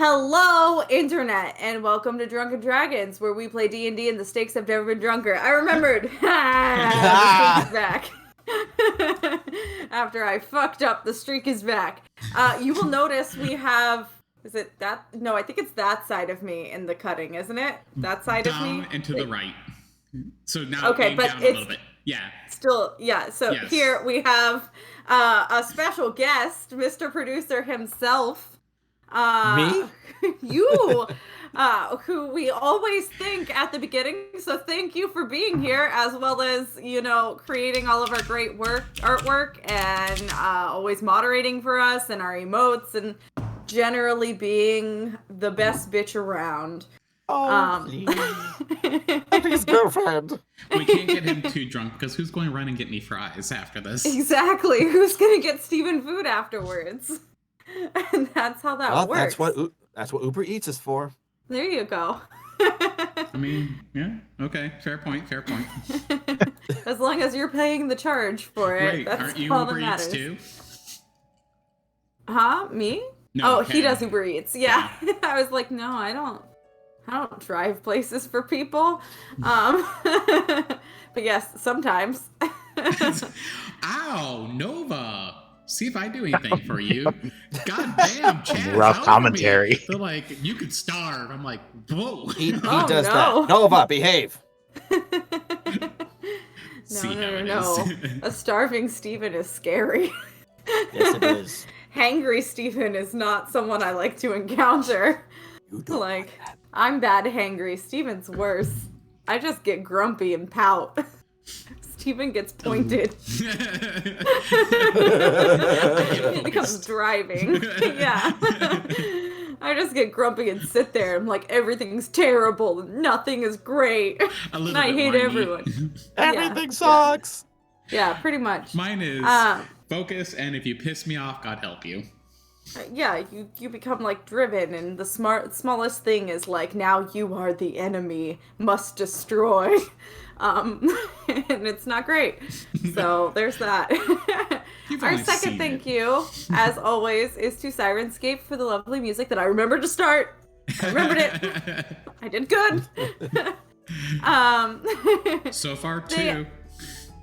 Hello, Internet, and welcome to Drunken Dragons, where we play D&D and the stakes have never been drunker. I remembered. The streak is back. After I fucked up, the streak is back. You will notice we have... Is it that? No, I think it's that side of me in the cutting, isn't it? That side of me? Down and to the right. So now okay, but down it's a little bit. Yeah. Still, yeah. So yes. Here we have a special guest, Mr. Producer himself. Me? You, who we always thank at the beginning. So thank you for being here, as well as, creating all of our great artwork, and always moderating for us and our emotes, and generally being the best bitch around. Oh, his girlfriend. We can't get him too drunk, because who's going to run and get me fries after this? Exactly. Who's going to get Steven food afterwards? And that's how that works. That's what Uber Eats is for. There you go. I mean, yeah, okay, fair point. As long as you're paying the charge for it, Wait, that's aren't you all Uber that matters. Eats too? Huh? Me? No, he does Uber Eats. Yeah. I was like, no, I don't drive places for people. But yes, sometimes. Ow, Nova. See if I do anything for you. God damn, Chad. Rough commentary. They're like, you could starve. I'm like, whoa. He does that. Nova, behave. No. A starving Steven is scary. Yes, it is. Hangry Steven is not someone I like to encounter. I'm bad hangry. Steven's worse. I just get grumpy and pout. Steven gets pointed. It becomes driving. Yeah. I just get grumpy and sit there. I'm like, everything's terrible. Nothing is great. And I hate everyone. Everything sucks. Yeah, pretty much. Mine is focus, and if you piss me off, God help you. Yeah, you become like driven, and the smallest thing is like, now you are the enemy, must destroy. And it's not great. So there's that. Our second thank you, as always, is to Sirenscape for the lovely music that I remembered to start. I remembered it. I did good. So far, too.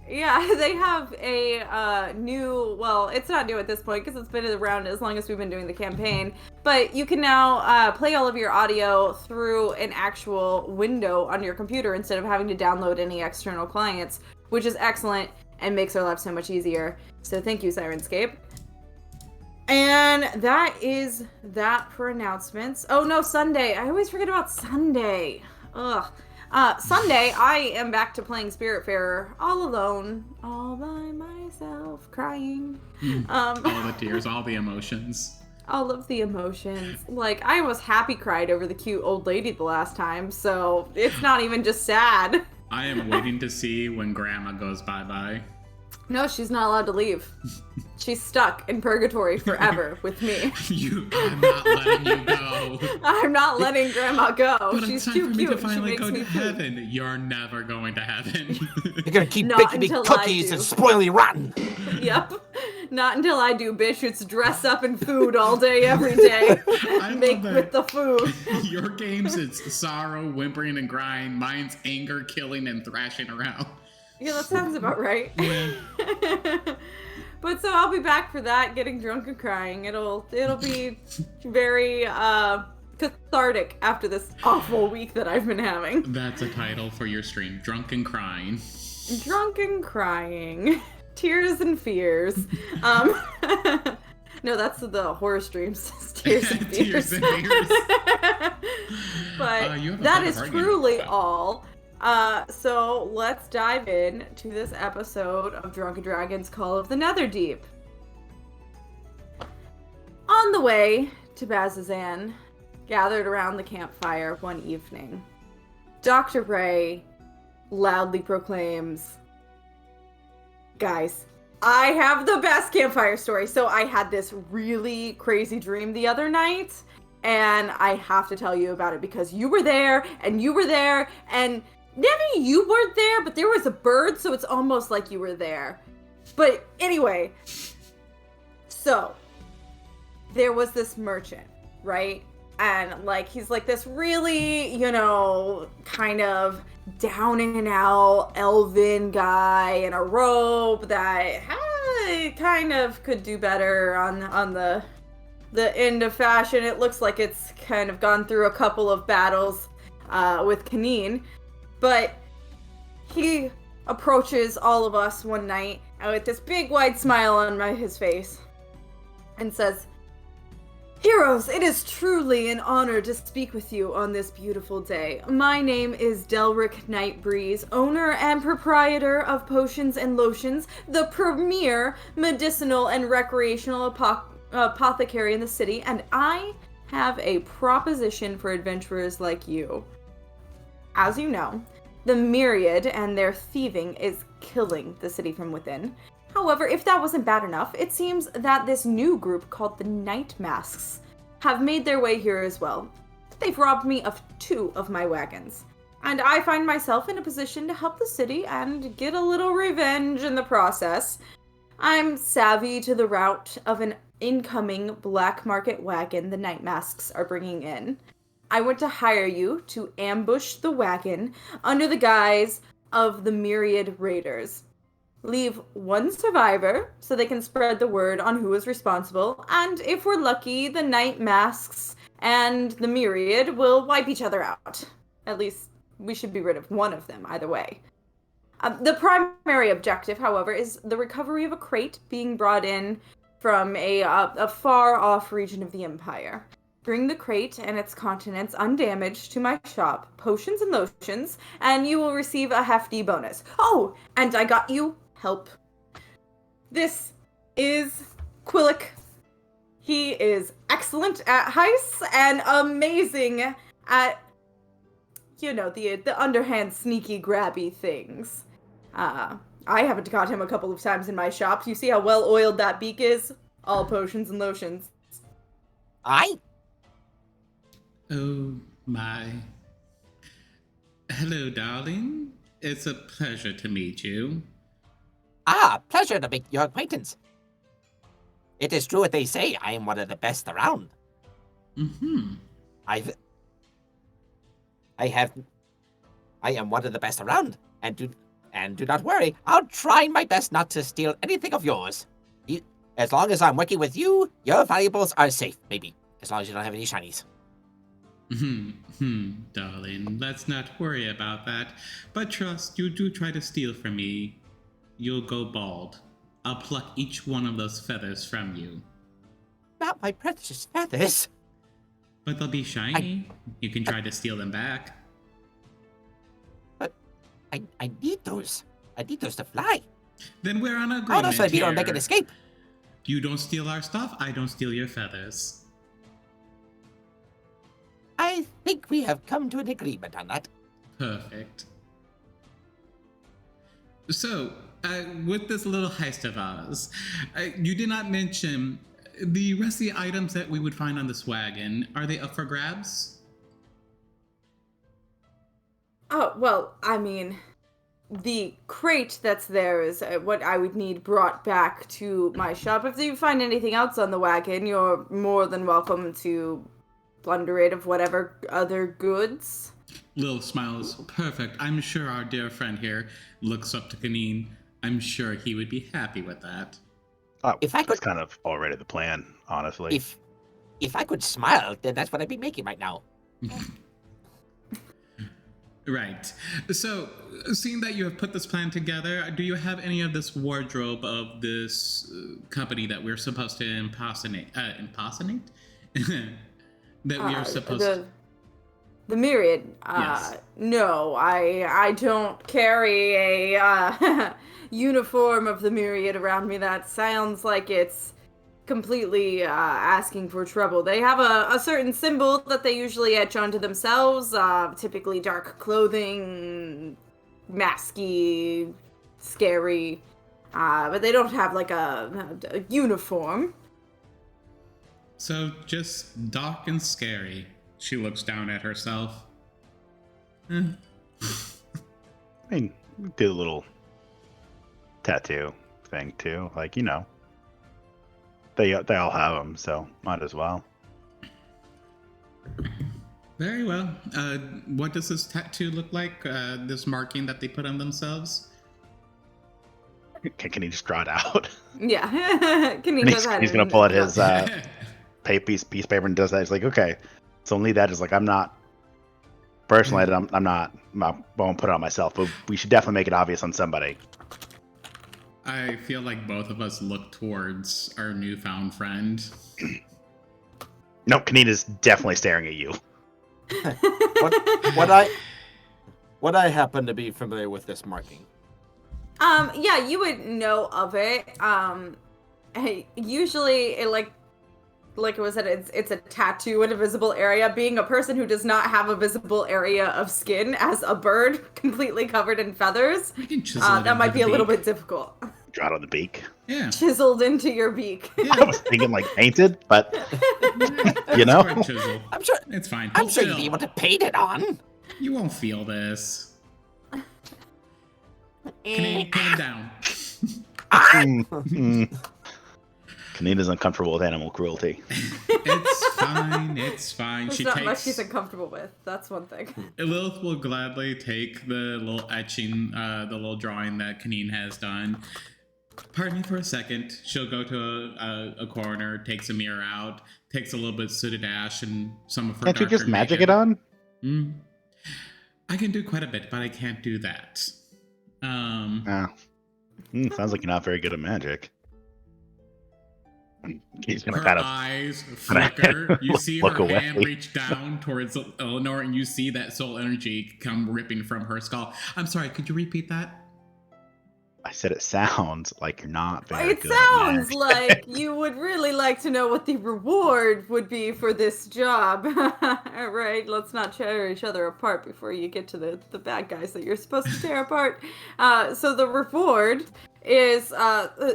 They have a new, well, it's not new at this point because it's been around as long as we've been doing the campaign, but you can now play all of your audio through an actual window on your computer instead of having to download any external clients, which is excellent and makes our lives so much easier. So thank you, Sirenscape. And that is that for announcements. Oh no, Sunday. I always forget about Sunday. Ugh. Sunday, I am back to playing Spiritfarer all alone, all by myself, crying. All the tears, all the emotions. All of the emotions. Like, I almost happy cried over the cute old lady the last time, so it's not even just sad. I am waiting to see when Grandma goes bye-bye. No, she's not allowed to leave. She's stuck in purgatory forever with me. I'm not letting you go. I'm not letting Grandma go. But She's it's time too for me cute. to finally go to food. heaven. You're never going to heaven. You're gonna keep baking me cookies and spoiling rotten. Yep. Not until I do, bitch. It's dress up in food all day, every day. Make with the food. Your game's it's sorrow, whimpering, and grind. Mine's anger, killing, and thrashing around. Yeah, that sounds about right. Yeah. But so I'll be back for that, getting drunk and crying. It'll be very cathartic after this awful week that I've been having. That's a title for your stream. Drunk and crying. Drunk and crying. Tears and fears. No, that's the horror streams. Tears and fears. Tears and fears. But that is truly all. So let's dive in to this episode of Drunken Dragons Call of the Netherdeep. On the way to Bazazan, gathered around the campfire one evening, Dr. Ray loudly proclaims, guys, I have the best campfire story. So I had this really crazy dream the other night, and I have to tell you about it because you were there, and maybe you weren't there, but there was a bird, so it's almost like you were there. But anyway, so there was this merchant, right? and like he's like this really, kind of down and out elven guy in a robe that kind of could do better on the end of fashion. It looks like it's kind of gone through a couple of battles with Kaneen, but he approaches all of us one night with this big wide smile on his face and says, "Heroes, it is truly an honor to speak with you on this beautiful day. My name is Delric Nightbreeze, owner and proprietor of Potions and Lotions, the premier medicinal and recreational apothecary in the city, and I have a proposition for adventurers like you. As you know, the Myriad and their thieving is killing the city from within. However, if that wasn't bad enough, it seems that this new group called the Night Masks have made their way here as well. They've robbed me of 2 of my wagons, and I find myself in a position to help the city and get a little revenge in the process. I'm savvy to the route of an incoming black market wagon the Night Masks are bringing in. I want to hire you to ambush the wagon under the guise of the Myriad Raiders. Leave 1 survivor so they can spread the word on who is responsible, and if we're lucky, the Night Masks and the Myriad will wipe each other out. At least, we should be rid of one of them, either way. The primary objective, however, is the recovery of a crate being brought in from a far-off region of the Empire. Bring the crate and its contents undamaged to my shop, Potions and Lotions, and you will receive a hefty bonus. Oh, and I got you help. This is Quillic. He is excellent at heists and amazing at, the underhand sneaky grabby things. I haven't got him a couple of times in my shops. You see how well oiled that beak is? All Potions and Lotions. Oh, my. Hello, darling. It's a pleasure to meet you. Pleasure to make your acquaintance. It is true what they say. I am one of the best around. Mm-hmm. I am one of the best around, and do not worry. I'll try my best not to steal anything of yours. As long as I'm working with you, your valuables are safe, maybe. As long as you don't have any shinies. Darling, let's not worry about that. But trust, you do try to steal from me, you'll go bald. I'll pluck each one of those feathers from you. Not my precious feathers. But they'll be shiny. You can try to steal them back. But I need those. I need those to fly. Then we're on agreement Oh, no, so if you don't make an escape. You don't steal our stuff, I don't steal your feathers. I think we have come to an agreement on that. Perfect. So, with this little heist of ours, you did not mention the rest of the items that we would find on this wagon. Are they up for grabs? Oh, well, I mean, the crate that's there is what I would need brought back to my shop. If you find anything else on the wagon, you're more than welcome to plunder it of whatever other goods. Lil smiles. Perfect. I'm sure our dear friend here looks up to Kaneen. I'm sure he would be happy with that. Oh, that's kind of already the plan, honestly. If I could smile, then that's what I'd be making right now. Right. So, seeing that you have put this plan together, do you have any of this wardrobe of this company that we're supposed to impersonate? That we are supposed to... The Myriad? Yes. No, I don't carry a uniform of the Myriad around me. That sounds like it's completely asking for trouble. They have a certain symbol that they usually etch onto themselves, typically dark clothing, masky, scary, but they don't have like a uniform. So, just dark and scary. She looks down at herself. I mean, do a little tattoo thing too. Like, they all have them, so might as well. Very well. What does this tattoo look like? This marking that they put on themselves? Can he just draw it out? Yeah. Can he does that? He's gonna pull out his piece of paper and does that. He's like, okay, so only that is like I'm not personally. I won't put it on myself, but we should definitely make it obvious on somebody. I feel like both of us look towards our newfound friend. Nope, Kanina's definitely staring at you. Would I happen to be familiar with this marking? Yeah, you would know of it. Usually it like it was said, it's a tattoo in a visible area. Being a person who does not have a visible area of skin as a bird completely covered in feathers, I can chisel it that might into be a the little beak. bit difficult. Draw it on the beak. Yeah. Chiseled into your beak. I was thinking like painted, but you know, It's quite chisel. I'm sure. It's fine. I'm Hold sure you'd still. be able to paint it on. You won't feel this. Can you put him down? Kanina's uncomfortable with animal cruelty. It's fine. It's fine. There's She not much takes. she's uncomfortable with. That's one thing. Lilith will gladly take the little etching, the little drawing that Kanine has done. Pardon me for a second. She'll go to a corner, takes a mirror out, takes a little bit of sooted ash and some of her. Can't you just darker magic makeup. it on? I can do quite a bit, but I can't do that. Sounds like you're not very good at magic. He's gonna Her kind of eyes flicker. You see look her away. hand reach down towards Eleanor, and you see that soul energy come ripping from her skull. I'm sorry, could you repeat that? I said it sounds like you're not very It good at sounds magic. like you would really like to know what the reward would be for this job. All right, let's not tear each other apart before you get to the bad guys that you're supposed to tear apart. So the reward is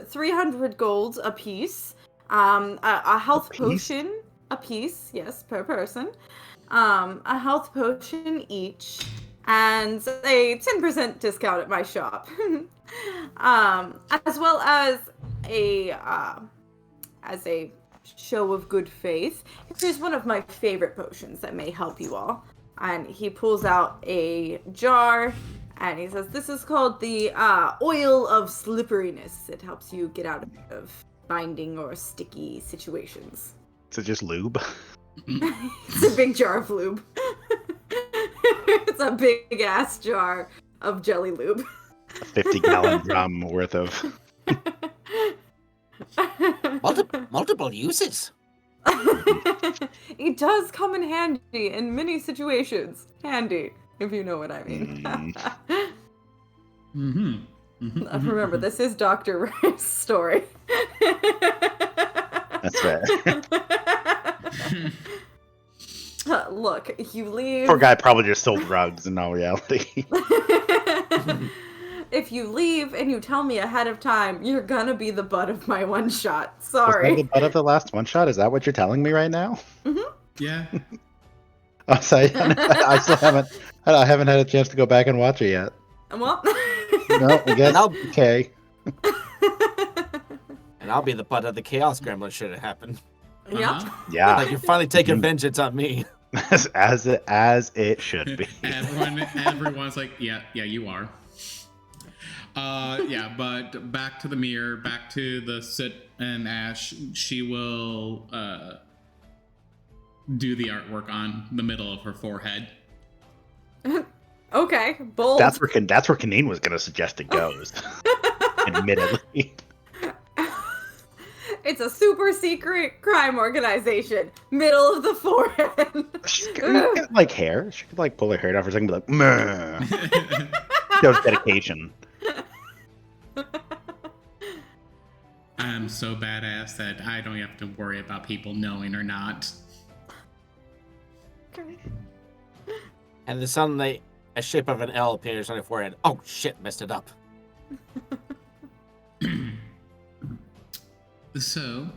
300 gold a piece, a health potion a piece, yes, per person, a health potion each, and a 10% discount at my shop. As well as a show of good faith, here's one of my favorite potions that may help you all. And he pulls out a jar, and he says, "This is called the oil of slipperiness. It helps you get out of binding or sticky situations." Is it just lube? It's a big jar of lube. It's a big ass jar of jelly lube. 50-gallon drum worth of. Multiple uses. It does come in handy in many situations. Handy, if you know what I mean. Remember, this is Dr. Ray's story. That's right. Look, you leave. Poor guy probably just sold drugs in all reality. If you leave and you tell me ahead of time, you're gonna be the butt of my one shot. Was Sorry. that the butt of the last one shot? Is that what you're telling me right now? Yeah. Oh, sorry. I still haven't. I haven't had a chance to go back and watch it yet. Well. No, I guess. Okay. And I'll be the butt of the chaos scrambler should it happen. Yep. Yeah. Like you're finally taking vengeance on me. as it should be. Everyone's like, yeah, you are. Yeah, but back to the mirror, back to the soot and ash. She will do the artwork on the middle of her forehead. Okay, bold. That's where Kanine was gonna suggest it goes. Admittedly. It's a super secret crime organization. Middle of the forehead. She could get, like hair. She could like pull her hair off for a second and be like, meh. Shows dedication. I'm so badass that I don't have to worry about people knowing or not. Okay. And then suddenly a shape of an L appears on your forehead. Oh shit, messed it up. So,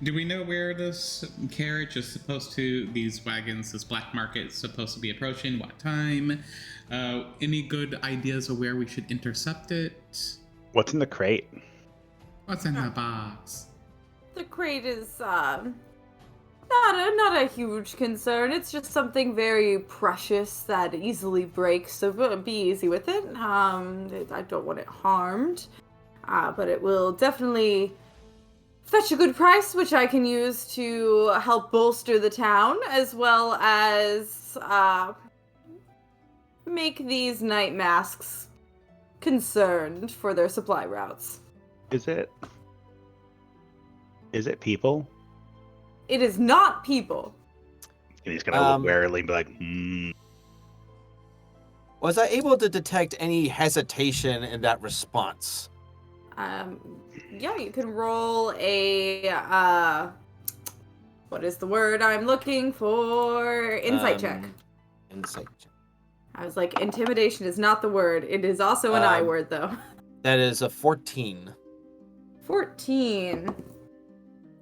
do we know where this carriage is supposed to, these wagons, this black market is supposed to be approaching? What time? Any good ideas of where we should intercept it? What's in the crate? What's in the box? The crate is Not a huge concern. It's just something very precious that easily breaks, so be easy with it. I don't want it harmed, but it will definitely fetch a good price, which I can use to help bolster the town, as well as make these night masks concerned for their supply routes. Is it people? It is not people. And he's gonna look warily and be like, Was I able to detect any hesitation in that response? Yeah, you can roll a, what is the word I'm looking for? Insight check. Insight check. I was like, intimidation is not the word. It is also an I word, though. That is a 14. 14.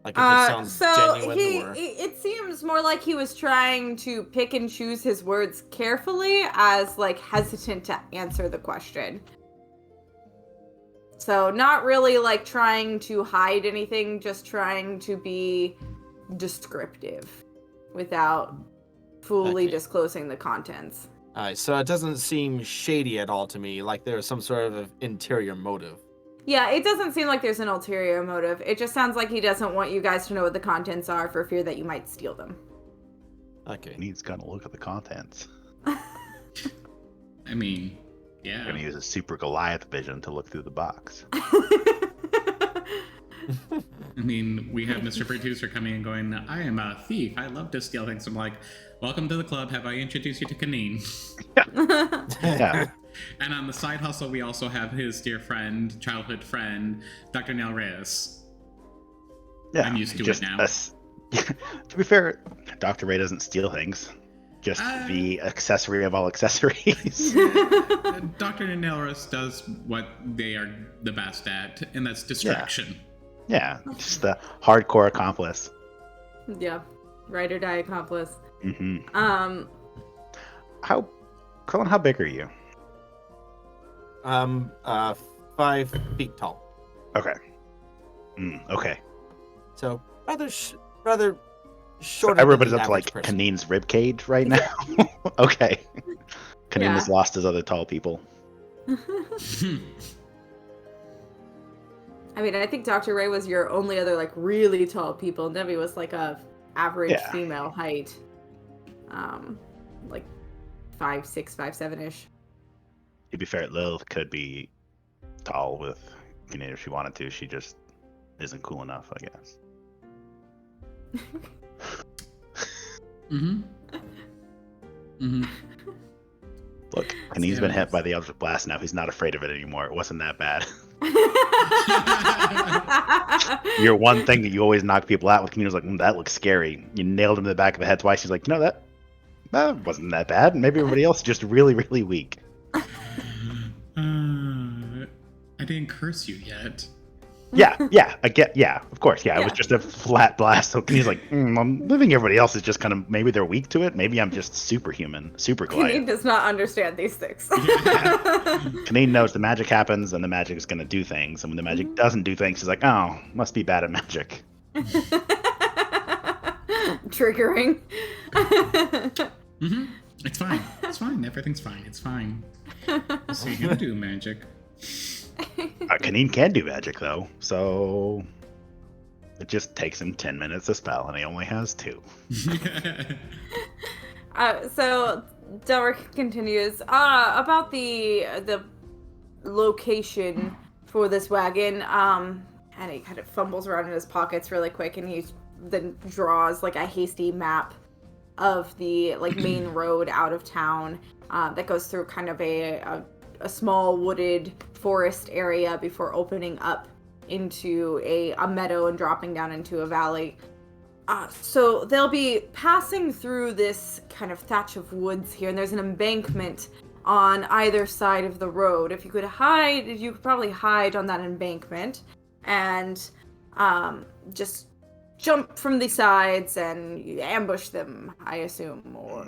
Like if it sounds so genuine it seems more like he was trying to pick and choose his words carefully as, like, hesitant to answer the question. So not really, like, trying to hide anything, just trying to be descriptive without fully disclosing the contents. Alright, so it doesn't seem shady at all to me, like there's some sort of interior motive. Yeah, it doesn't seem like there's an ulterior motive. It just sounds like he doesn't want you guys to know what the contents are for fear that you might steal them. Okay. he's gonna look at the contents. I mean, yeah. Gonna use his super Goliath vision to look through the box. I mean, we have Mr. Producer coming and going, I am a thief. I love to steal things. I'm like, welcome to the club. Have I introduced you to Kaneen? Yeah. And on the side hustle, we also have his dear friend, childhood friend, Dr. Neil Reyes. Yeah. I'm used to just it now. To be fair, Dr. Ray doesn't steal things. Just the accessory of all accessories. Dr. Neil Reyes does what they are the best at, and that's distraction. Yeah, just the hardcore accomplice. Yeah, ride or die accomplice. Mm-hmm. Um, how big are you? 5 feet tall. Okay. Okay. So rather short. So everybody's up to like Kaneen's rib cage right now. Okay. Kaneen has lost his other tall people. I mean, I think Dr. Ray was your only other, like, really tall people. Nevi was, like, a average female height. Like 5'6", 5'7"-ish. To be fair, Lilith could be tall with Kaneen if she wanted to. She just isn't cool enough, I guess. Look, Kaneen's been hit by the Eldritch Blast now. He's not afraid of it anymore. It wasn't that bad. Your one thing that you always knock people out with, Kaneen was like, that looks scary. You nailed him in the back of the head twice. He's like, that wasn't that bad. Maybe everybody else is just really, really weak. I didn't curse you yet. Yeah, of course. Yeah, it was just a flat blast. So he's like, I'm living. Everybody else is just kind of, maybe they're weak to it. Maybe I'm just superhuman, super Goliath. Kaneen does not understand these things. Kaneen knows the magic happens and the magic is going to do things. And when the magic doesn't do things, he's like, oh, must be bad at magic. Triggering. It's fine. It's fine. Everything's fine. It's fine. See him do magic. Kaneen can do magic, though, so it just takes him 10 minutes to spell, and he only has 2. So Delric continues about the location for this wagon. And he kind of fumbles around in his pockets really quick, and he then draws like a hasty map of the like main road out of town that goes through kind of a small wooded forest area before opening up into a meadow and dropping down into a valley. So they'll be passing through this kind of thatch of woods here, and there's an embankment on either side of the road. If you could hide, you could probably hide on that embankment and just jump from the sides and ambush them, I assume, or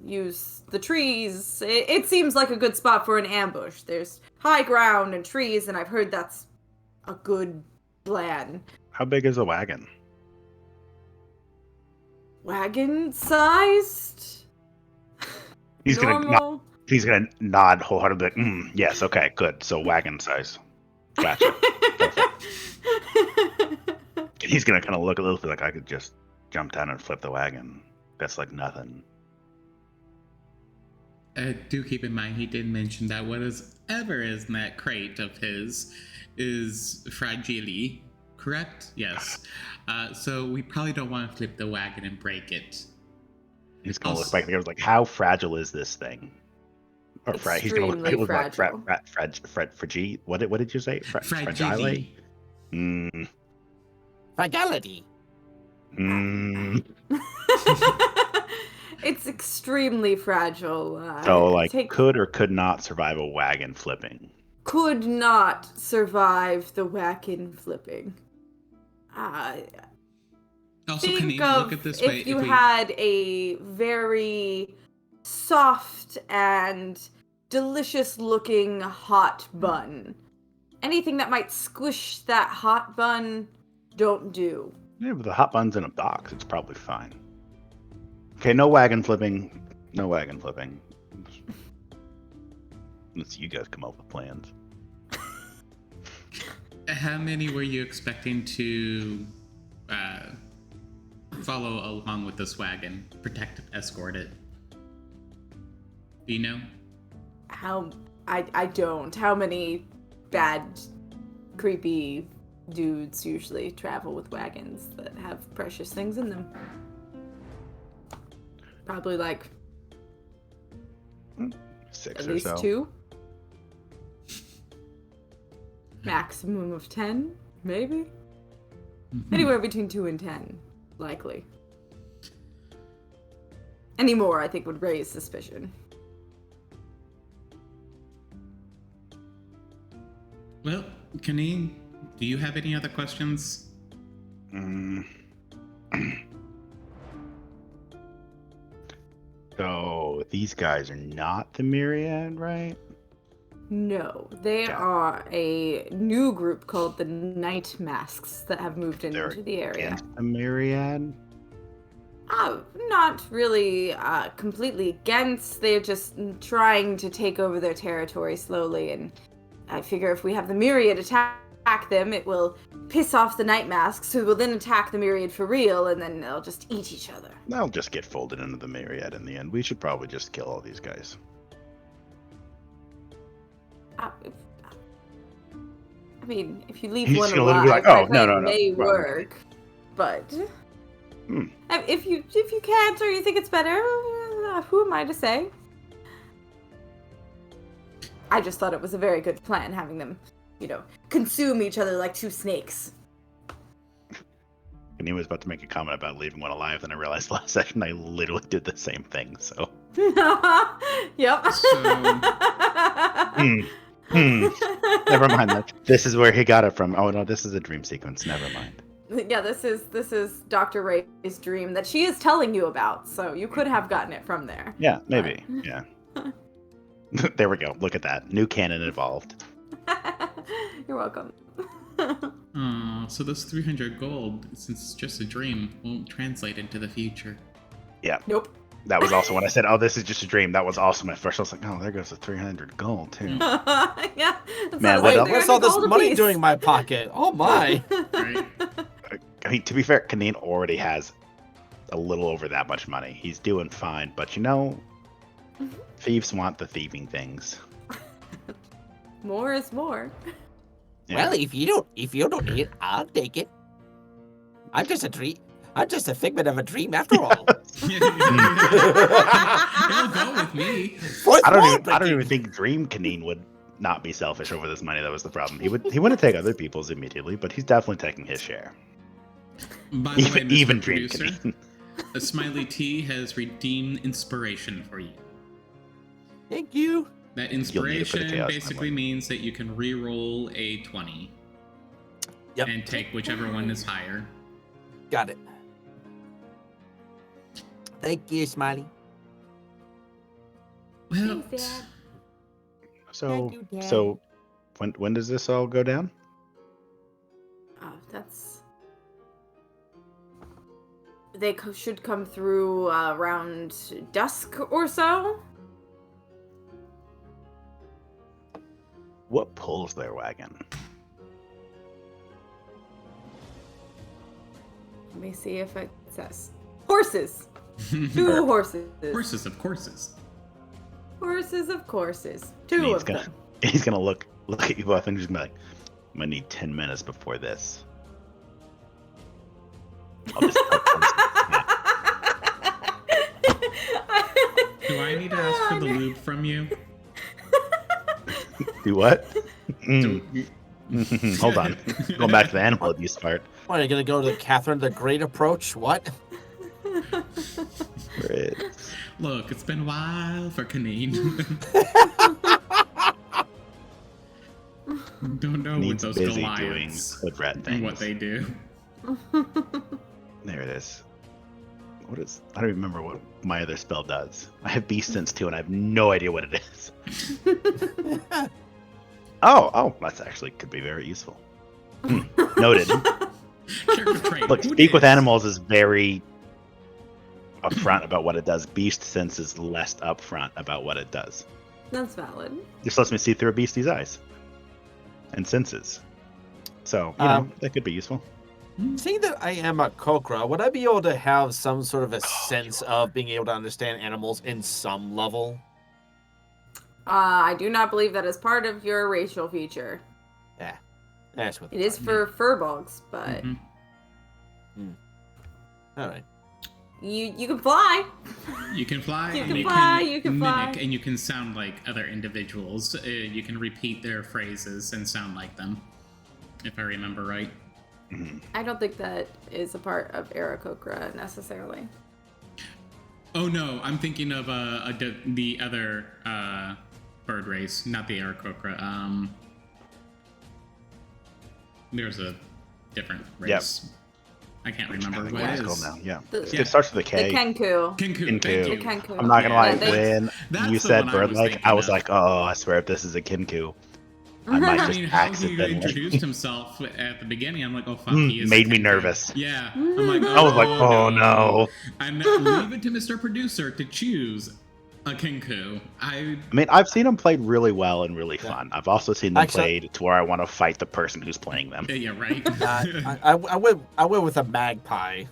use the trees. It seems like a good spot for an ambush. There's high ground and trees, and I've heard that's a good plan. How big is the wagon? wagon-sized. He's Normal. gonna nod wholeheartedly. Like, yes, okay, good. So wagon size. Gotcha. Perfect. He's gonna kind of look a little bit like I could just jump down and flip the wagon. That's like nothing. Do keep in mind he did mention that whatever is in that crate of his is fragile, correct? Yes. So we probably don't want to flip the wagon and break it. He's gonna look back and goes like, "How fragile is this thing?" Or he's gonna look Extremely like fragile. fragile. What did you say? Fragile. Mm. Fragility. Mm. It's extremely fragile. So like, could or could not survive a wagon flipping. Could not survive the wagon flipping. Also, Think can you of look at this way? if you had a very soft and delicious-looking hot bun. Anything that might squish that hot bun, don't do. Yeah, but the hot bun's in a box. It's probably fine. Okay, no wagon flipping. No wagon flipping. Unless you guys come up with plans. How many were you expecting to follow along with this wagon? Protect, escort it? Do you know? I don't. How many bad, creepy dudes usually travel with wagons that have precious things in them? Probably like 6 at or least so. 2. Maximum of 10, maybe? Anywhere between 2 and 10, likely. Any more, I think, would raise suspicion. Well, Kaneen, do you have any other questions? So these guys are not the Myriad, right? No, they are a new group called the Night Masks that have moved into the area. Against the Myriad? Not really completely against. They're just trying to take over their territory slowly, and I figure if we have the Myriad attack them, it will piss off the Night Masks, who will then attack the Myriad for real, and then they'll just eat each other. They'll just get folded into the Myriad in the end. We should probably just kill all these guys. I mean, if you leave He's one gonna alive, be like, my "Oh, plan no. may Well, work, but if you can't or you think it's better, who am I to say? I just thought it was a very good plan having them, consume each other like 2 snakes. And he was about to make a comment about leaving one alive, then I realized last session I literally did the same thing, so. Yep. Never mind that. This is where he got it from. Oh no, this is a dream sequence. Never mind. Yeah, this is Dr. Ray's dream that she is telling you about, so you could have gotten it from there. Yeah, maybe. Yeah. There we go. Look at that. New canon evolved. You're welcome. So this 300 gold, since it's just a dream, won't translate into the future. Yeah. Nope. That was also when I said, "Oh, this is just a dream." That was also my first. I was like, "Oh, there goes the 300 gold too." Yeah. Man, what else? Where's all this money doing in my pocket? Oh my! Right? I mean, to be fair, Kaneen already has a little over that much money. He's doing fine, but thieves want the thieving things. More is more. Yeah. Well, if you don't need it, I'll take it. I'm just a figment of a dream after all. It'll go with me. I don't even think Dream Kaneen would not be selfish over this money. That was the problem. He wouldn't take other people's immediately, but he's definitely taking his share. By the way, Mr. Even Dream Producer, Kaneen. a Smiley T has redeemed inspiration for you. Thank you. That You'll need it for the inspiration chaos basically timeline. means that you can re-roll a 20 Yep. and take whichever one is higher. Got it. Thank you, Smiley. Well, Thanks, Dad. So, Thank you, Dad. so when does this all go down? Oh, that's they should come through around dusk or so. What pulls their wagon? Let me see if it says horses. 2 horses. Horses of courses. Horses of courses. And 2 he's of gonna them. he's gonna look at you both and just be like, I'm gonna need 10 minutes before this. I'll just Do I need to ask for the lube from you? do what? Do- Hold on. Going back to the animal abuse part. What, are you gonna go to the Catherine the Great approach? What? Right. Look, it's been a while for Kaneen. Don't know what Needs those busy doing Goliaths hood rat and things. what they do. There it is. What is? I don't remember what my other spell does. I have Beast Sense too, and I have no idea what it is. Oh, that's actually could be very useful. Noted. Character trait. Look, Who speak with dis? animals is very upfront about what it does. Beast Sense is less upfront about what it does. That's valid. Just lets me see through a beastie's eyes and senses. So, you know, that could be useful. Seeing that I am a Kokra, would I be able to have some sort of a sense of being able to understand animals in some level? I do not believe that is part of your racial feature. Yeah, that's what It is for furbolgs, but Mhm. All right. you can fly. You can fly. You and can fly, you can mimic, fly. and you can sound like other individuals. You can repeat their phrases and sound like them, if I remember right. Mhm. I don't think that is a part of Aarakocra necessarily. Oh no, I'm thinking of the other bird race, not the Aarakocra. There's a different race. I can't remember what Yeah, it it's called is. now. Yeah. The- It starts with a The K. Kenku. Kenku. Kenku. Thank you. The Kenku. I'm not gonna lie, Yeah, they- when That's you the said one I bird was like, I thinking was of. like, oh, I swear if this is a Kinku, I might I just mean, how he accidentally. introduced himself at the beginning, I'm like, oh fuck, he is Made a me Kenku. nervous. Yeah, I'm like, I was like, oh no. And leave it to Mr. Producer to choose a Kenku. I mean, I've seen them played really well and really fun. I've also seen them Actually- played to where I want to fight the person who's playing them. Yeah, right. I went with a magpie.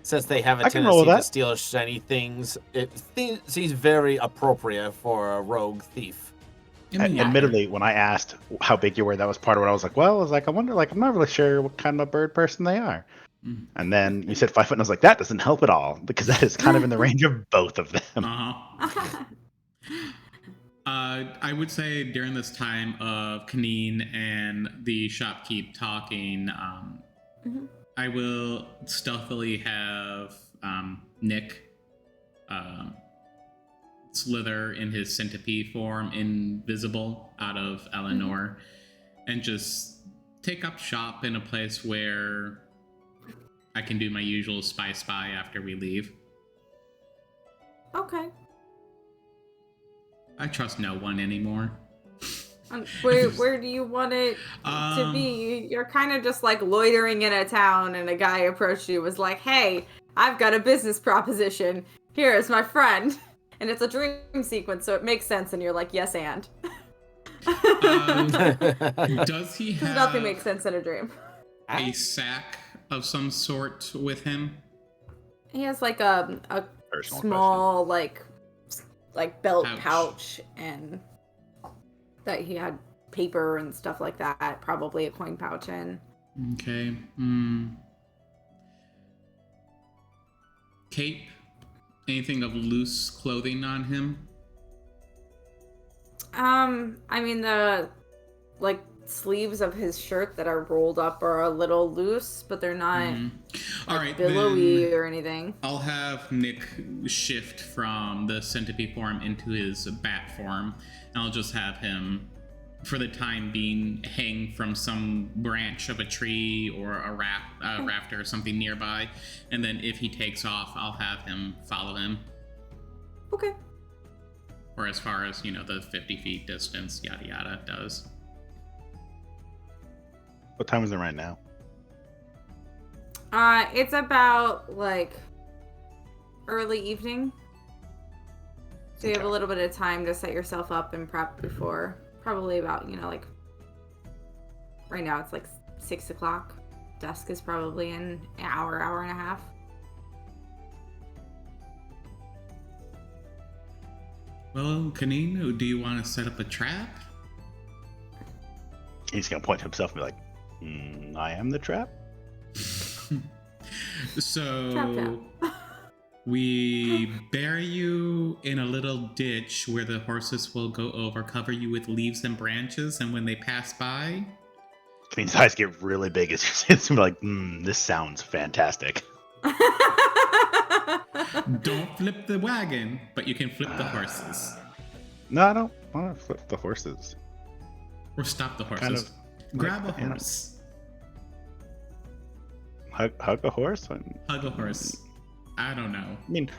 Since they have a I can roll tendency with to that. steal shiny things, it seems very appropriate for a rogue thief. I mean, Admittedly, when I asked how big you were, that was part of what I was like. Well, I was like, I wonder, like, I'm not really sure what kind of a bird person they are. Mhm. And then you said 5 foot, and I was like, that doesn't help at all because that is kind of in the range of both of them. Uh-huh. I would say during this time of Kaneen and the shopkeep talking, Mhm. I will stealthily have Nick slither in his centipede form, invisible, out of Eleanor, and just take up shop in a place where I can do my usual spy after we leave. Okay. I trust no one anymore. Where do you want it to be? You're kind of just like loitering in a town, and a guy approached you, was like, "Hey, I've got a business proposition. Here is my friend." And it's a dream sequence, so it makes sense, and you're like, "Yes, and." Does he Because have nothing makes sense in a dream. a sack of some sort with him? He has like a Personal small like belt Pouch. pouch, and that he had paper and stuff like that. Probably a coin pouch in. Okay. Cape? Anything of loose clothing on him? I mean the like sleeves of his shirt that are rolled up are a little loose, but they're not All like, right, billowy then or anything. I'll have Nick shift from the centipede form into his bat form, and I'll just have him, for the time being, hang from some branch of a tree or a rafter or something nearby, and then if he takes off, I'll have him follow him. Okay. Or as far as, the 50 feet distance, yada yada does. What time is it right now? It's about like early evening. So you have a little bit of time to set yourself up and prep before. Probably about, like right now it's like 6 o'clock. Dusk is probably in an hour and a half. Well, Kanine, do you want to set up a trap? He's gonna point to himself and be like, I am the trap? So we bury you in a little ditch where the horses will go over, cover you with leaves and branches, and when they pass by... Kanine's eyes get really big as he's like, this sounds fantastic. Don't flip the wagon, but you can flip the horses. No, I don't want to flip the horses. Or stop the horses. Kind of Grab a like the horse. Hug a horse? Hug a horse. I don't know. I mean,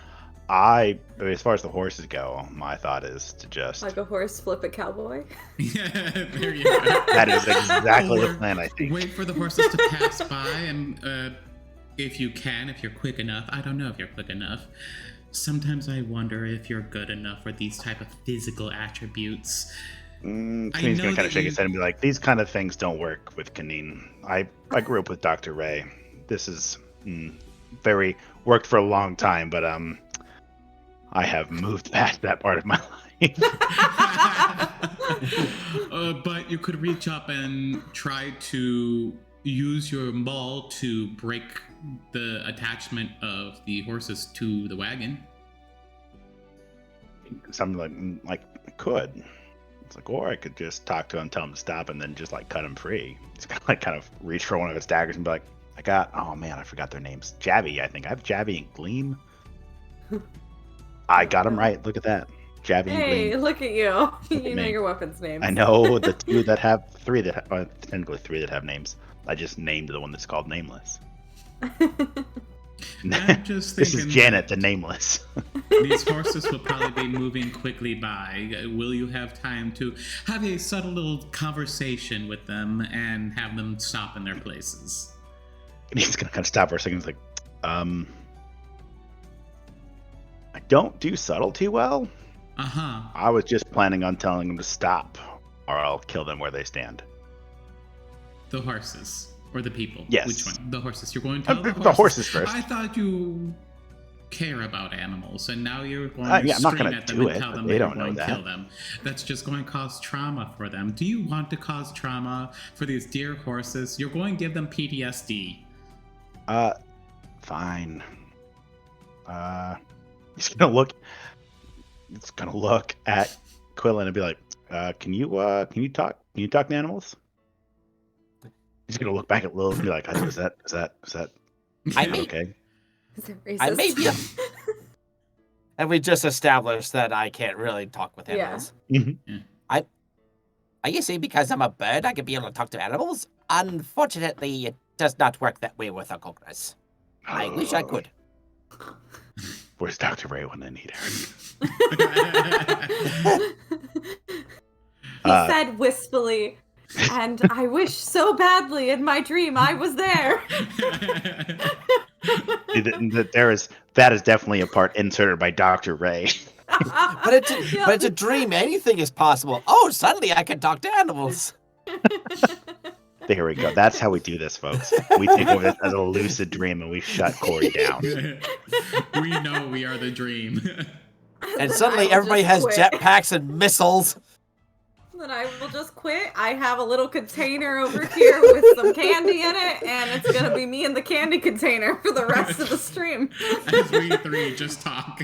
as far as the horses go, my thought is to just... Like a horse, flip a cowboy. Yeah, there you go. That is exactly the plan, I think. Wait for the horses to pass by, and if you're quick enough. I don't know if you're quick enough. Sometimes I wonder if you're good enough for these type of physical attributes. Kaneen's gonna kind of shake his head and be like, these kind of things don't work with Kaneen. I grew up with Dr. Ray. This is worked for a long time, but I have moved past that part of my life. But you could reach up and try to use your maul to break the attachment of the horses to the wagon. Something like I could. It's like, or I could just talk to him, tell him to stop, and then just like cut him free. He's gonna kind of reach for one of his daggers and be like, oh man, I forgot their names. Jabby, I think. I have Jabby and Gleam. I got him right. Look at that. Jabby and Gleam. Hey, look at you. You know me. your weapons' names. I know the two that have technically three that have names. I just named the one that's called Nameless. I'm just This thinking is Janet, the Nameless. these horses will probably be moving quickly by. Will you have time to have a subtle little conversation with them and have them stop in their places? And he's gonna kind of stop for a second. He's like, I don't do subtlety well. I was just planning on telling them to stop, or I'll kill them where they stand. The horses or the people? Yes. Which one? The horses. You're going to tell The horses first. I thought you care about animals, and now you're going to I'm not scream gonna at them do and it, tell them but they that don't you're know going to that. kill them. That's just going to cause trauma for them. Do you want to cause trauma for these dear horses? You're going to give them PTSD. Fine. He's gonna look at Quillen and be like, can you talk to animals? He's gonna look back at Lil and be like, is that I may, okay? Is it racist? I may be. And we just established that I can't really talk with animals. Mhm. Are you saying because I'm a bird, I can be able to talk to animals? Unfortunately, it does not work that way with Congress. I wish I could. Where's Dr. Ray when I need her? He said wispily, and I wish so badly in my dream I was there. That is definitely a part inserted by Dr. Ray. But it's a dream. Anything is possible. Oh, suddenly I can talk to animals. There we go. That's how we do this, folks. We take over this as a lucid dream and we shut Corey down. We know we are the dream. And suddenly will everybody has just quit. jetpacks and missiles. Then I will just quit. I have a little container over here with some candy in it, and it's gonna be me in the candy container for the rest of the stream. As we three just talk.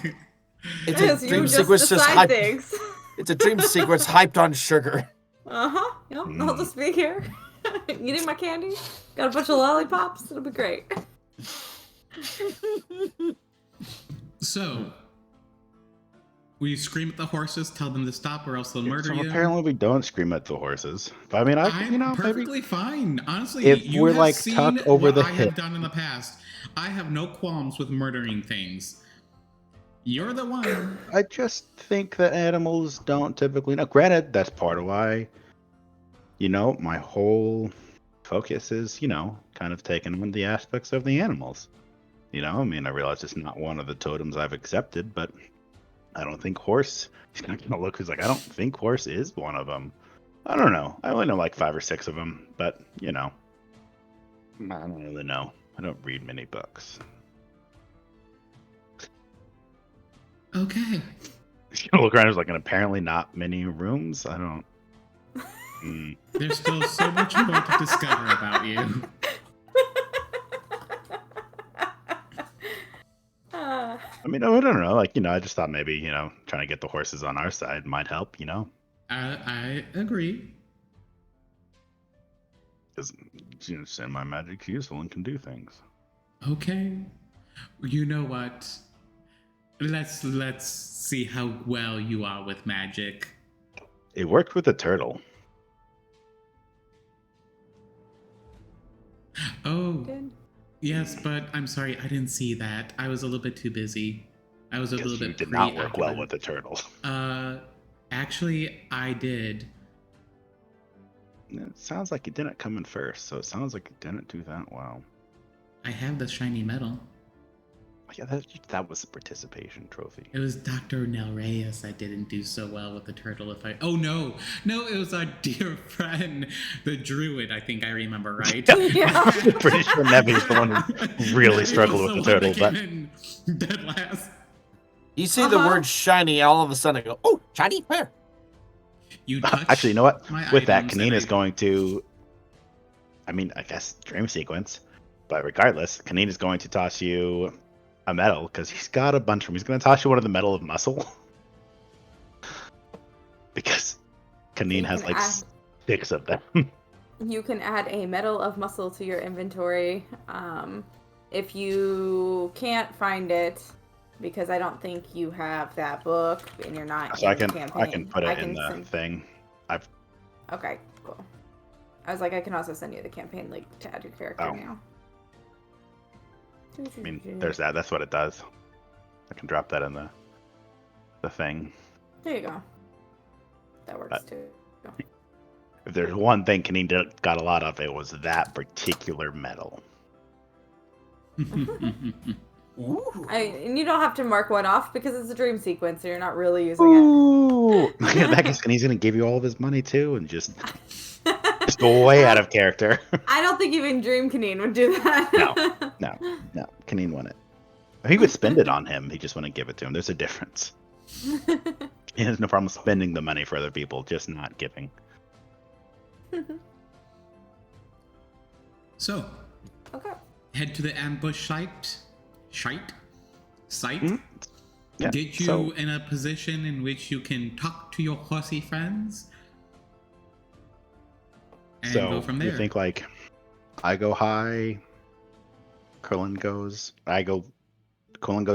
It's As a you dream just sequence just decide hyped. things. It's a dream sequence hyped on sugar. Uh-huh. Yep, I'll just be here. Eating my candy. Got a bunch of lollipops. It'll be great. So, we scream at the horses, tell them to stop, or else they'll murder So you. apparently we don't scream at the horses. But I mean, I'm perfectly maybe fine. Honestly, if you we're have like seen tucked over what the I have hip. done in the past. I have no qualms with murdering things. You're the one. I just think that animals don't typically know. Granted, that's part of why, my whole focus is, kind of taken on the aspects of the animals. You know, I mean, I realize it's not one of the totems I've accepted, but I don't think horse. He's not gonna look. He's like, I don't think horse is one of them. I don't know. I only know like 5 or 6 of them, but you know, I don't really know. I don't read many books. Okay. He's gonna look around. There's like, and apparently not many rooms. I don't. There's still so much more to discover about you. I mean, I don't know. Like, you know, I just thought maybe, you know, trying to get the horses on our side might help, you know? I agree. Because, you know, send my magic's useful and can do things. Okay. You know what? Let's see how well you are with magic. It worked with the turtle. Oh, Good. yes, but I'm sorry, I didn't see that. I was a little bit too busy. I was a Because little you bit did not work well preoccupied. with the turtle. Actually, I did. It sounds like you didn't come in first, so it sounds like you didn't do that well. I have the shiny medal. Yeah, that was a participation trophy. It was Dr. Nel Reyes that didn't do so well with the turtle. Oh no, it was our dear friend, the druid. I think I remember right. Yeah. I'm pretty sure Nevi's the one who really struggled with the turtle, but dead last. You see the word shiny, all of a sudden I go, oh, shiny? Where? You touch actually, you know what? my With that, items Kaneen and is going to. I mean, I guess dream sequence, but regardless, Kaneen is going to toss you a medal because he's got a bunch of them. He's going to toss you one of the medal of muscle because Kaneen has like 6 of them. You can add a medal of muscle to your inventory. If you can't find it, because I don't think you have that book and you're not So in I can the campaign. put it in the thing. Okay, cool. I was like, I can also send you the campaign link to add your character now. I mean, there's that. That's what it does. I can drop that in the thing. There you go. That works too. If there's one thing Kaneen got a lot of, it was that particular medal. Ooh. And you don't have to mark one off because it's a dream sequence, so you're not really using Ooh! That guy's Kanee's gonna give you all of his money too, and just go way out of character. I don't think even Dream Kaneen would do that. No. Kaneen won it. He would spend it on him. He just wouldn't give it to him. There's a difference. He has no problem spending the money for other people, just not giving. So, Okay. head to the ambush site. Mm-hmm. Yeah, Get you in a position in which you can talk to your horsey friends and go from there. You think like I go high, Cullen goes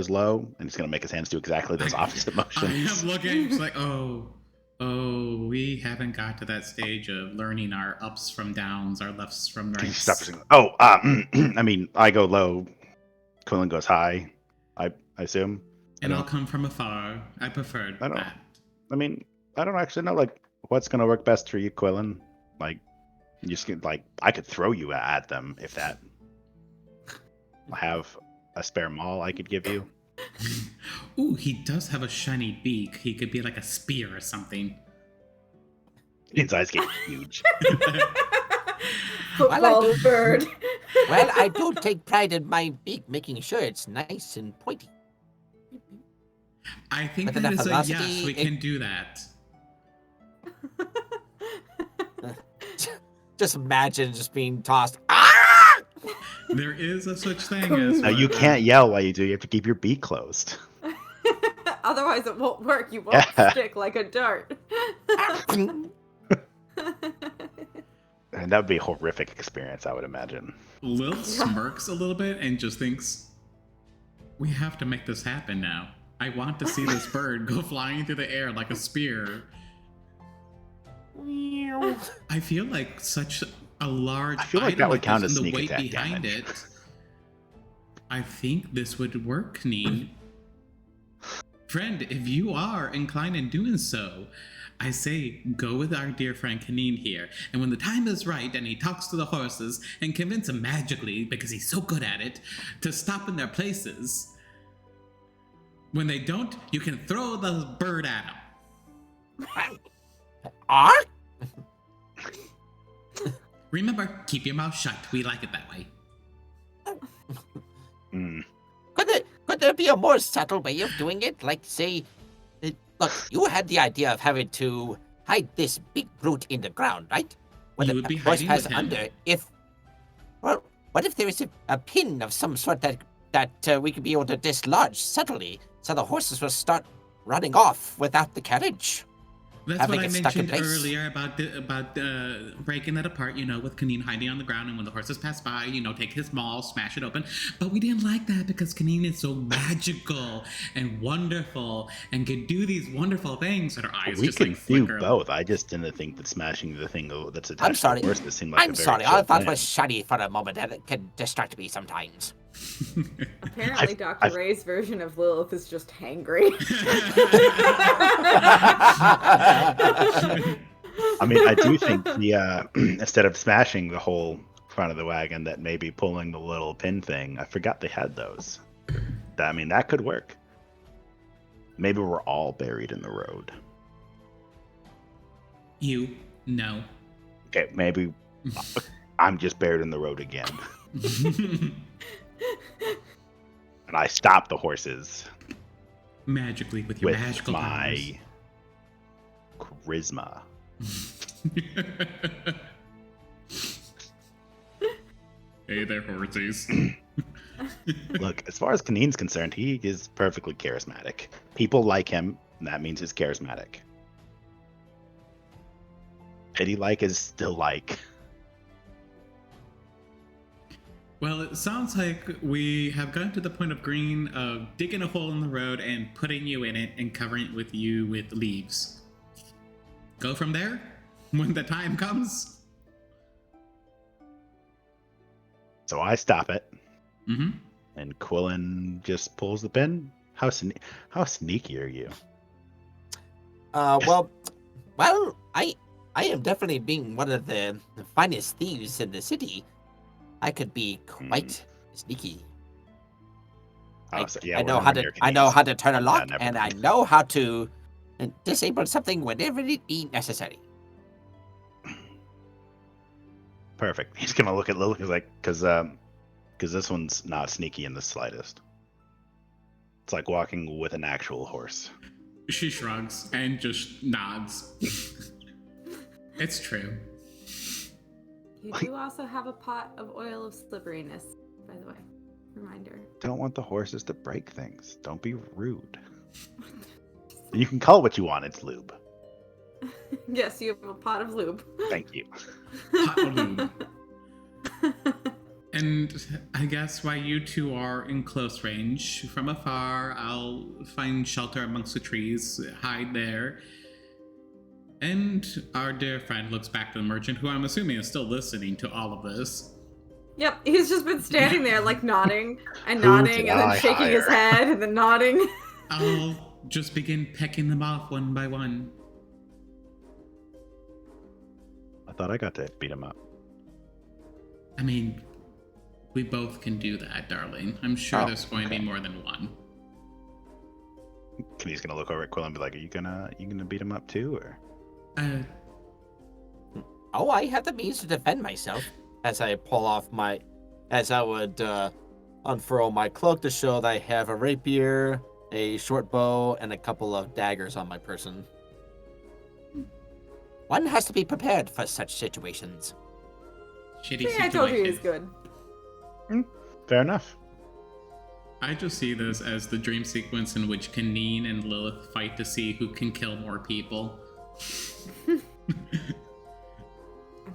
low, and he's gonna make his hands do exactly those opposite motions. I am looking, it's like, oh, we haven't got to that stage of learning our ups from downs, our lefts from Can you rights. stop saying, oh, I mean, I go low, Cullen goes high, I assume. And I'll come from afar. I preferred that. I mean, I don't actually know, like, what's gonna work best for you, Quillen. Like, you just get, like, I could throw you at them if that. I have a spare maul I could give you. Ooh, he does have a shiny beak. He could be like a spear or something. His eyes get huge. Football bird. Well, I do take pride in my beak, making sure it's nice and pointy. I think With that enough is a yes, velocity, we can do that. Just imagine just being tossed. Ah! There is a such thing as... Now, you can't yell while you do. You have to keep your beak closed. Otherwise, it won't work. You won't stick like a dart. And that would be a horrific experience, I would imagine. Lil smirks a little bit and just thinks, we have to make this happen now. I want to see this bird go flying through the air like a spear. I feel like such a large I feel like item that would count this as and the sneak weight attack behind damage. it. I think this would work, Kneen. Friend, if you are inclined in doing so, I say go with our dear friend Kaneen here, and when the time is right and he talks to the horses and convince them magically, because he's so good at it, to stop in their places. When they don't, you can throw the bird at them. Ah? Remember, keep your mouth shut. We like it that way. Could there be a more subtle way of doing it? Like, say, look, you had the idea of having to hide this big brute in the ground, right? You would be hiding with him. Under. Well, what if there is a pin of some sort that we could be able to dislodge subtly, so the horses will start running off without the carriage? That's what I mentioned earlier about breaking it apart, with Kaneen hiding on the ground, and when the horses pass by, take his maul, smash it open. But we didn't like that because Kaneen is so magical and wonderful and can do these wonderful things that our eyes just like flicker. We can do both. I just didn't think that smashing the thing that's attached I'm sorry. to the horse seemed like I'm a very sorry. chill I thought plan. it was shiny for a moment, and it can distract me sometimes. Apparently, Dr. Ray's version of Lilith is just hangry. I mean, I do think the instead of smashing the whole front of the wagon, that maybe pulling the little pin thing. I forgot they had those. That could work. Maybe we're all buried in the road. No. Okay, maybe I'm just buried in the road again. And I stop the horses magically with your magical my powers. Charisma. Hey there, horses. Look, as far as Kaneen's concerned, he is perfectly charismatic. People like him, and that means he's charismatic. Pity like is still like. Well, it sounds like we have gotten to the point of Green of digging a hole in the road and putting you in it and covering it with leaves. Go from there when the time comes. So I stop it. Mm-hmm. And Quillen just pulls the pin. How sneaky are you? Well, I am definitely being one of the finest thieves in the city. I could be quite sneaky. I know how to turn a lock, and I know how to disable something whenever it be necessary. Perfect. He's gonna look at Lily. He's like, because this one's not sneaky in the slightest. It's like walking with an actual horse. She shrugs and just nods. It's true. You do also have a pot of oil of slipperiness, by the way. Reminder. Don't want the horses to break things. Don't be rude. You can call it what you want. It's lube. Yes, you have a pot of lube. Thank you. Pot of lube. And I guess while you two are in close range, from afar, I'll find shelter amongst the trees, hide there. And our dear friend looks back to the merchant, who I'm assuming is still listening to all of this. Yep, he's just been standing there, like, nodding and nodding and then shaking his head and then nodding. I'll just begin pecking them off one by one. I thought I got to beat him up. I mean, we both can do that, darling. I'm sure there's going to be more than one. He's gonna look over at Quill and be like, "Are you gonna beat him up too, or?" Oh, I have the means to defend myself. As I would unfurl my cloak to show that I have a rapier, a short bow, and a couple of daggers on my person. One has to be prepared for such situations. Shitty See, situation. I told you he was good. Fair enough. I just see this as the dream sequence in which Kaneen and Lilith fight to see who can kill more people. I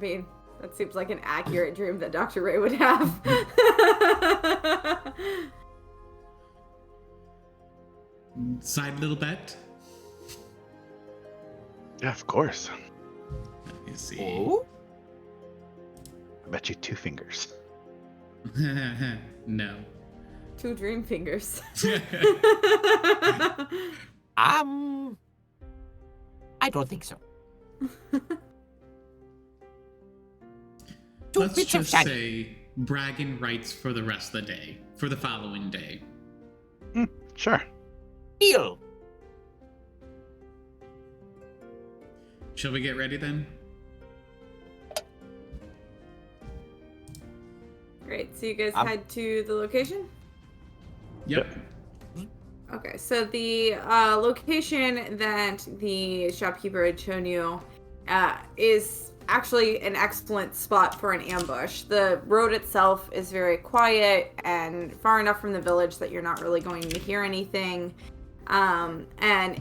mean, that seems like an accurate dream that Dr. Ray would have. Side little bet? Yeah, of course. Let me see. Oh? I bet you 2 fingers. No. 2 dream fingers. I I don't think so. Let's bits of just shine. say bragging rights for the rest of the day, for the following day. Sure. Deal. Shall we get ready then? Great. So you guys head to the location? Yep. Okay, so the location that the shopkeeper had shown you is actually an excellent spot for an ambush. The road itself is very quiet and far enough from the village that you're not really going to hear anything. And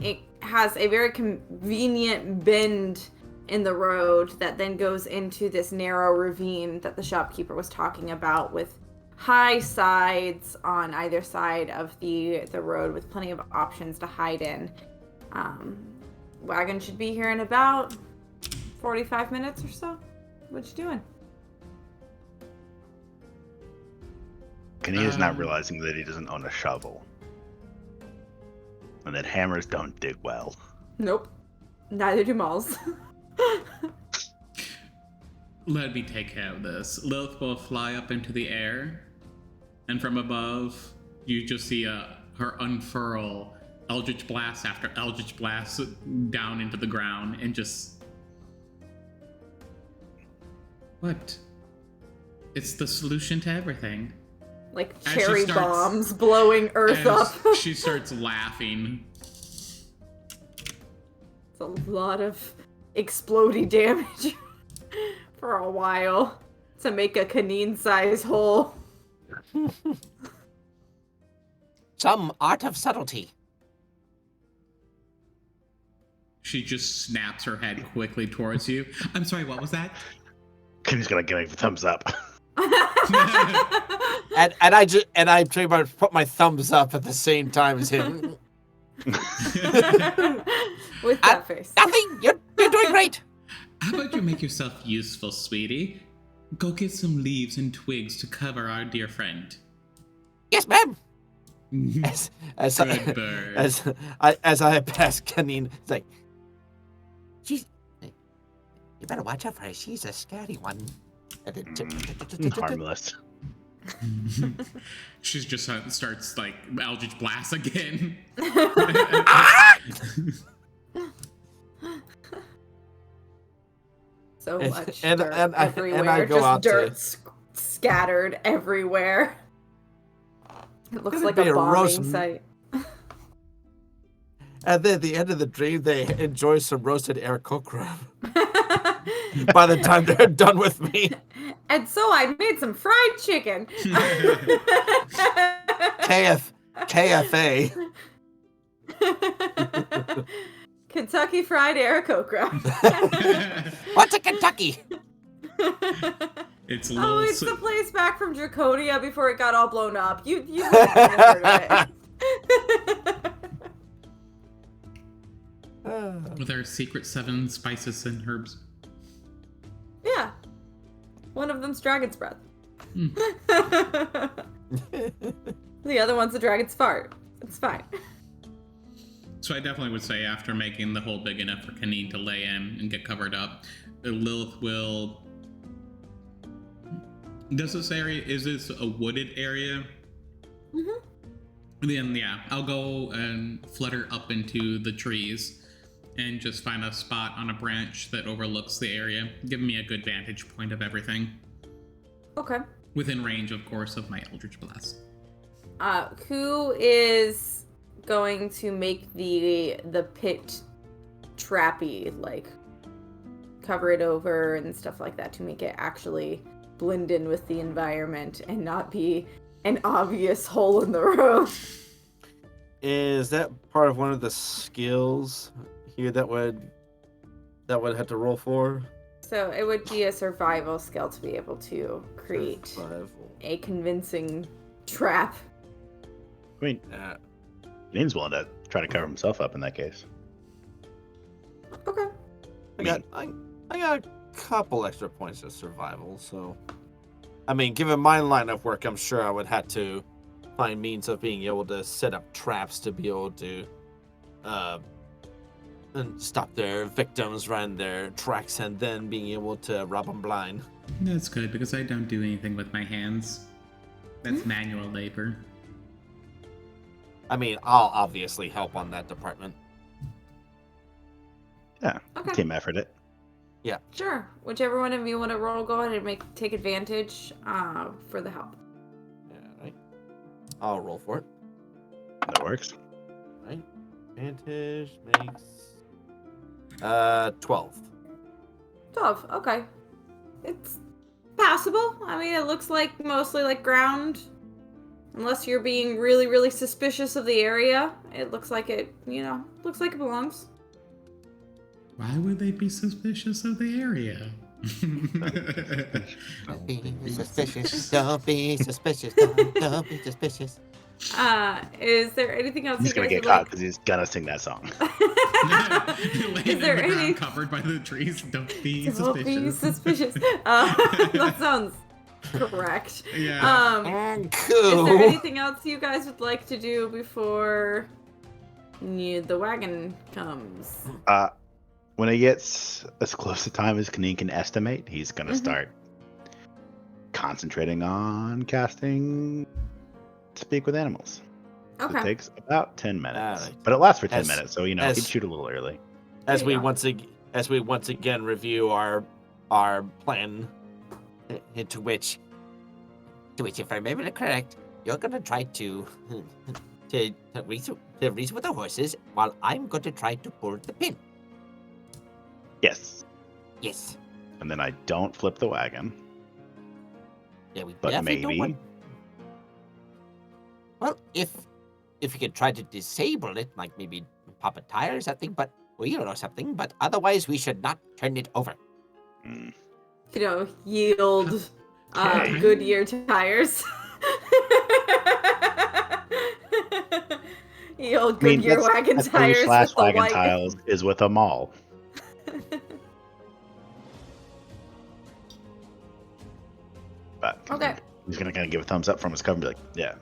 it has a very convenient bend in the road that then goes into this narrow ravine that the shopkeeper was talking about, with high sides on either side of the road with plenty of options to hide in. Wagon should be here in about 45 minutes or so. What you doing? Kaneen is not realizing that he doesn't own a shovel. And that hammers don't dig well. Nope. Neither do malls. Let me take care of this. Lilith will fly up into the air, and from above, you just see her unfurl Eldritch Blast after Eldritch Blast down into the ground, and just... What? It's the solution to everything. Like As she cherry starts- bombs blowing earth up. She starts laughing. It's a lot of explodey damage for a while to make a Kaneen-size hole. Some art of subtlety. She just snaps her head quickly towards you. I'm sorry, what was that? Kaneen's gonna give me a thumbs up. And I pretty much put my thumbs up at the same time as him. With that face. Nothing. You're doing great. How about you make yourself useful, sweetie? Go get some leaves and twigs to cover our dear friend. Yes, ma'am. Good bird. As I pass Kaneen, it's like, She's. You better watch out for her. She's a scary one. Harmless. She's just starts like Eldritch Blast again. So And- much and- dirt and I- everywhere. and I go just out to- dirt scattered everywhere. It looks Gonna like be a a roast bombing site. and then at the end of the dream, they enjoy some roasted Aarakocra. By the time they're done with me, And so I made some fried chicken. KFA. Kentucky Fried Aarakocra. What's a Kentucky? It's a Oh, little. it's the place back from Draconia before it got all blown up. You haven't heard of it. with our secret 7 spices and herbs. Yeah. One of them's dragon's breath. The other one's a dragon's fart. It's fine. So I definitely would say after making the hole big enough for Kaneen to lay in and get covered up, Lilith will... Does this area, is this a wooded area? Mm-hmm. Then yeah, I'll go and flutter up into the trees and just find a spot on a branch that overlooks the area, giving me a good vantage point of everything. Okay. Within range, of course, of my Eldritch Blast. Who is going to make the pit trappy, like cover it over and stuff like that to make it actually blend in with the environment and not be an obvious hole in the road? Is that part of one of the skills here that would have to roll for? So it would be a survival skill to be able to create Survival. a convincing trap. I mean, Kaneen's willing to try to cover himself up in that case. Okay. I got a couple extra points of survival, so I mean, given my line of work, I'm sure I would have to find means of being able to set up traps to be able to and stop their victims, run their tracks, and then being able to rob them blind. That's good because I don't do anything with my hands. That's manual labor. I mean, I'll obviously help on that department. Yeah, Okay. team effort it. Sure. Whichever one of you want to roll, go ahead and take advantage for the help. All right. I'll roll for it. That works. All right. Advantage makes 12. 12. Okay. It's passable. I mean, it looks like mostly like ground. Unless you're being really, really suspicious of the area, it looks like it, looks like it belongs. Why would they be suspicious of the area? Don't be suspicious. Don't be suspicious. Don't be suspicious. Is there anything else He's you gonna guys get would caught like? because he's gonna sing that song. Laying there in the any- ground covered by the trees. Don't be Don't be suspicious. suspicious. That sounds correct. Yeah. And Is cool. there anything else you guys would like to do before the wagon comes? When it gets as close to time as Kaneen can estimate, he's gonna start concentrating on casting Speak with Animals. So Okay. it takes about 10 minutes, Alright. but it lasts for 10 As- minutes, so he'd as- shoot a little early. As There we you go. once again review our plan, To which, if I remember correct, you're gonna try to reach with the horses, while I'm going to try to pull the pin. Yes, Yes. and then I don't flip the wagon, Yeah, we but definitely don't maybe. want. Well, if you could try to disable it, like maybe pop a tire or something, but wheel or something, but otherwise we should not turn it over. Mm, Yield Okay. Goodyear tires. Yield I mean, Goodyear that's- wagon that's where your tires slash with the wagon white. tiles is with a mall. But Okay. he's gonna kind of give a thumbs up from his cover and be like, yeah.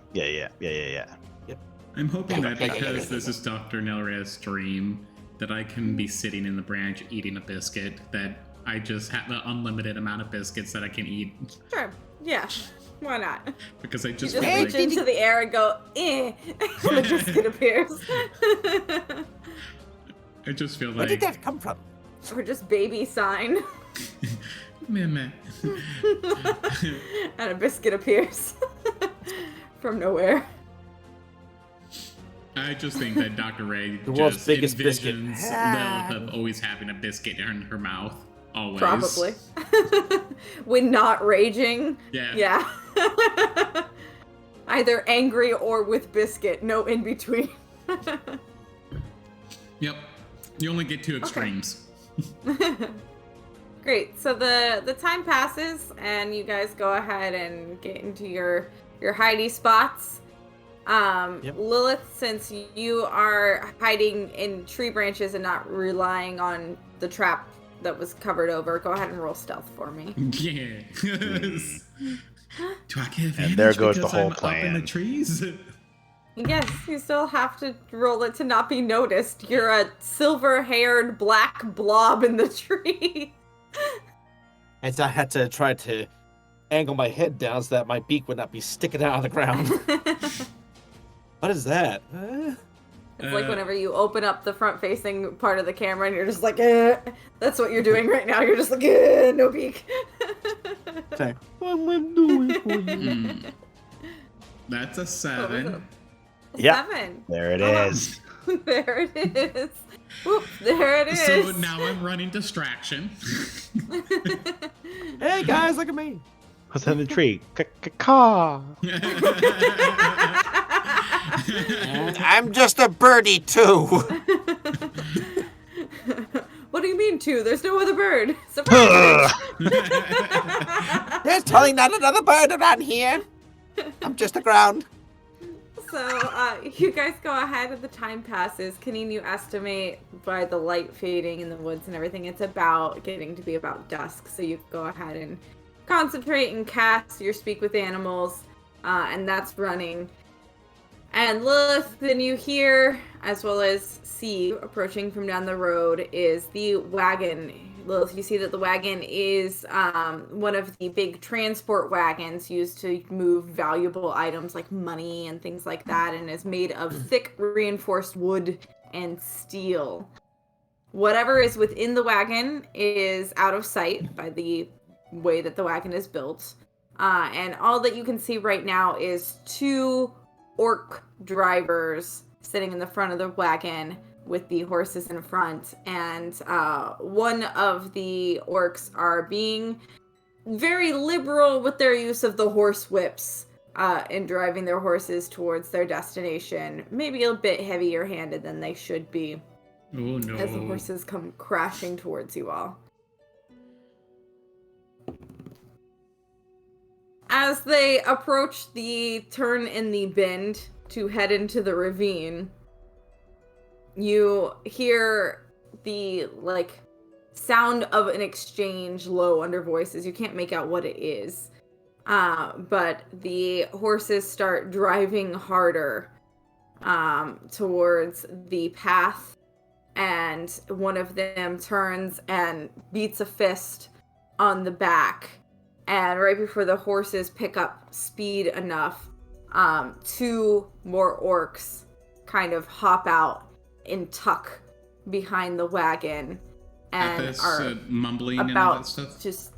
I'm hoping that Yeah. because this is Dr. Nelra's stream, that I can be sitting in the branch eating a biscuit, that I just have an unlimited amount of biscuits that I can eat. Sure. Yeah. Why not? Because I You just just feel reach like, into the air and go, and the biscuit appears. I just feel Where did like, that come from? Or just baby sign. meh, meh. And a biscuit appears. From nowhere. I just think that Dr. Ray The world's just biggest biscuit. envisions Lilith of always having a biscuit in her mouth. Always. Probably. When not raging. Yeah. Yeah. Either angry or with biscuit. No in between. Yep. You only get two extremes. Great. So the time passes and you guys go ahead and get into your hidey spots. Yep. Lilith, since you are hiding in tree branches and not relying on the trap that was covered over, go ahead and roll stealth for me. Yeah. Do I get advantage And there goes the because whole I'm up in the plan. trees? Yes, you still have to roll it to not be noticed. You're a silver-haired black blob in the tree. and I had to try to angle my head down so that my beak would not be sticking out of the ground. What is that? It's like whenever you open up the front-facing part of the camera and you're just like, eh. That's what you're doing right now. You're just like, eh, no beak. Okay. What am I doing for you? Hmm. That's a 7. Yeah. 7. There it is. There it is. Whoop, there it is. So now I'm running distraction. Hey guys, look at me. What's in the tree? Caw. I'm just a birdie too. What do you mean two? There's no other bird. Surprise! There's totally not another bird around here. I'm just the ground. So, you guys go ahead as the time passes. Kaneen, you estimate by the light fading in the woods and everything, it's about getting to be about dusk. So you go ahead and concentrate and cast your Speak with Animals, and that's running. And Lilith, then you hear, as well as see, approaching from down the road, is the wagon. Lilith, you see that the wagon is one of the big transport wagons used to move valuable items like money and things like that, and is made of thick reinforced wood and steel. Whatever is within the wagon is out of sight by the way that the wagon is built. And all that you can see right now is 2 orc drivers sitting in the front of the wagon with the horses in front, and one of the orcs are being very liberal with their use of the horse whips in driving their horses towards their destination, maybe a bit heavier handed than they should be. Oh no. As the horses come crashing towards you all. As they approach the turn in the bend to head into the ravine, you hear the, sound of an exchange low under voices. You can't make out what it is. But the horses start driving harder towards the path, and one of them turns and beats a fist on the back. And right before the horses pick up speed enough, 2 more orcs kind of hop out and tuck behind the wagon and at this, are mumbling and all that about stuff. just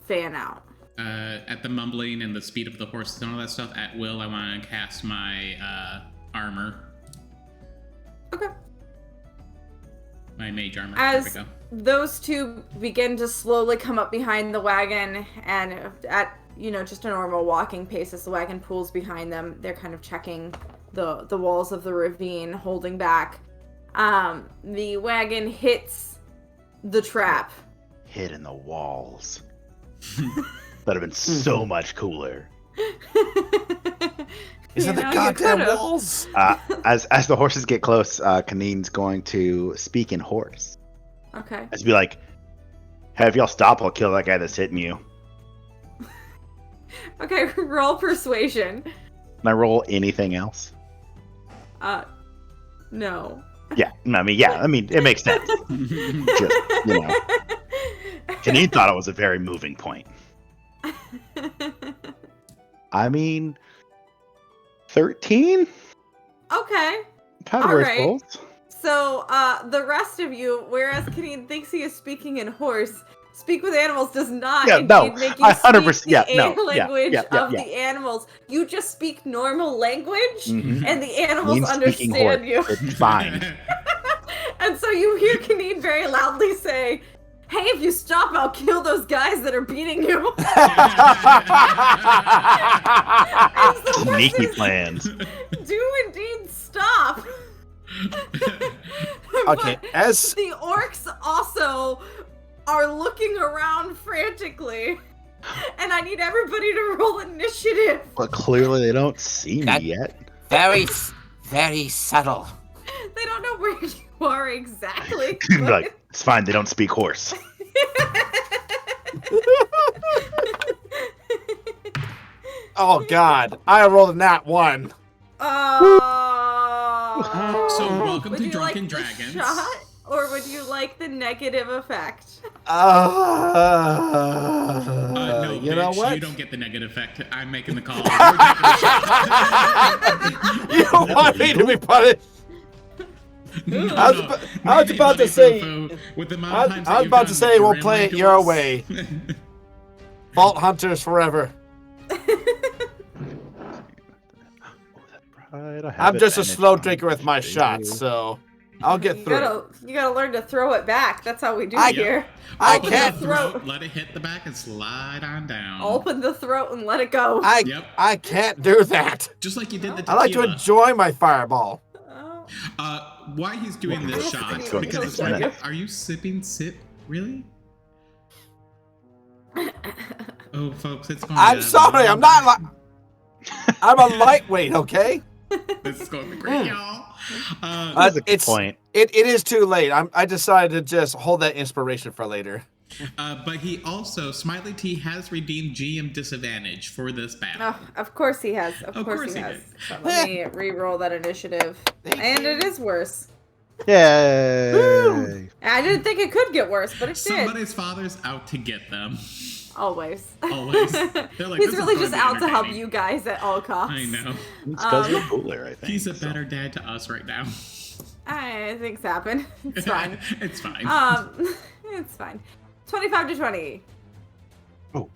fan out. At the mumbling and the speed of the horses and all that stuff, at will, I want to cast my armor. Okay. My mage armor. As there we go. those 2 begin to slowly come up behind the wagon, and at just a normal walking pace as the wagon pulls behind them, they're kind of checking the walls of the ravine, holding back. The wagon hits the trap. Hit in the walls. That'd have been so much cooler. Isn't the You goddamn could've. walls? As the horses get close, Kaneen's going to speak in horse. Okay. As be like, hey, if y'all stop, I'll kill that guy that's hitting you. Okay, roll persuasion. Can I roll anything else? No. Yeah, I mean, it makes sense. Just, Kaneen thought it was a very moving point. I mean, 13? Okay. Kind of All worth right. rolls. So, the rest of you, whereas Kaneen thinks he is speaking in horse, Speak with Animals does not make you 100%, speak the language yeah, of the animals. You just speak normal language, Mhm. and the animals Kaneen's speaking horse. understand you. It's fine. And so you hear Kaneen very loudly say, "Hey, if you stop, I'll kill those guys that are beating you." As the Sneaky horses plans. do indeed stop. Okay, But as the orcs also are looking around frantically, and I need everybody to roll initiative. But clearly they don't see me That- yet. Very, very subtle. They don't know where you are exactly. Like, it's fine, they don't speak horse. oh god, I rolled a nat 1. Oh. So welcome Would to you Drunken like the Dragons. shot, or would you like the negative effect? No, you know bitch, what? You don't get the negative effect. I'm making the call. You're taking You don't want me to be punished. the shot. I was about to say- With the amount I of was times that you've about to done say, we'll grim play it like your yours. way. Vault Hunters forever. I'm just a slow drinker with my shots, so I'll get You through it. gotta learn to throw it back. That's how we do I- here. I Open can't. the throat, let it hit the back, and slide on down. Open the throat and let it go. Yep. I can't do that. Just like you did the I like to tequila. enjoy my fireball. Oh. Why he's doing this shot? It's going Because it's to like, you. are you sipping sip? Really? Oh, folks, it's going. I'm to sorry, I'm not like. I'm a lightweight, okay? This is going to be great, y'all. That's a good It's- point. It is too late. I decided to just hold that inspiration for later. But he also, Smiley T has redeemed GM disadvantage for this battle. Oh, of course he has. Of course he has. So let me re-roll that initiative. And it is worse. Yay! I didn't think it could get worse, but it did. Somebody's father's out to get them. Always. Always. They're like, He's "This is really going just be out to help entertaining." you guys at all costs. I know. It's because you're cooler, I think. He's a better dad to us right now. Things happen. It's fine. It's fine. It's fine. 25 to 20. Oh.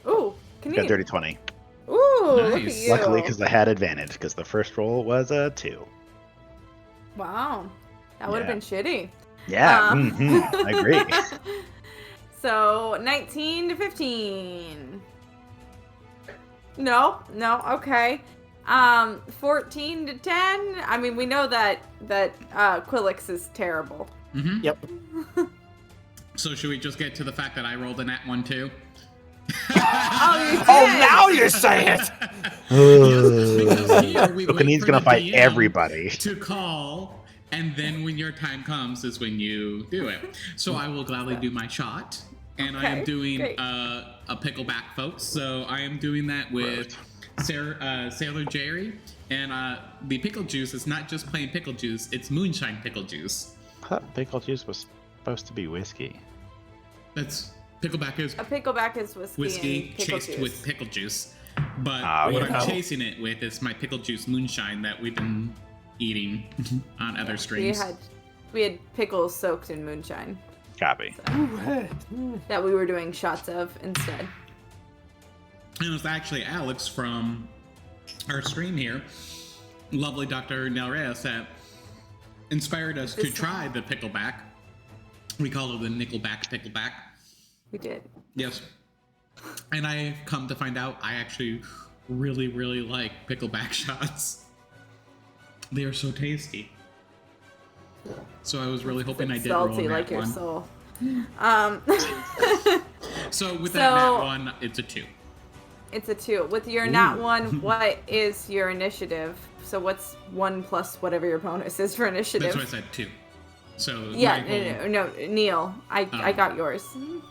Ooh, can Got you? dirty 20. Ooh, look at Nice. you. Luckily, because I had advantage, because the first roll was a 2. Wow, that would have Yeah. been shitty. Yeah, I agree. So 19 to 15. No, okay. 14 to 10. I mean, we know that Quillix is terrible. Mm-hmm. Yep. So should we just get to the fact that I rolled a nat 1 too? Oh, you did. Oh, now you say it! Because here we So wait Kanine's for gonna the fight DM everybody. to call, and then when your time comes is when you do it. So I will gladly do my shot, and I am Okay, doing great. a pickleback, folks. So I am doing that with Sailor Jerry, and the pickle juice is not just plain pickle juice; it's moonshine pickle juice. I thought pickle juice was supposed to be whiskey. That's pickleback is A pickleback is whiskey and pickle chased juice. with pickle juice. But Okay. what I'm chasing it with is my pickle juice moonshine that we've been eating on other streams. We had pickles soaked in moonshine Copy. that we were doing shots of instead. And it was actually Alex from our stream here, lovely Dr. Nel Reyes, that inspired us to try the pickleback. We call it the Nickelback pickleback. We did. Yes. And I've come to find out I actually really, really like pickleback shots. They are so tasty. So I was really hoping I did roll Salty a nat like your 1. soul. So with that nat 1, it's a 2. It's a 2. With your nat 1, what is your initiative? So what's 1 plus whatever your bonus is for initiative? That's why I said 2. So Yeah, my whole- no, Neil. I got yours.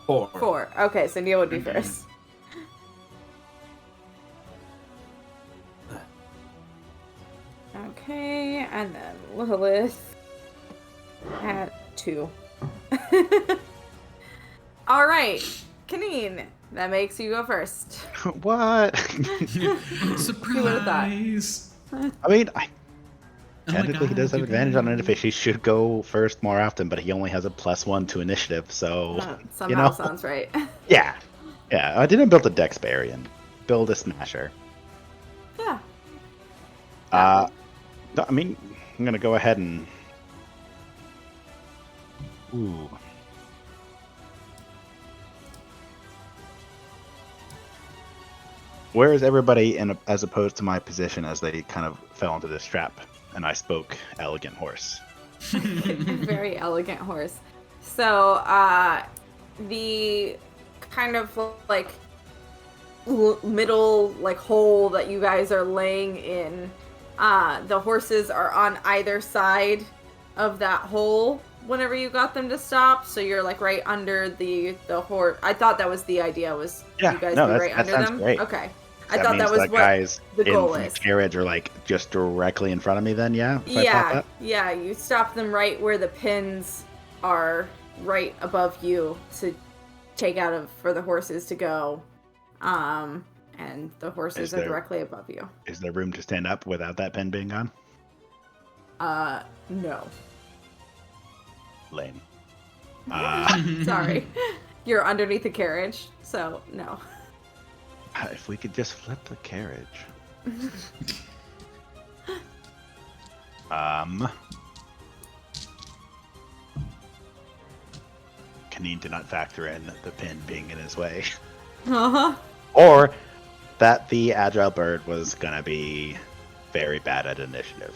4. 4. Okay, so Neil would be first. Okay, and then Lilith at 2. All right, Kanine, that makes you go first. What? Surprise! I mean, technically he God, does have you advantage on did. Unofficial. He should go first more often, but he only has a +1 to initiative, so Somehow sounds right. yeah. Yeah, I didn't build a Dexbarian. Build a Smasher. Yeah. No, I mean, I'm gonna go ahead and. Ooh. Where is everybody as opposed to my position as they kind of fell into this trap and I spoke elegant horse? Very elegant horse. So, the kind of like middle like hole that you guys are laying in, the horses are on either side of that hole whenever you got them to stop. So you're like right under the horse. I thought that was the idea, was you guys be right under them. Great. Okay. I That thought that means was the what guys the goal in the is. carriage are like just directly in front of me. Then, yeah. If I pop that? Yeah, you stop them right where the pins are, right above you to take out for the horses to go. And the horses are directly above you. Is there room to stand up without that pin being on? No. Lame. Sorry. You're underneath the carriage, so no. If we could just flip the carriage. Kanine did not factor in the pin being in his way. Uh-huh. Or that the agile bird was gonna be very bad at initiative.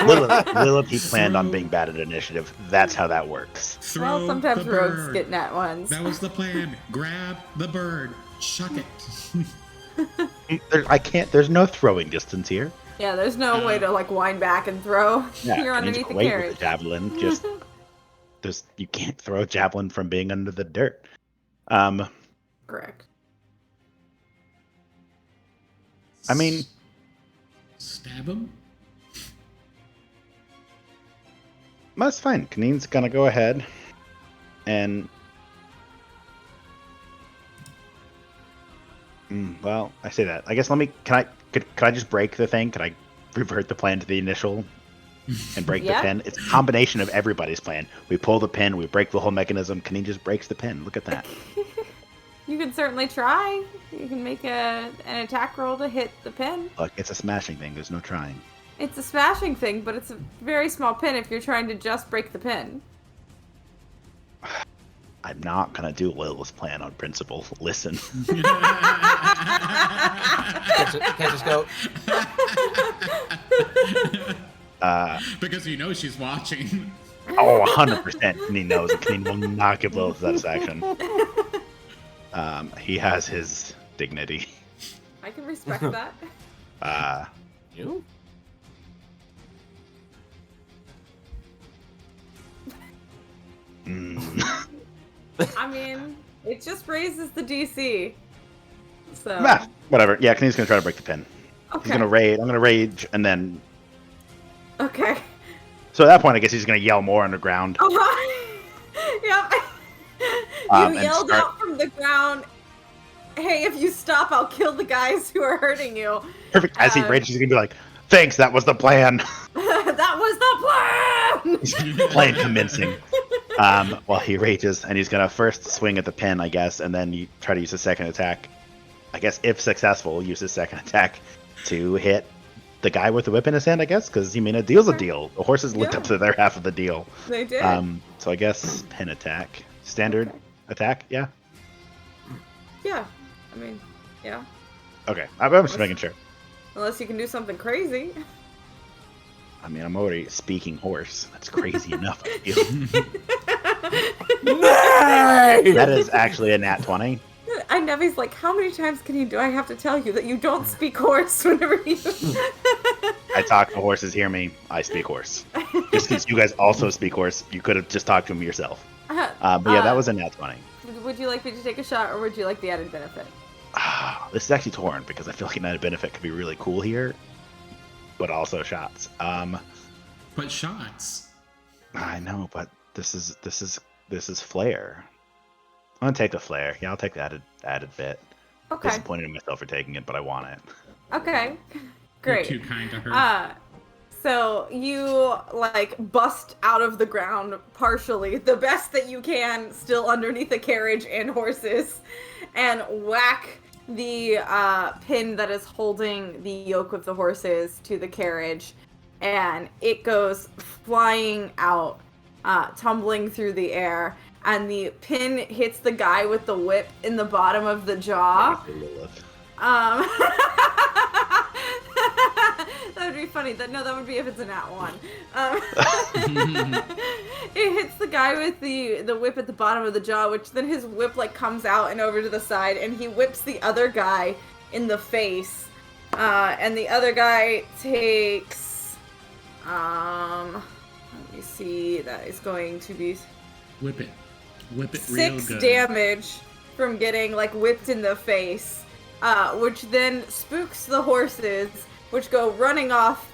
Lilith, he planned on being bad at initiative. That's how that works. Throw Well, sometimes the rogues bird. get nat ones. That was the plan. Grab the bird. Chuck it. There's no throwing distance here. Yeah, there's no way to like wind back and throw. Yeah, You're Kanine's underneath the great carriage. with a javelin. You can't throw a javelin from being under the dirt. Correct. I mean, stab him. that's fine. Kaneen's gonna go ahead and well, I say that. I guess could I just break the thing? Could I revert the plan to the initial and break the pin? It's a combination of everybody's plan. We pull the pin, we break the whole mechanism. Kaneen just breaks the pin. Look at that. You can certainly try. You can make an attack roll to hit the pin. Look, it's a smashing thing. There's no trying. It's a smashing thing, but it's a very small pin if you're trying to just break the pin. I'm not gonna do Lilith's plan on principle. Listen. Can't just go. Because you know she's watching. Oh, 100%. Kaneen knows, and Kaneen will not give Lilith satisfaction. He has his dignity. I can respect that. You? I mean, it just raises the DC. So. Whatever. Yeah, Kaneen's gonna try to break the pin. Okay. He's gonna rage. I'm gonna rage, and then. Okay. So at that point, I guess he's gonna yell more underground. Yep. You yelled out from the ground, "Hey, if you stop, I'll kill the guys who are hurting you." Perfect. As he rages, he's gonna be like, "Thanks, that was the plan." That was the plan. Plan commencing. While he rages, and he's gonna first swing at the pin, I guess, and then you try to use his second attack. I guess if successful, use his second attack to hit the guy with the whip in his hand, I guess, because you mean a deal's a deal. The horses lived up to their half of the deal. They did. So I guess pin attack, standard attack, yeah. Yeah, I mean, yeah. Okay, I'm just making sure. Unless you can do something crazy. I mean, I'm already speaking horse. That's crazy enough. I feel. That is actually a nat 20. And Nevi's like, how many times do I have to tell you that you don't speak horse whenever you... I talk, the horses hear me, I speak horse. Just because you guys also speak horse, you could have just talked to him yourself. But yeah, that was a nat 20. Would you like me to take a shot, or would you like the added benefit? This is actually torn, because I feel like an added benefit could be really cool here, but also shots. But shots. I know, but this is flair. I'm gonna take the flare. Yeah, I'll take the added bit. Okay. Disappointed in myself for taking it, but I want it. Okay. Great. You're too kind to her. So you bust out of the ground partially, the best that you can, still underneath a carriage and horses, and whack the pin that is holding the yoke of the horses to the carriage, and it goes flying out, tumbling through the air. And the pin hits the guy with the whip in the bottom of the jaw. That would be funny. That would be if it's a nat 1. It hits the guy with the whip at the bottom of the jaw, which then his whip comes out and over to the side, and he whips the other guy in the face. And the other guy takes let me see, that is going to be Whip it real good. 6 damage from getting whipped in the face, which then spooks the horses, which go running off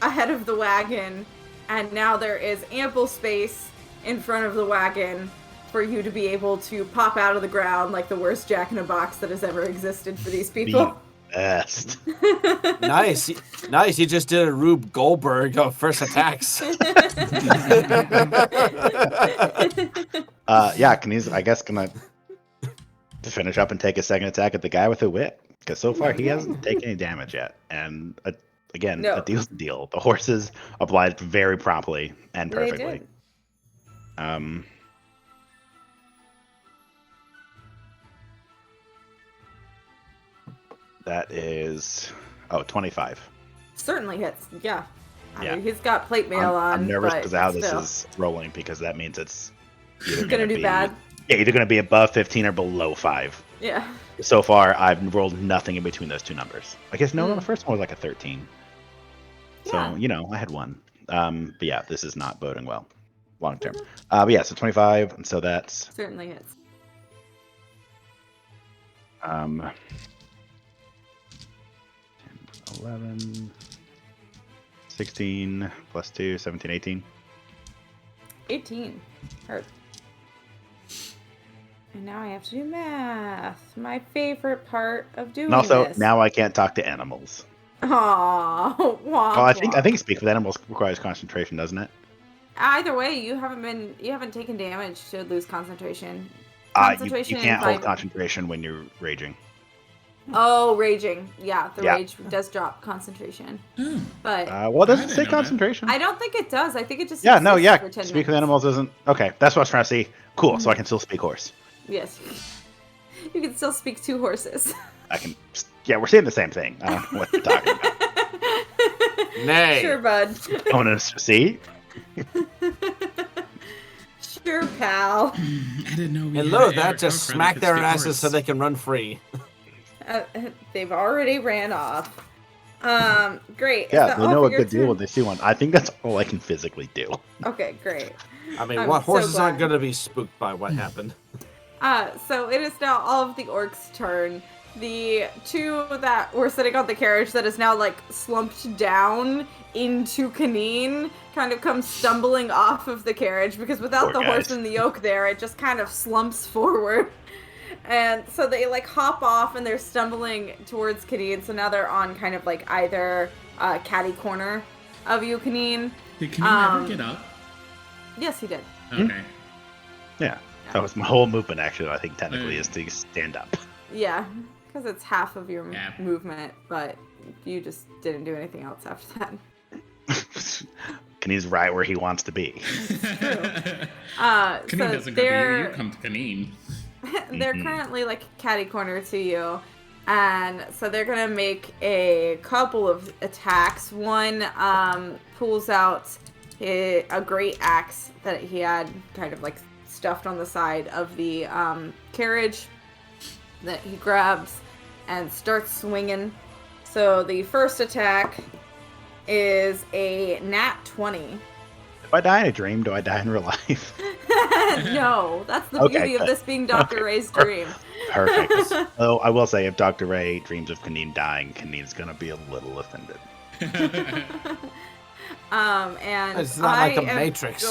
ahead of the wagon, and now there is ample space in front of the wagon for you to be able to pop out of the ground like the worst jack-in-a-box that has ever existed for these people. Best. Nice. You just did a Rube Goldberg of first attacks. Yeah, Kaneen's, I guess, gonna finish up and take a second attack at the guy with the whip, because so far he hasn't taken any damage yet. And again, a deal's a deal. The horses obliged very promptly and perfectly. They did. That is 25. Certainly hits. Yeah. I Yeah. mean, he's got plate mail on. I'm nervous because of how still. this is rolling, because that means it's either Gonna do bad. Yeah, either going to be above 15 or below 5. Yeah. So far, I've rolled nothing in between those two numbers. I guess the first one was a 13. So, I had one. But yeah, this is not boding well long term. But yeah, so 25, and so that's... Certainly hits. 10, 11, 16 plus 2, 17, 18. 18. Hurt. And now I have to do math. My favorite part of doing And also, this. now I can't talk to animals. Aww. Womp, Oh, I think womp. speak with animals requires concentration, doesn't it? Either way, you haven't taken damage to lose concentration. You Concentration can't and hold concentration when you're raging. Oh, raging. Yeah, the Yeah. rage does drop concentration. Oh, But What does I it didn't say know that. concentration? I don't think it does. I think it just Yeah, no, exists yeah. for 10 Speak with minutes. animals isn't okay. That's what I was trying to see. Cool. So I can still speak horse. Yes. You can still speak to horses. I can. Yeah, we're saying the same thing. I don't know what you're talking about. Nay. Sure, bud. Want to see? Sure, pal. I didn't know we And had look, an that just aristocrat smack that their could speak asses so horse. they can run free. They've already ran off. Great. Is Yeah, that they all know for a your good deal turn? when they see one. I think that's all I can physically do. Okay, great. I mean, I'm what so horses aren't glad. going to be spooked by what happened? So it is now all of the orcs' turn. The two that were sitting on the carriage that is now like slumped down into Kaneen kind of comes stumbling off of the carriage because without Poor the horse guys. and the yoke there, it just kind of slumps forward. And so they like hop off and they're stumbling towards Kaneen. So now they're on kind of like either catty corner of you, Kaneen. Did Kaneen ever get up? Yes, he did. Okay. Yeah, that was my whole movement. Actually, I think technically is to stand up. Yeah, because it's half of your Yeah. movement, but you just didn't do anything else after that. Kaneen's right where he wants to be. Kaneen So doesn't go to you. they're You come to Kaneen. they're currently like catty corner to you, and so they're gonna make a couple of attacks. One pulls out a great axe that he had kind of like stuffed on the side of the carriage that he grabs and starts swinging. So the first attack is a nat 20. If I die in a dream, do I die in real life? No, that's the Okay, beauty of good. this being Dr. Okay. Ray's dream. Perfect. Though I will say, if Dr. Ray dreams of Kaneen dying, Kaneen's gonna be a little offended. And It's not like the am Matrix.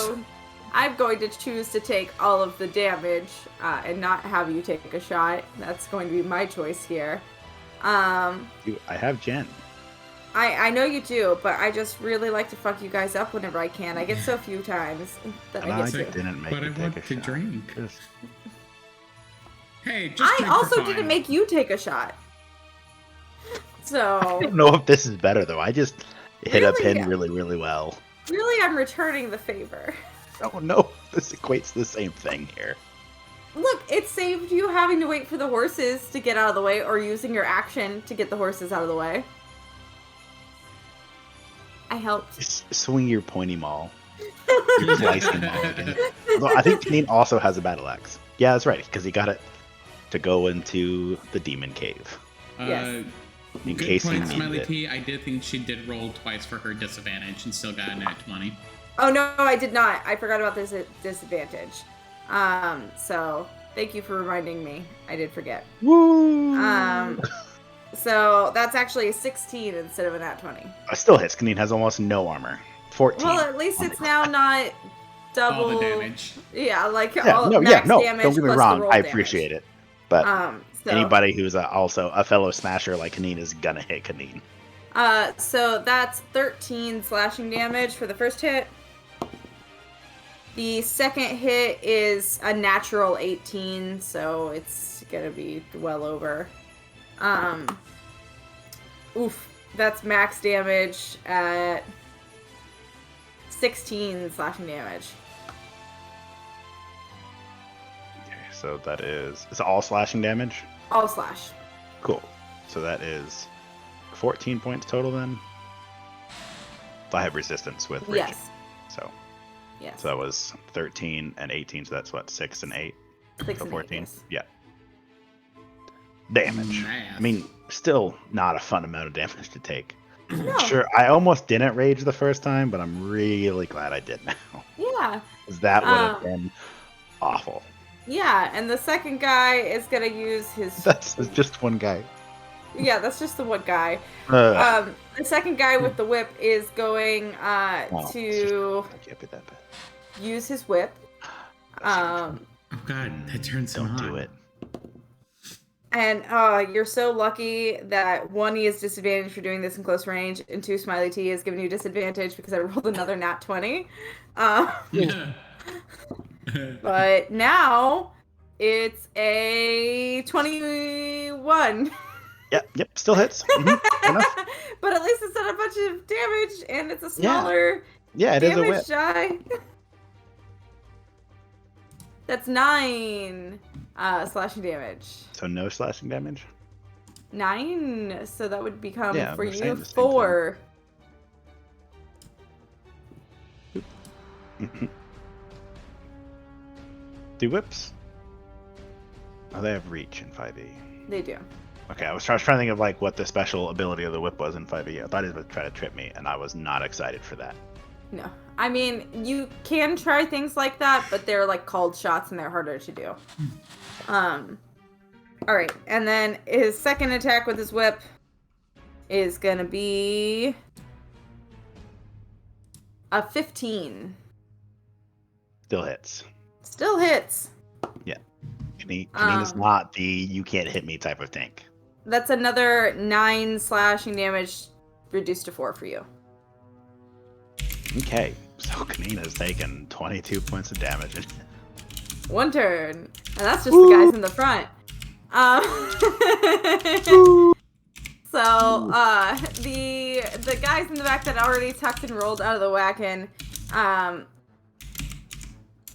I'm going to choose to take all of the damage and not have you take a shot. That's going to be my choice here. I have Jen. I know you do, but I just really like to fuck you guys up whenever I can. I get so few times that And I I get to. didn't make But I you take want a to shot. drink. Just- Hey, just I drink for also fun. didn't make you take a shot. I So, don't know if this is better though. I just hit a Really? pin really, really well. really, I'm returning the favor. Oh no, this equates to the same thing here. Look, it saved you having to wait for the horses to get out of the way or using your action to get the horses out of the way. I helped. Just swing your pointy maul. Your slicing maul again. Although I think Kaneen also has a battle axe. Yeah, that's right, because he got it to go into the demon cave. Yes. In Good case he point, needed Smiley it. P. I did think she did roll twice for her disadvantage and still got a nat 20. Oh no, I did not. I forgot about this disadvantage. So thank you for reminding me. I did forget. Woo! So that's actually a 16 instead of a nat 20. Still hits. Kaneen has almost no armor. 14. Well, at least on it's the now not double. All the damage. Yeah, like Yeah, all no, max no. damage Don't get me plus the wrong. roll I damage. appreciate it. But So, anybody who's also a fellow smasher like Kaneen is gonna hit Kaneen. So that's 13 slashing damage for the first hit. The second hit is a natural 18, so it's gonna be well over. Oof, that's max damage at 16 slashing damage. Okay, so that is it's all slashing damage. All slash. Cool. So that is 14 points total then. I have resistance with raging. Yes. So Yes. that was 13 and 18. So that's what 6 and 8. 6 So and 14. 8, yes. Yeah. Damage. Math. I mean, still not a fun amount of damage to take. No. Sure, I almost didn't rage the first time, but I'm really glad I did now. Yeah. 'Cause that would have Um, been awful. Yeah, and the second guy is gonna use his. That's just one guy. Yeah, that's just the one guy. Ugh. The second guy with the whip is going Oh, to I can't be that bad. use his whip. Oh god, that turns him Don't on. do it. And you're so lucky that 1, he is disadvantaged for doing this in close range, and 2, Smiley T is giving you disadvantage because I rolled another nat 20. But now it's a 21. Yep, still hits. Enough. But at least it's not a bunch of damage, and it's a smaller Yeah, it is a damage whip. die. That's 9 slashing damage. So no slashing damage? 9, so that would become Yeah, for we're saying you the same thing. 4. Do whips? Oh, they have reach in 5e. They do. Okay, I was trying to think of like what the special ability of the whip was in 5e. I thought it would try to trip me, and I was not excited for that. No. I mean, you can try things like that, but they're like called shots and they're harder to do. Alright, and then his second attack with his whip is gonna be a 15. Still hits. Still hits. Kaneen is not the you can't hit me type of tank. That's another 9 slashing damage reduced to 4 for you. Okay, so Kaneen has taken 22 points of damage. One turn. And that's just the guys in the front. So, the guys in the back that already tucked and rolled out of the wagon,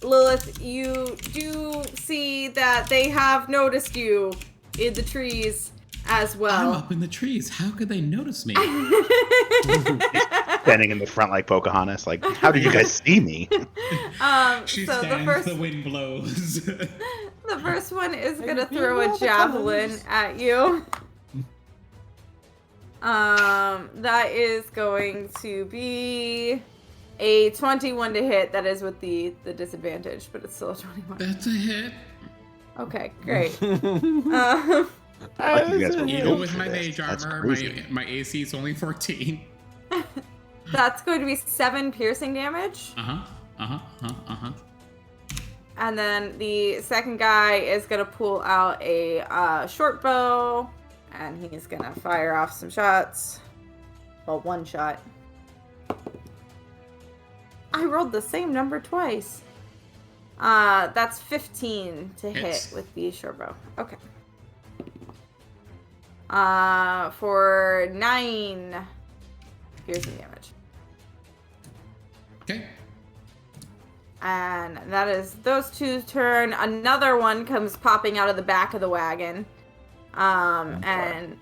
Lilith, you do see that they have noticed you in the trees as I'm well. up in the trees. How could they notice me? Standing in the front like Pocahontas, like, how did you guys see me? She So stands, the wind blows. the first one is gonna Maybe throw all a the javelin colors. at you. That is going to be a 21 to hit. That is with the disadvantage, but it's still a 21. That's a hit. Okay, great. Like you guys were Even built with for my this. mage That's armor, crazy. my AC is only 14. That's going to be 7 piercing damage. And then the second guy is going to pull out a short bow, and he's going to fire off some shots. Well, one shot. I rolled the same number twice. That's 15 to Hits. hit with the short bow. Okay. For 9 piercing damage. Okay. And that is those two's turn. Another one comes popping out of the back of the wagon. And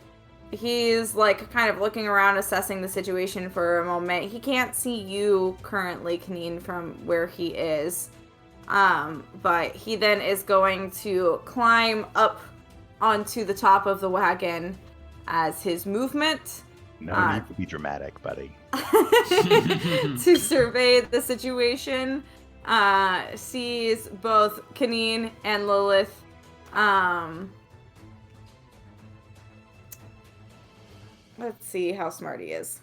he's like kind of looking around, assessing the situation for a moment. He can't see you currently, Kaneen, from where he is. But he then is going to climb up onto the top of the wagon as his movement No need to be dramatic, buddy. to survey the situation. Sees both Kaneen and Lilith. Let's see how smart he is.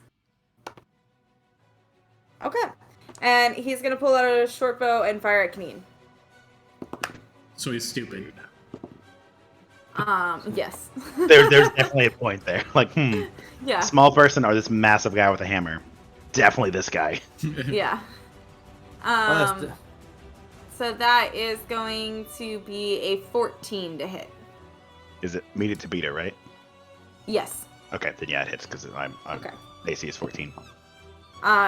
Okay. And he's going to pull out a short bow and fire at Kaneen. So he's stupid. Yes. There's definitely a point there. Like, Yeah. small person or this massive guy with a hammer? Definitely this guy. Yeah. So that is going to be a 14 to hit. Is it meet it to beat it, right? Yes. Okay, then yeah, it hits because I'm Okay. AC is 14.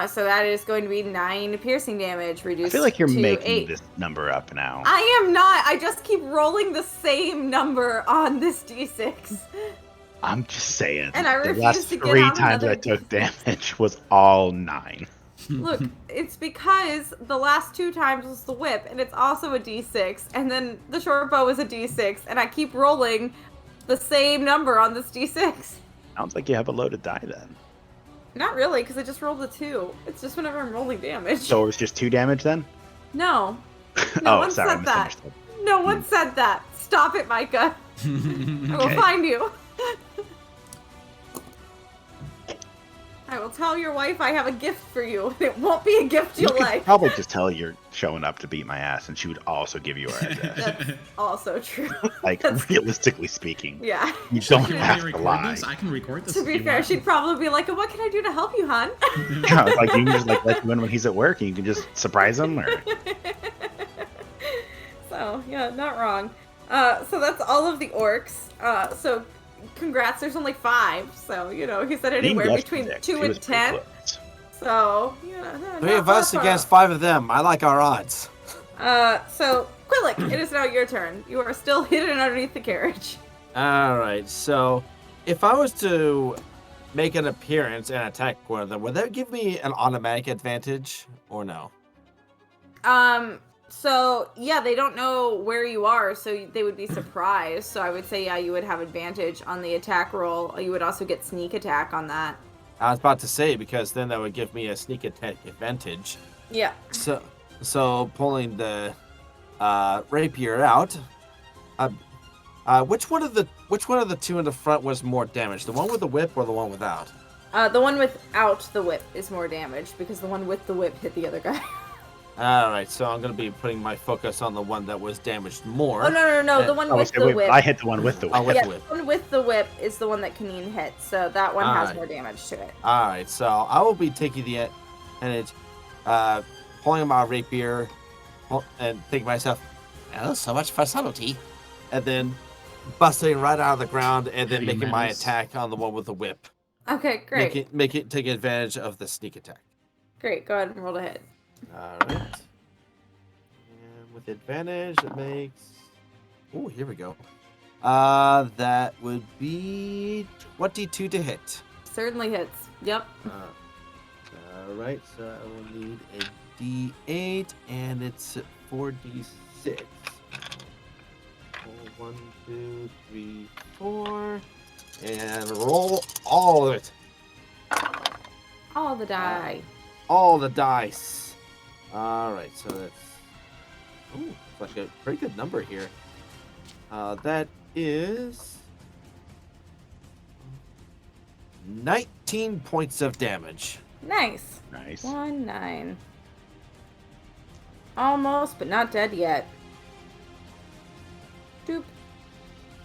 So that is going to be 9 piercing damage I reduced feel like you're to making 8. this number up now. I am not. I just keep rolling the same number on this d6. I'm just saying. And I the refuse last to get 3 out times another I took damage was all 9. Look, it's because the last 2 times was the whip, and it's also a d6, and then the short bow is a d6, and I keep rolling the same number on this d6. Sounds like you have a loaded die then. Not really, because I just rolled a 2. It's just whenever I'm rolling damage. So it was just 2 damage then? No. Oh, one sorry, I said that. misunderstood. No one said that. Stop it, Micah. I will Okay. find you. I will tell your wife I have a gift for you. It won't be a gift You you'll could like. probably just tell you're showing up to beat my ass, and she would also give you her address. That's also true. Like, That's- realistically speaking, Yeah. you don't Can I have to record lie. this? I can record this. To if be you fair, want. she'd probably be like, "What can I do to help you, hon?" Yeah, like you can just like let you in when he's at work, and you can just surprise him. Or So yeah, not wrong. So that's all of the orcs. So congrats. There's only 5. So he said anywhere between 2 and 10. So yeah, 3 of us against 5 of them. I like our odds. So Quillick, it is now your turn. You are still hidden underneath the carriage. All right. So, if I was to make an appearance and attack one of them, would that give me an automatic advantage or no? So yeah, they don't know where you are, so they would be surprised. So I would say, yeah, you would have advantage on the attack roll. You would also get sneak attack on that. I was about to say, because then that would give me a sneak attack advantage. Yeah. So pulling the rapier out. Which one of the 2 in the front was more damage? The one with the whip or the one without? The one without the whip is more damage because the one with the whip hit the other guy. All right, so I'm gonna be putting my focus on the one that was damaged more. Oh no! The one with the whip. I hit the one with the whip. Oh, with Yeah, the whip. the one with the whip is the one that Kaneen hit, so that one has Alright. more damage to it. All right, so I will be taking the advantage, pulling my rapier, and thinking to myself, oh, so much for subtlety, and then busting right out of the ground, and then Heavy making my menace. attack on the one with the whip. Okay, great. Make it take advantage of the sneak attack. Great, go ahead and roll to hit. All right. And with advantage, it makes. Oh, here we go. That would be 22 to hit. Certainly hits. Yep. All right, so I will need a D8, and it's 4D6. 1, 2, 3, 4, and roll all of it. All the die. All the dice. All right, so that's like a pretty good number here. That is 19 points of damage. Nice. Nice. 1-9. Almost, but not dead yet. Doop.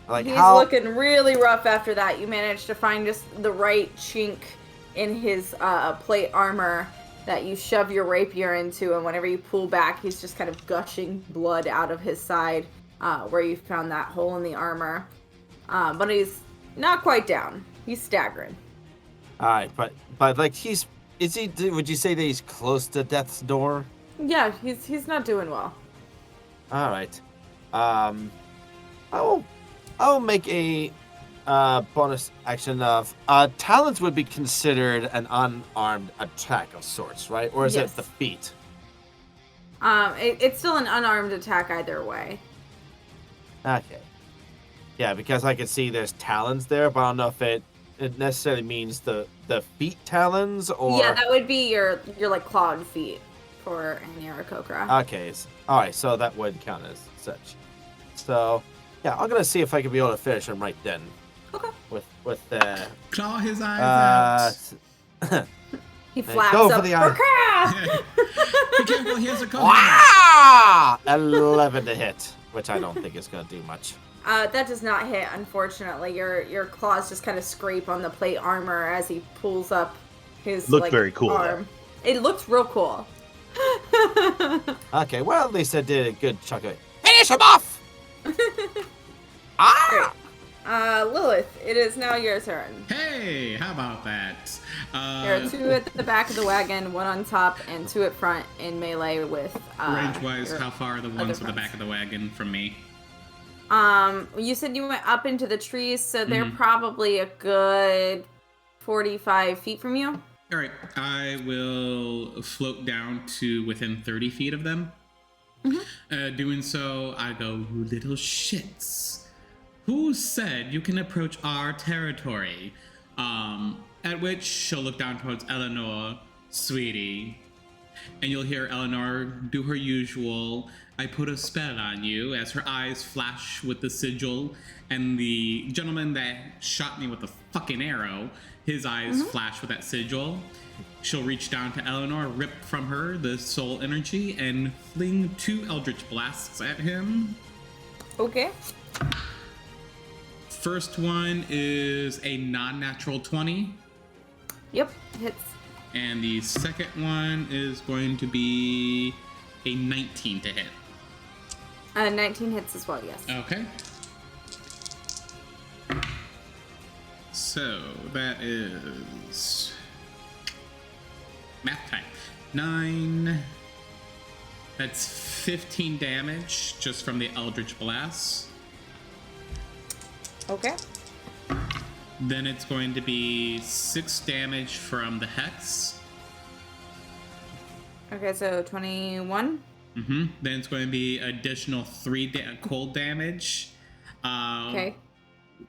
Like He's how? looking really rough after that. You managed to find just the right chink in his plate armor that you shove your rapier into, and whenever you pull back, he's just kind of gushing blood out of his side where you found that hole in the armor. But he's not quite down. He's staggering. All right, but like is he? Would you say that he's close to death's door? Yeah, he's not doing well. All right. I will make a bonus action of talons would be considered an unarmed attack of sorts, right? Or is Yes. it the feet? It's still an unarmed attack either way. Okay. Yeah, because I can see there's talons there, but I don't know if it necessarily means the feet talons or. Yeah, that would be your like clawed feet for an Aarakocra. Okay. All right, so that would count as such. So, yeah, I'm gonna see if I can be able to finish him right then. Okay. With the. Claw his eyes out. He flaps go for up. the eye. "Crap!" Be careful, here's a coconut. Wow! 11 to hit, which I don't think is gonna do much. That does not hit, unfortunately. Your claws just kind of scrape on the plate armor as he pulls up his Looked very cool, though. arm. It looks real cool. Okay, well, at least I did a good chunk of it. Finish him off! Ah! Lilith, it is now your turn. Hey, how about that? There are 2 at the back of the wagon, 1 on top, and 2 at front in melee with. Range-wise, your how far are the ones at the friends. back of the wagon from me? You said you went up into the trees, so they're Mhm. probably a good 45 feet from you. All right, I will float down to within 30 feet of them. Doing so, I go, "You little shits. Who said you can approach our territory?" At which she'll look down towards Eleanor, "Sweetie, and you'll hear Eleanor do her usual, I put a spell on you, as her eyes flash with the sigil, and the gentleman that shot me with the fucking arrow, his eyes flash with that sigil. She'll reach down to Eleanor, rip from her the soul energy, and fling 2 Eldritch Blasts at him. Okay. First one is a non-natural 20. Yep, hits. And the second one is going to be a 19 to hit. 19 hits as well, yes. Okay. So that is math time. 9. That's 15 damage just from the Eldritch Blast. Okay. Then it's going to be 6 damage from the Hex. Okay, so 21. Then it's going to be additional 3 cold damage. Okay.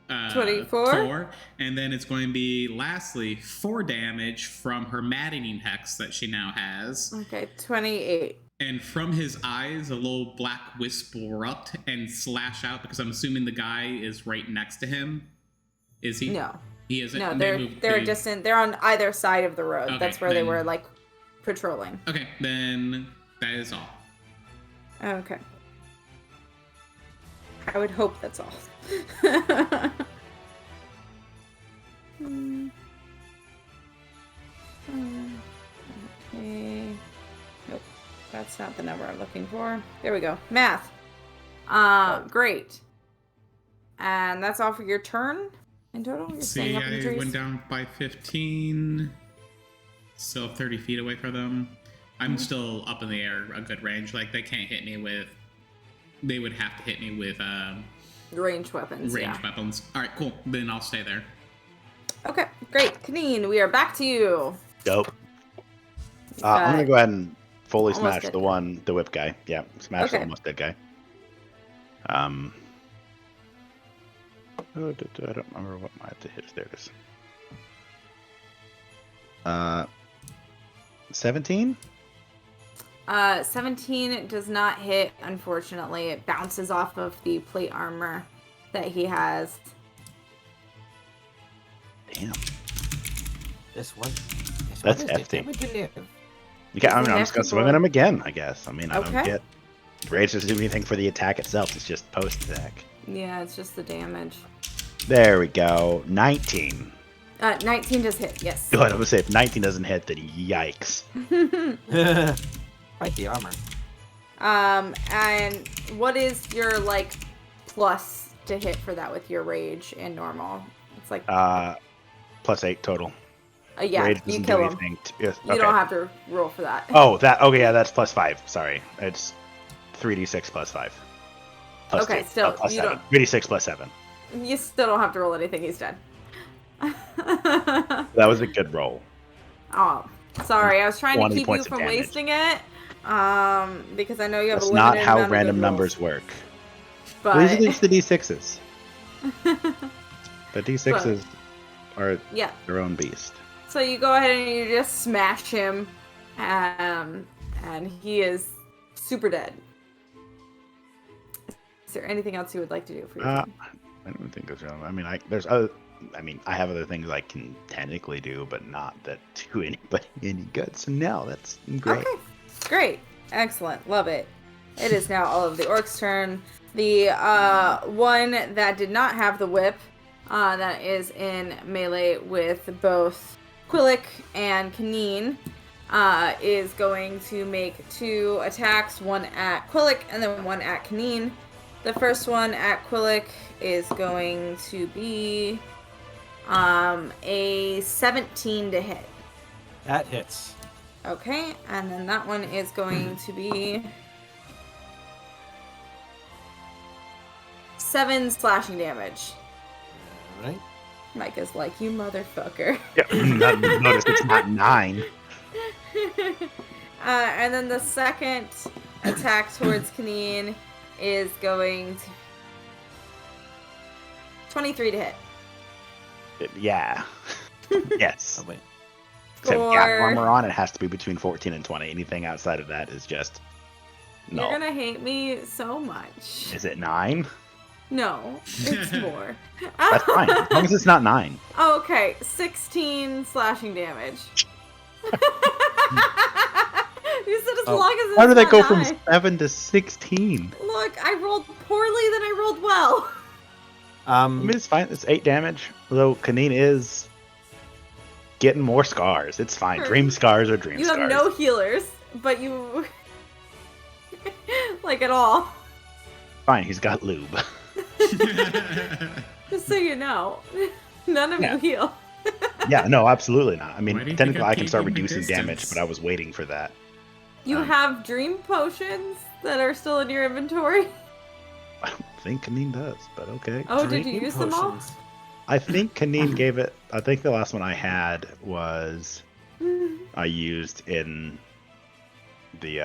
24. 24. And then it's going to be, lastly, 4 damage from her maddening hex that she now has. Okay, 28. And from his eyes, a little black wisp will erupt and slash out, because I'm assuming the guy is right next to him. Is he? No. He isn't? No, they're distant. They're on either side of the road. Okay, That's where they were, like, patrolling. Okay, then that is all. Okay. I would hope that's all. Okay. Nope. That's not the number I'm looking for. There we go. Math. Great. And that's all for your turn in total? You're staying See, up in the I trees? went down by 15. Still 30 feet away from them. I'm still up in the air, a good range. Like, they can't hit me with... They would have to hit me with Ranged weapons, weapons. All right, cool. Then I'll stay there. Okay, great. Kaneen, we are back to you. Dope. I'm gonna go ahead and fully Almost smash dead the whip guy. Yeah, smash the Okay. almost dead guy. I don't remember what my to hit. There it is. 17? 17 does not hit, unfortunately. It bounces off of the plate armor that he has. Damn. This one. That's is hefty. determined to live. Yeah, I'm It's a just gonna hefty swing blow. at him again, I guess. I mean, I Okay. don't get... Rage doesn't do anything for the attack itself. It's just post-attack. Yeah, it's just the damage. There we go. 19. 19 does hit, yes. Good. I would say if 19 doesn't hit, then yikes. Fight the armor. And what is your, like, plus to hit for that with your rage and normal? It's like, Plus 8 total. yeah, Rage you doesn't kill do him. anything. Yes, You okay. don't have to roll for that. Oh, that. Okay, yeah, that's plus 5. Sorry, it's 3d6 plus 5. Plus Okay, 2. still, Plus you 7. 3d6 plus 7. You still don't have to roll anything, he's dead. That was a good roll. Oh, sorry. I was trying to 20 keep you points of from damage. wasting it. Because I know you have That's a not limited how amount of random good numbers rolls, work. But These are just the d6s. The d6s are yeah. their own beast. So you go ahead and you just smash him, and he is super dead. Is there anything else you would like to do for your turn? I don't think there's. I mean, I have other things I can technically do, but not that do anybody any good. So no, that's great. Okay, great, excellent, love it. It is now all of the orcs' turn. The one that did not have the whip, that is in melee with both Quillic and Kaneen, is going to make 2 attacks, one at Quillic and then one at Kaneen. The first one at Quillic is going to be a 17 to hit. That hits. Okay, and then that one is going to be 7 slashing damage. All right. Mike is like, you motherfucker. Yeah, notice it's not 9. And then the second attack towards Kaneen is going to 23 to hit. Yeah. Yes. Oh, wait. Except gap armor on, it has to be between 14 and 20. Anything outside of that is just no. You're gonna hate me so much. Is it 9? No, it's more. That's fine. As long as it's not 9. Okay, 16 slashing damage. You said as long as it's How did that not go from 9. 7 to 16? Look, I rolled poorly, then I rolled well. I mean, it's fine. It's 8 damage. Although Kaneen is getting more scars. It's fine. Dream scars are dream You scars. have no healers, but you... like, at all. Fine, he's got lube. Just so you know. None of you heal. Yeah, no, absolutely not. I mean, Why do you technically think I'm I can start keeping the reducing damage, distance? but I was waiting for that. You have dream potions that are still in your inventory? I don't think Kaneen does, but okay. Oh, did you Drinking use them all? potions. I think Kaneen gave it. I think the last one I had was I used in the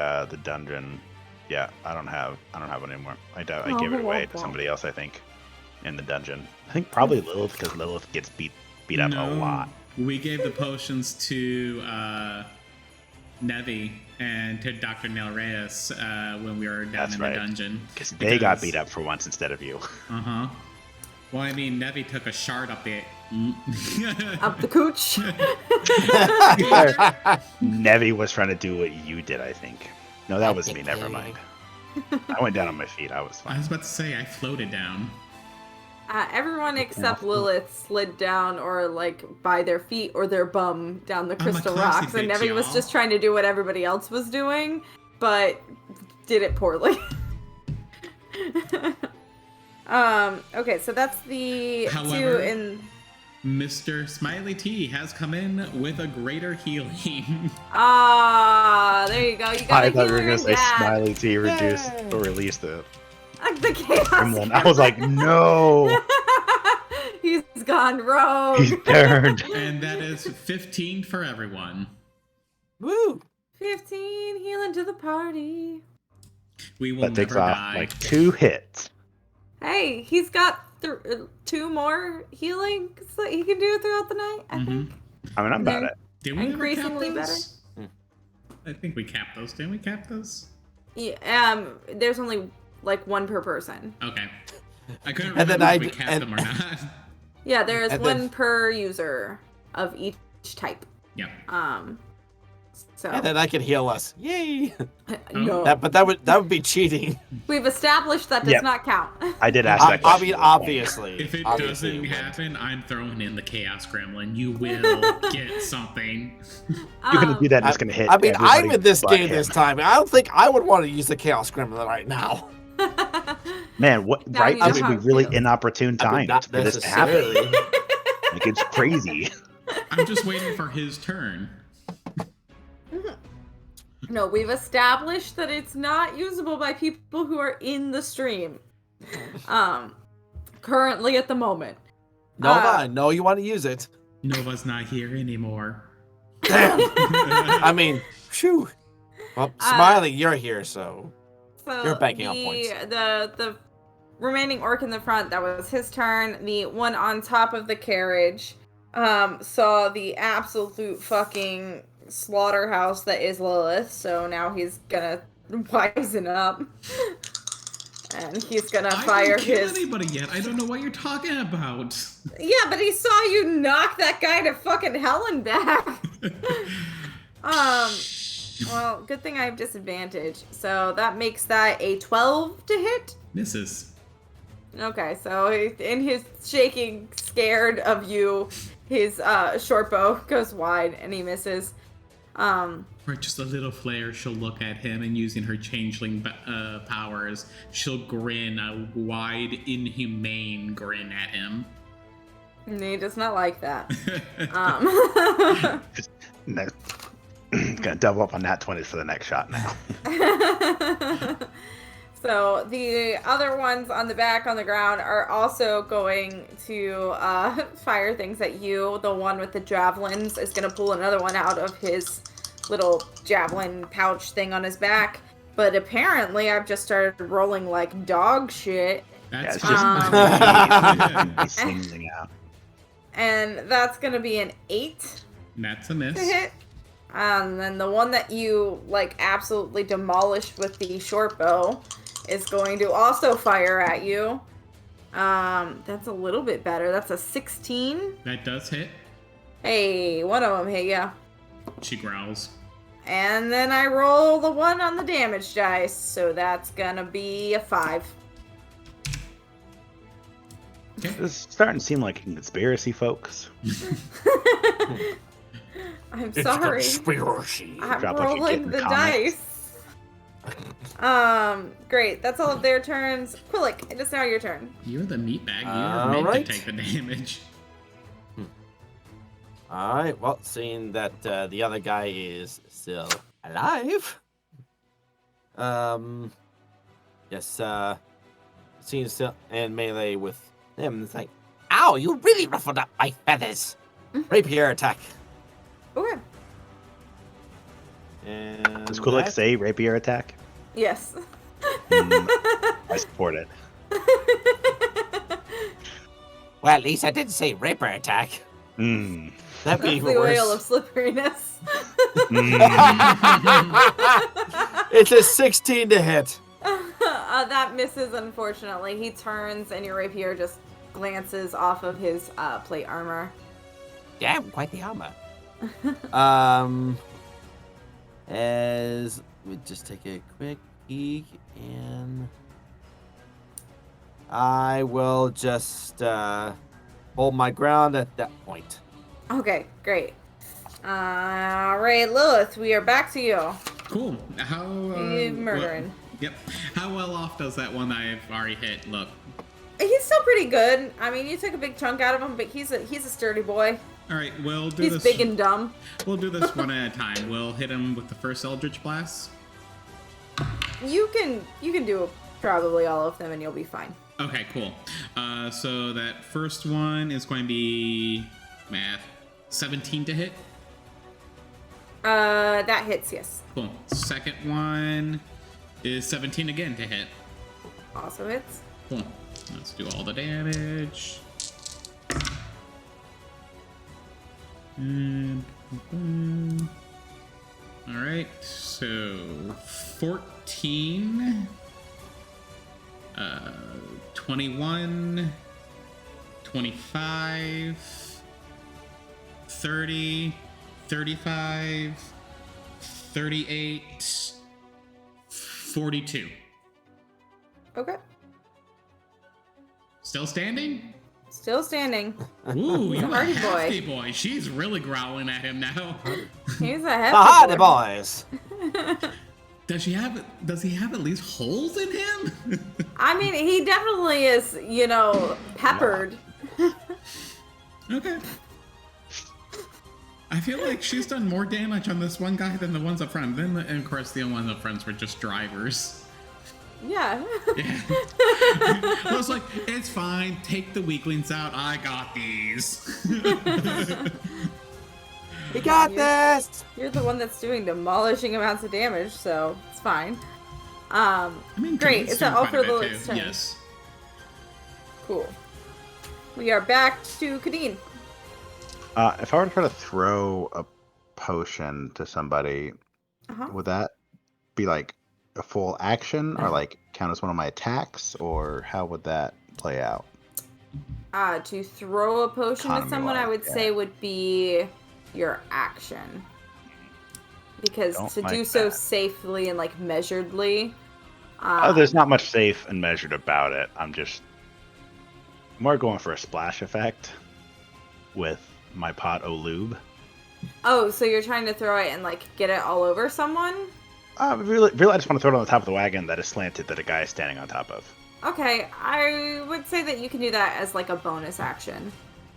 dungeon. Yeah, I don't have one anymore. I gave it away to somebody else. I think in the dungeon. I think probably Lilith, because Lilith gets beat up a lot. We gave the potions to Nevi and to Dr. Nel Reyes when we were down in the dungeon. Because they got beat up for once instead of you. Uh-huh. Well, I mean, Nevi took a shard up the... Up the cooch? Nevi was trying to do what you did, I think. No, that was me. Never mind. I went down on my feet. I was I fine. was about to say, I floated down. Everyone except Lilith slid down or like by their feet or their bum down the I'm a crystal classy rocks, and bitch, Nevi was y'all. just trying to do what everybody else was doing, but did it poorly. Okay, so that's the However, 2 in... Mr. Smiley T has come in with a greater healing. There you go. You got I a thought you were healer going to say dad. Smiley T reduced or released the The chaos. gremlin. I was like, no, He's gone rogue. he's turned. And that is 15 for everyone. Woo! 15 healing to the party. We will That takes never off die. like 2 hits. Hey, he's got 2 more healing so he can do it throughout the night, I think. I mean, I'm about it. Did we ever cap Increasingly those? I think we capped those. Didn't we cap those? Yeah, there's only like 1 per person. Okay. I couldn't And remember then if we capped them or not. Yeah, there's And 1 then- per user of each type. Yep. So And then I can heal us. Yay! no, That would be cheating. we've established that does Yep. not count. I did ask that I question. mean, at one point. obviously. If it Obviously doesn't you would. happen, I'm throwing in the Chaos Gremlin. You will get something. You're going to do that and it's going to hit I mean, I'm everybody in this but game him. this time. I don't think I would want to use the Chaos Gremlin right now. Man, what? Now Right? you know This how would be it really feels. inopportune I mean, time not for this to happen. necessarily. Like, it's crazy. I'm just waiting for his turn. No, we've established that it's not usable by people who are in the stream. Currently at the moment. Nova, I know you want to use it. Nova's not here anymore. Damn. I mean, phew. Well, Smiley, you're here, so. So You're banking on points. The remaining orc in the front, that was his turn. The one on top of the carriage saw the absolute fucking slaughterhouse that is Lilith, so now he's gonna wisen up. And he's gonna I fire didn't kill his... anybody yet. I don't know what you're talking about. Yeah, but he saw you knock that guy to fucking hell and back. Well, good thing I have disadvantage. So that makes that a 12 to hit. Misses. Okay, so in his shaking, scared of you, his short bow goes wide and he misses. For just a little flare, she'll look at him and using her changeling powers, she'll grin a wide, inhumane grin at him. And he does not like that. No. Gonna double up on that 20 for the next shot now. So the other ones on the back on the ground are also going to fire things at you. The one with the javelins is going to pull another one out of his little javelin pouch thing on his back. But apparently I've just started rolling like dog shit. That's it's just fine. He's singing out. And that's going to be an 8. That's a miss. To hit. And then the one that you, like, absolutely demolished with the short bow is going to also fire at you. That's a little bit better. That's a 16. That does hit. Hey, one of them hit, yeah. She growls. And then I roll the one on the damage dice, so that's gonna be a 5. Okay. This is starting to seem like a conspiracy, folks. I'm sorry. Conspiracy. I'm Drop what you get rolling in the comments. dice. Great. That's all of their turns. Quillick, it is now your turn. You're the meatbag. You're All meant right. to take the damage. All right. Well, seeing that the other guy is still alive, yes, seeing still in melee with him, it's like, ow! You really ruffled up my feathers. Rapier attack. Okay. And Does Kulik that- say rapier attack? Yes. I support it. Well, at least I didn't say raper attack. Mm. That'd be That's even the worse. oil of slipperiness. It's a 16 to hit. That misses, unfortunately. He turns, and your rapier just glances off of his plate armor. Damn, quite the armor. As we just take a quick peek, and I will just hold my ground at that point. Okay, great. All right, Lilith, we are back to you. Cool. How? You murdering. Yep. How well off does that one I've already hit look? He's still pretty good. I mean, you took a big chunk out of him, but he's a sturdy boy. All right, we'll do He's this. big and dumb. We'll do this one at a time. We'll hit him with the first Eldritch Blast. You can do probably all of them, and you'll be fine. Okay, cool. So that first one is going to be math 17 to hit. That hits, yes. Cool. Second one is 17 again to hit. Also hits. Cool. Let's do all the damage. And all right, so 14, 21, 25, 30, 35, 38, 42. Okay. Still standing? Still standing. Ooh, He's a you a hardy boy. hefty boy. She's really growling at him now. He's a The hefty hardy boy. boys. Does he have at least holes in him? I mean, he definitely is, peppered. Okay. I feel like she's done more damage on this one guy than the ones up front. Then, and of course, the ones up front were just drivers. Yeah. Yeah. I was like, it's fine. Take the weaklings out. I got these. We got this. You're the one that's doing demolishing amounts of damage, so it's fine. I mean, Great. Kanine's Is that doing all quite a for bit, Lilith's too. turn? Yes. Cool. We are back to Kadeen. If I were to try to throw a potion to somebody, Uh-huh. would that be like a full action or like count as one of my attacks, or how would that play out? To throw a potion at someone, I would Economy-wise, say would be your action. Because Don't to do like so that. safely and like measuredly. There's not much safe and measured about it. I'm just more going for a splash effect with my pot o' lube. Oh, so you're trying to throw it and like get it all over someone? Really, I just want to throw it on the top of the wagon that is slanted that a guy is standing on top of. Okay, I would say that you can do that as like a bonus action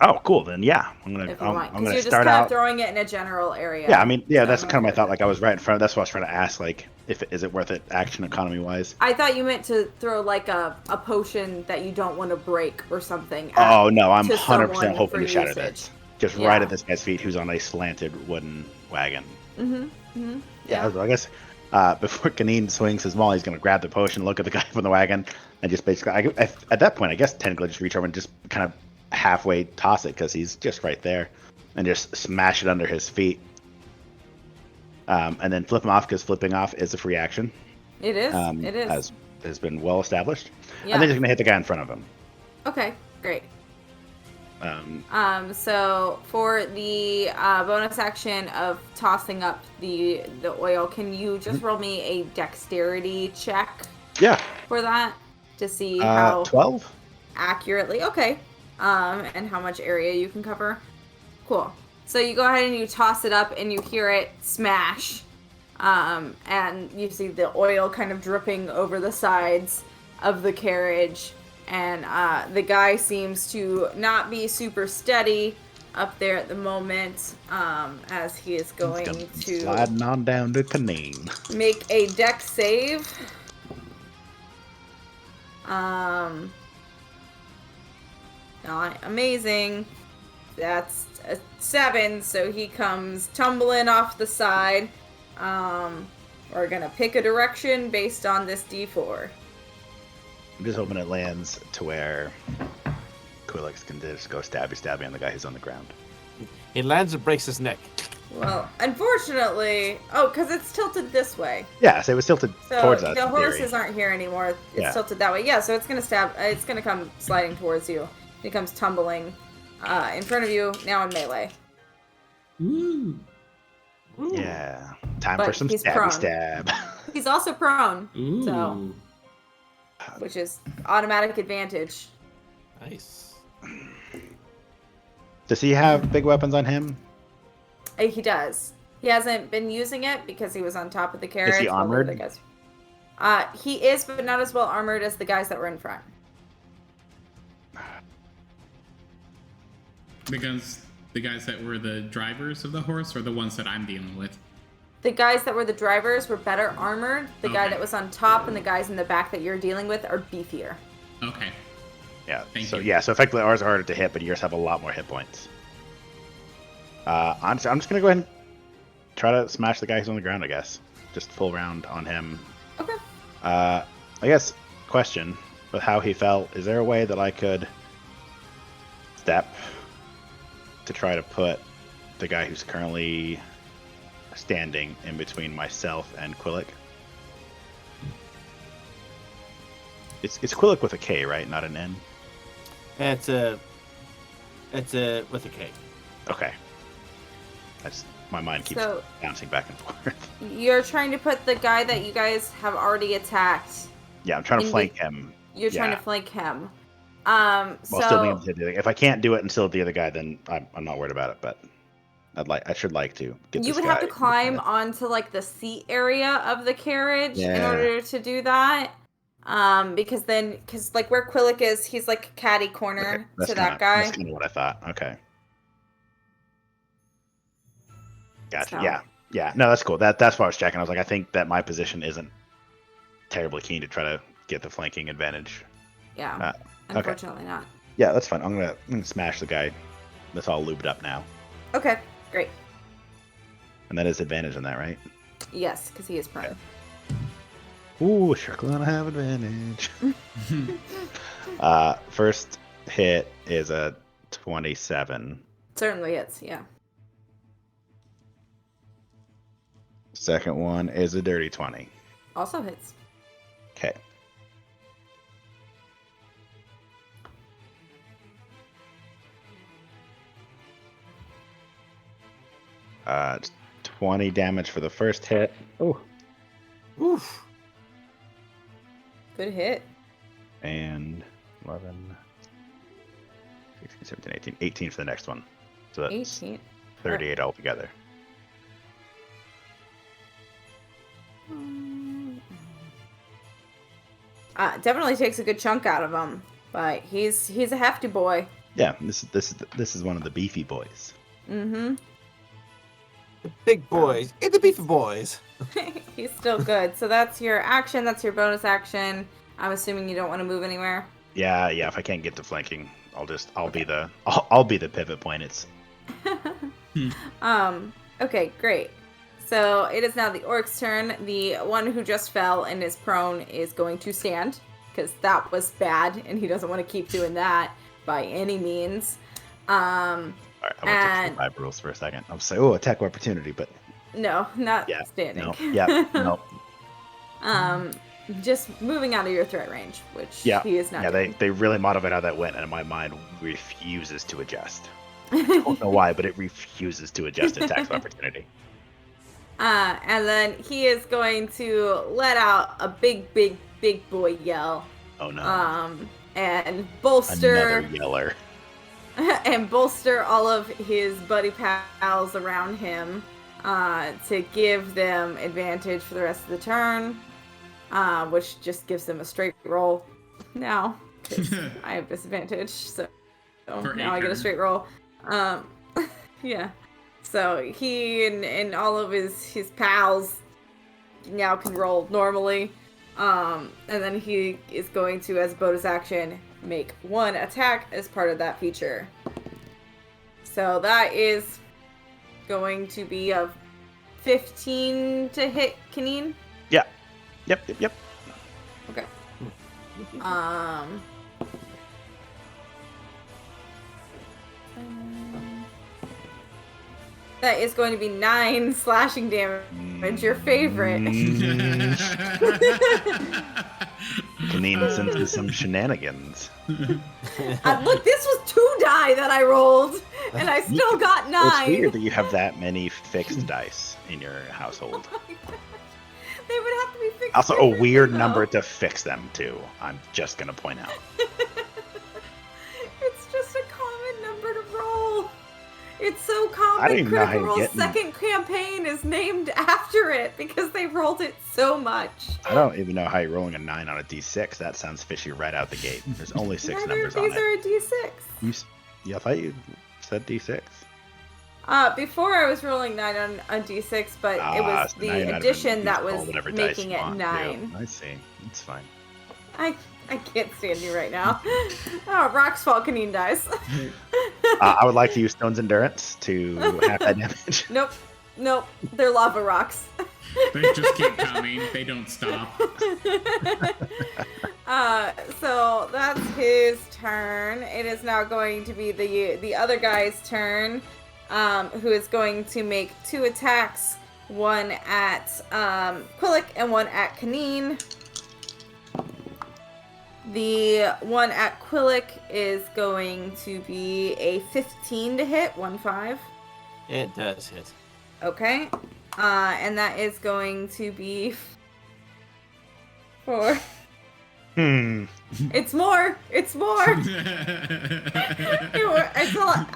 Oh, cool. Then yeah, I'm if you gonna want, I'm because gonna you're just start kind out. of throwing it in a general area. Yeah, I mean, yeah, that's So- kind of my thought. Like I was right in front. That's what I was trying to ask. Like, is it worth it, action economy wise? I thought you meant to throw like a potion that you don't want to break or something. Oh no, I'm to 100% someone hoping for to shatter usage. this. Just Yeah. right at this guy's feet, who's on a slanted wooden wagon. Mm-hmm. Yeah, I guess before Kanine swings his maul, he's gonna grab the potion, look at the guy from the wagon, and just basically, at that point, I guess technically just reach over and just kind of halfway toss it because he's just right there. and just smash it under his feet. And then flip him off, because flipping off is a free action. It is. It is. As has been well established. Yeah. And then he's going to hit the guy in front of him. Okay, great. Um, So for the bonus action of tossing up the oil, can you just roll me a dexterity check yeah. for that to see how 12? accurately? Okay. And how much area you can cover? Cool. So you go ahead and you toss it up, and you hear it smash. And you see the oil kind of dripping over the sides of the carriage. And the guy seems to not be super steady up there at the moment, as he is going to sliding on down to Canine. make a dex save. Not amazing. That's a 7, so he comes tumbling off the side. We're gonna pick a direction based on this D4. I'm just hoping it lands to where Quillix can just go stabby on the guy who's on the ground. He lands and breaks his neck. Well, unfortunately, because it's tilted this way. Yeah, so it was tilted So towards us. the in horses theory. aren't here anymore. It's Yeah. tilted that way. Yeah, so it's gonna stab. It's gonna come sliding towards you. It comes tumbling in front of you, now in melee. Ooh. Yeah. Time But for some he's stabby prone. stab. He's also prone, Ooh. So- which is automatic advantage. Nice. Does he have big weapons on him? He does. He hasn't been using it because he was on top of the carriage. he while the armored? other guys- he is, but not as well armored as the guys that were in front. Because the guys that were the drivers of the horse or the ones that I'm dealing with? The guys that were the drivers were better armored. The guy Okay. that was on top and the guys in the back that you're dealing with are beefier. Okay. Yeah. Thank so you. yeah, so effectively ours are harder to hit, but yours have a lot more hit points. I'm just gonna go ahead and try to smash the guy who's on the ground, I guess. Just full round on him. Okay. I guess question with how he fell, is there a way that I could step to try to put the guy who's currently standing in between myself and Quillic? It's Quillic with a K, right? Not an N? It's a with a K. Okay. That's my mind keeps So bouncing back and forth. you're trying to put the guy that you guys have already attacked. Yeah, I'm trying to In flank him. You're trying Yeah. to flank him. While still being able So to hit the other. If I can't do it and still hit the other guy, then I'm not worried about it. But I should like to get. you this would have to guy- climb onto like the seat area of the carriage in Yeah. order to do that. Because like where Quillic is, he's like catty corner Okay, to that guy. That's kind of what I thought. Okay. Gotcha. So- Yeah. No, that's cool. That's why I was checking. I was like, I think that my position isn't terribly keen to try to get the flanking advantage. Yeah. okay. Unfortunately not. Yeah, that's fine. I'm gonna smash the guy that's all lubed up now, Okay, great. and that is advantage on that, right? Yes, because he is prone. Ooh, sure gonna have advantage. First hit is a 27. Certainly it's, yeah. Second one is a dirty 20. Also hits. Okay. It's 20 damage for the first hit. Oh. Oof. Good hit. And 11, 16, 17, 18. 18 for the next one. So that's 18. 38 altogether. Definitely takes a good chunk out of him, but he's a hefty boy. Yeah, this is one of the beefy boys. Mm-hmm. The big boys. It's the beefy boys. He's still good. So that's your action. That's your bonus action. I'm assuming you don't want to move anywhere. Yeah. If I can't get to flanking, I'll be the pivot point. It's Okay, great. So it is now the orc's turn. The one who just fell and is prone is going to stand because that was bad, and he doesn't want to keep doing that by any means. All right, I went to 5 rules for a second. I was like, oh, attack of opportunity, but No, not yeah, standing. no, yeah, no, Just moving out of your threat range, which yeah, he is not. yeah. doing. They really modified how that went, and my mind refuses to adjust. I don't know why, but it refuses to adjust attacks of opportunity. And then he is going to let out a big boy yell. Oh no! And bolster Another yeller. and bolster all of his buddy pals around him to give them advantage for the rest of the turn, which just gives them a straight roll now because I have disadvantage. So now I get a straight roll. Yeah. So he and all of his pals now can roll normally. And then he is going to, as a bonus action, make 1 attack as part of that feature. So that is going to be a 15 to hit Kaneen. Yeah. Yep. Okay. That is going to be 9 slashing damage. Your favorite. Kaneen sends me some shenanigans. Look, this was 2 die that I rolled, and I still got 9. Well, it's weird that you have that many fixed dice in your household. They would have to be fixed. Also, a weird number to fix them too. I'm just gonna point out. It's just a common number to roll. It's so common. I don't even know how Critical you Role's get second campaign is named after it because they rolled it so much. I don't even know how you're rolling a 9 on a d6. That sounds fishy right out the gate. There's only 6 numbers on These it. are a d6. Yeah, I thought you said d6. Before I was rolling 9 on a d6, but it was so now you're the not addition even that roll was whatever dice making you it want, 9. too. I see. It's fine. I can't stand you right now. Oh, Rock's fault. Kaneen dies. I would like to use Stone's Endurance to have that damage. Nope. They're lava rocks. They just keep coming. They don't stop. So that's his turn. It is now going to be the other guy's turn, who is going to make 2 attacks, 1 at Quillic and 1 at Kaneen. The one at Quillic is going to be a 15 to hit, 1-5. It does hit. Okay. And that is going to be 4. It's more. I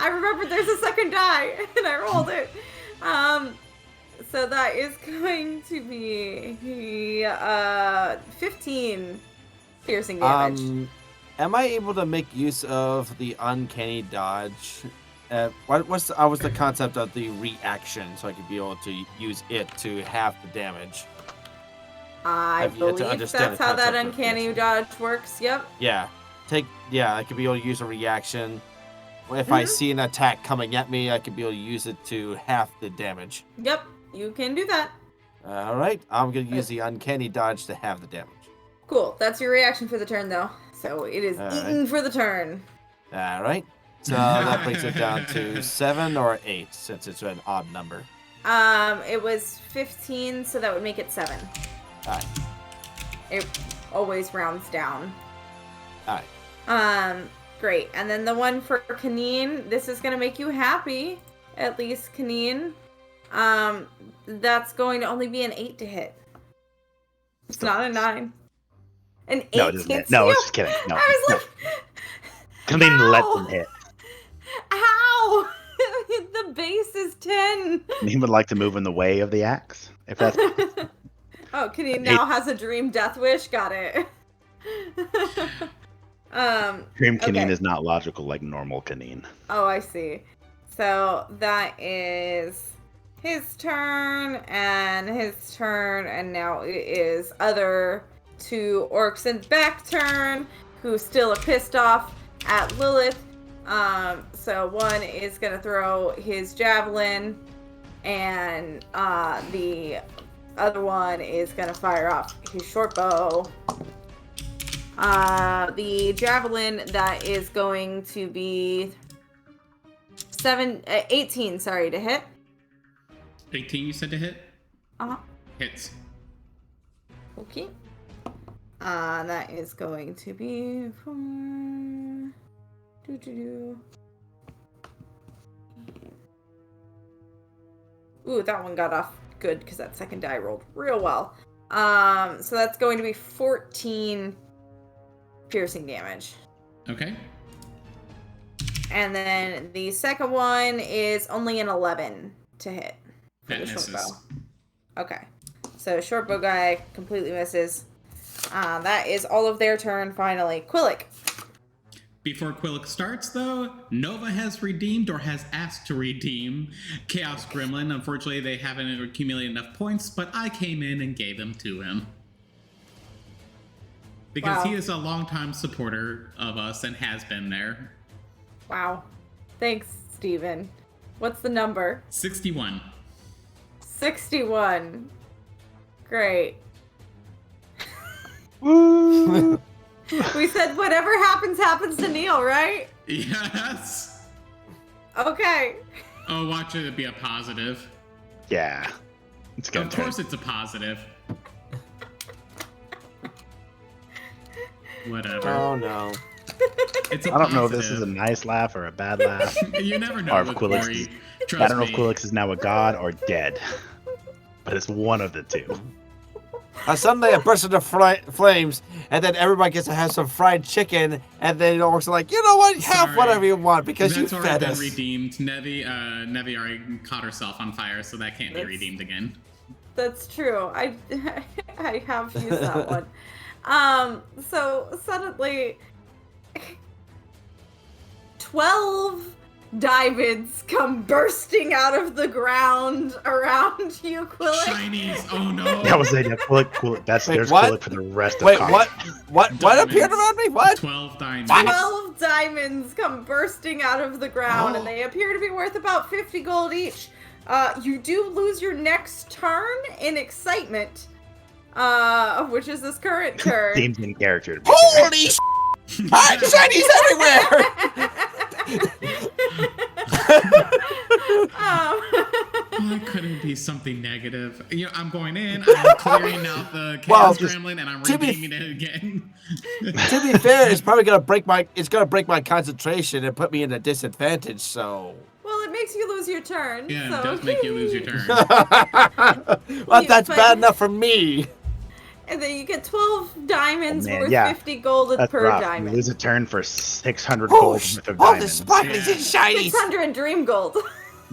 remembered there's a second die, and I rolled it. So that is going to be 15 piercing damage. Am I able to make use of the uncanny dodge? What was the concept of the reaction, so I could be able to use it to half the damage? I believe that's how that uncanny dodge works. Yep. Yeah. I could be able to use a reaction. If I see an attack coming at me, I could be able to use it to half the damage. Yep, you can do that. All right, I'm going to use the uncanny dodge to halve the damage. Cool. That's your reaction for the turn, though. So it is eaten for the turn. All right. So that brings it down to 7 or 8, since it's an odd number. It was 15, so that would make it 7. All right. It always rounds down. All right. Great. And then the one for Kaneen, this is going to make you happy, at least Kaneen. That's going to only be an 8 to hit. It's not a 9. An 8 No, it isn't. hits No, you? it's just kidding. No, I was like, Kaneen let them hit. how? The base is 10. He would like to move in the way of the axe, if that's Oh, Kaneen now has a dream death wish. Got it. Dream Kaneen okay. is not logical like normal Kaneen. Oh, I see. So that is his turn, and now it is other 2 orcs and back turn, who still are pissed off at Lilith. So one is gonna throw his javelin, and the other one is gonna fire off his short bow. The javelin, that is going to be 18, sorry, to hit. 18 you said to hit? Uh-huh. Hits. Okay. That is going to be for... Ooh, that one got off good because that second die rolled real well. So that's going to be 14 piercing damage. Okay. And then the second one is only an 11 to hit for That the short misses. bow. Okay. So short bow guy completely misses. That is all of their turn, finally. Quillick. Before Quillick starts, though, Nova has redeemed or has asked to redeem Chaos Gremlin. Unfortunately, they haven't accumulated enough points, but I came in and gave them to him. Because Wow. he is a longtime supporter of us and has been there. Wow. Thanks, Steven. What's the number? 61. 61. Great. Woo! We said whatever happens, happens to Neil, right? Yes! Okay. Oh, watch it be a positive. Yeah. It's gonna Of turn. course it's a positive. Whatever. Oh no. It's a I don't know if this is a positive. nice laugh or a bad laugh. You never know Or if with Quillix Corey. is, Trust I don't know me. if Quillix is now a god or dead. But it's one of the two. Suddenly a burst into flames, and then everybody gets to have some fried chicken, and then orcs are like, you know what, have Sorry. whatever you want because That's you already fed been us. redeemed. Nevi already caught herself on fire, so that can't be That's- redeemed again. That's true. I have used that one. So suddenly 12 diamonds come bursting out of the ground around you, Quillick. Shinies! Oh no! That was it. Yeah, Quillick. That's Wait, there's what? Quillick for the rest of Wait, combat. what appeared around me? What? 12 diamonds. 12 diamonds come bursting out of the ground, and they appear to be worth about 50 gold each. You do lose your next turn in excitement, which is this current turn. Seems in character. Holy sh! Shinies everywhere! Why couldn't it be something negative? You know, I'm going in, I'm clearing out the Well, Chaos Gremlin, and I'm to be- redeeming it again. To be fair, it's probably gonna break my concentration and put me in a disadvantage. So, Well, it makes you lose your turn. Yeah, so. it does make you lose your turn. well, that's but- bad enough for me. And then you get 12 diamonds Oh, man, worth yeah. 50 gold That's per rough. You diamond. lose a turn for 600 Oh, gold worth of the diamonds. sparklies and shinies. 600 dream gold.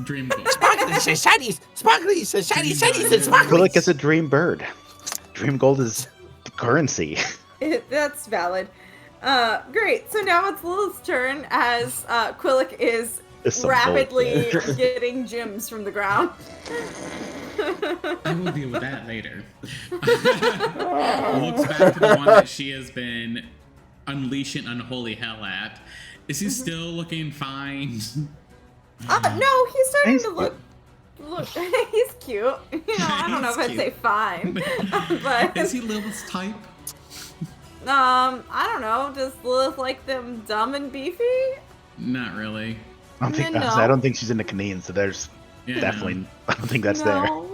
Dream goal. Sparklies and shinies. Sparklies and shinies. Shinies and Quillick sparklies. is a dream bird. Dream gold is currency. That's valid. Great. So now it's Lilith's turn as Quillic is It's some rapidly bullshit. getting gems from the ground. I will deal with that later. Looks back to the one that she has been unleashing unholy hell at. Is he still looking fine? No, he's starting He's to look. He's cute. You know, I don't know if He's I'd say cute. fine, but Is he Lilith's type? I don't know. Does Lilith like them dumb and beefy? Not really. I don't think she's into Canine, so there's Yeah, definitely. I don't think that's there. No.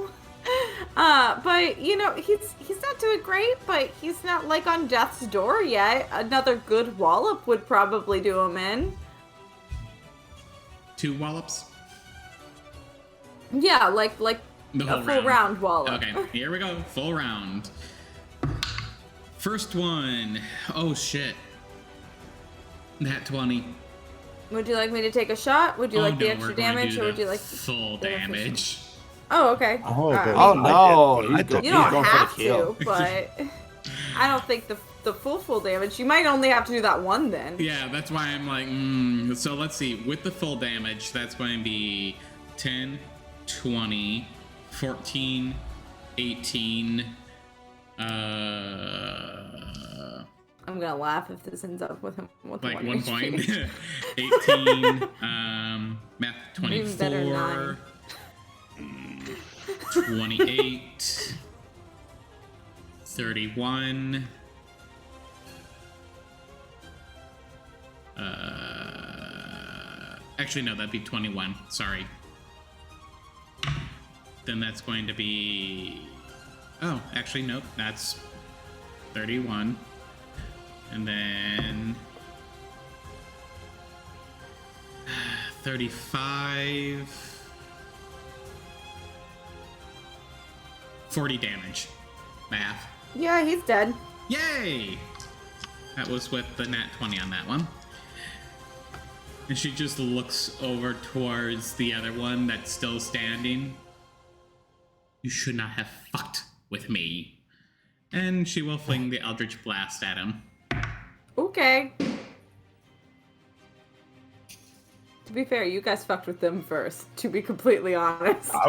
But you know, he's not doing great, but he's not like on death's door yet. Another good wallop would probably do him in. 2 wallops? Yeah, like The a whole full round wallop. Okay, here we go. Full round. First one. Oh shit. That 20. Would you like me to take a shot? Would you like the no, extra we're going to damage, do or would the you like full the official? damage? Oh, okay. Oh, Alright. good. Oh no, I he's did. You he's don't going for the have kill. to, but I don't think the full damage. You might only have to do that one then. Yeah, that's why I'm like, So let's see. With the full damage, that's going to be 10, 20, 14, 18, I'm gonna laugh if this ends up with him with like 1 one point. HP. 18, math Even better, 24, 28, 31, Actually, no, that'd be 21. Sorry. Then that's going to be... Oh, actually, nope. That's 31. And then... 35... 40 damage. Math. Yeah, he's dead. Yay! That was with the nat 20 on that one. And she just looks over towards the other one that's still standing. You should not have fucked with me. And she will fling the Eldritch Blast at him. Okay. To be fair, you guys fucked with them first, to be completely honest. I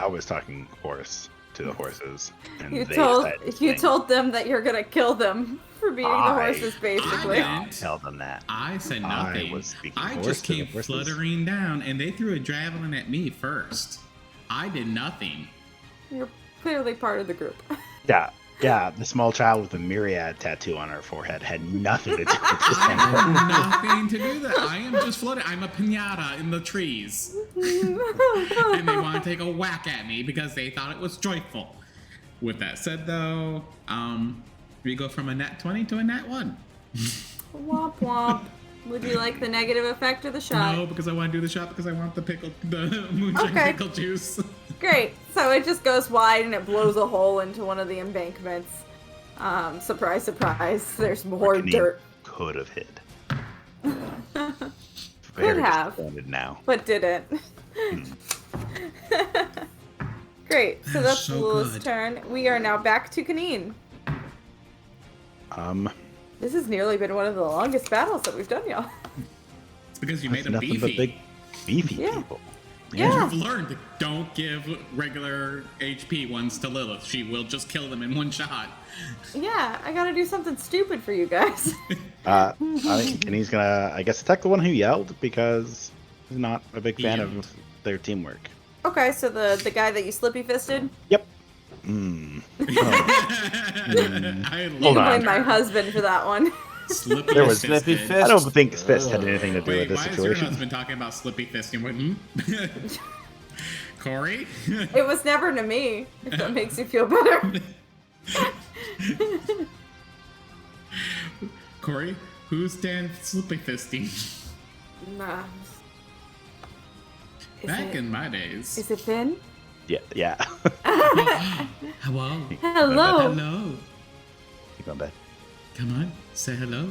was talking horse to the horses. And You they told said you things. told them that you're gonna kill them for beating the horses, basically. I Don't tell them that. I said nothing. I was speaking I horse just to the came horses. fluttering down, and they threw a javelin at me first. I did nothing. You're clearly part of the group. Yeah, the small child with the myriad tattoo on her forehead had nothing to do with this I thing. had nothing to do with that. I am just floating. I'm a pinata in the trees. And they want to take a whack at me because they thought it was joyful. With that said, though, we go from a nat 20 to a nat 1. Womp womp. Would you like the negative effect or the shot? No, because I want to do the shot because I want the moonshine Okay. pickle juice. Great. So it just goes wide and it blows a hole into one of the embankments. Surprise, surprise. There's more Canine dirt. could have hid. Could Very have. disappointed now. But didn't. Great. So that's So Lula's good. turn. We are now back to Kanine. This has nearly been one of the longest battles that we've done, y'all. It's because you made them nothing but beefy. big, beefy Yeah. people. Yeah. You've learned, don't give regular HP ones to Lilith. She will just kill them in one shot. Yeah, I gotta do something stupid for you guys. I think and he's gonna, I guess, attack the one who yelled because he's not a big fan Yelled. of their teamwork. Okay, so the guy that you slippy fisted? Yep. I You Hold can on. blame my husband for that one. Slippy There was Slippy fisted. fist. I don't think Fist had anything to do Wait, with this why is your situation. husband talking about slippy fisting? What, Corey? It was never to me, if that makes you feel better. Corey, who's Dan slippy fisting? Nah. Back in my days. Is it Finn? Yeah. Hello. Hello. Hello. Keep on bed. Come on, say hello.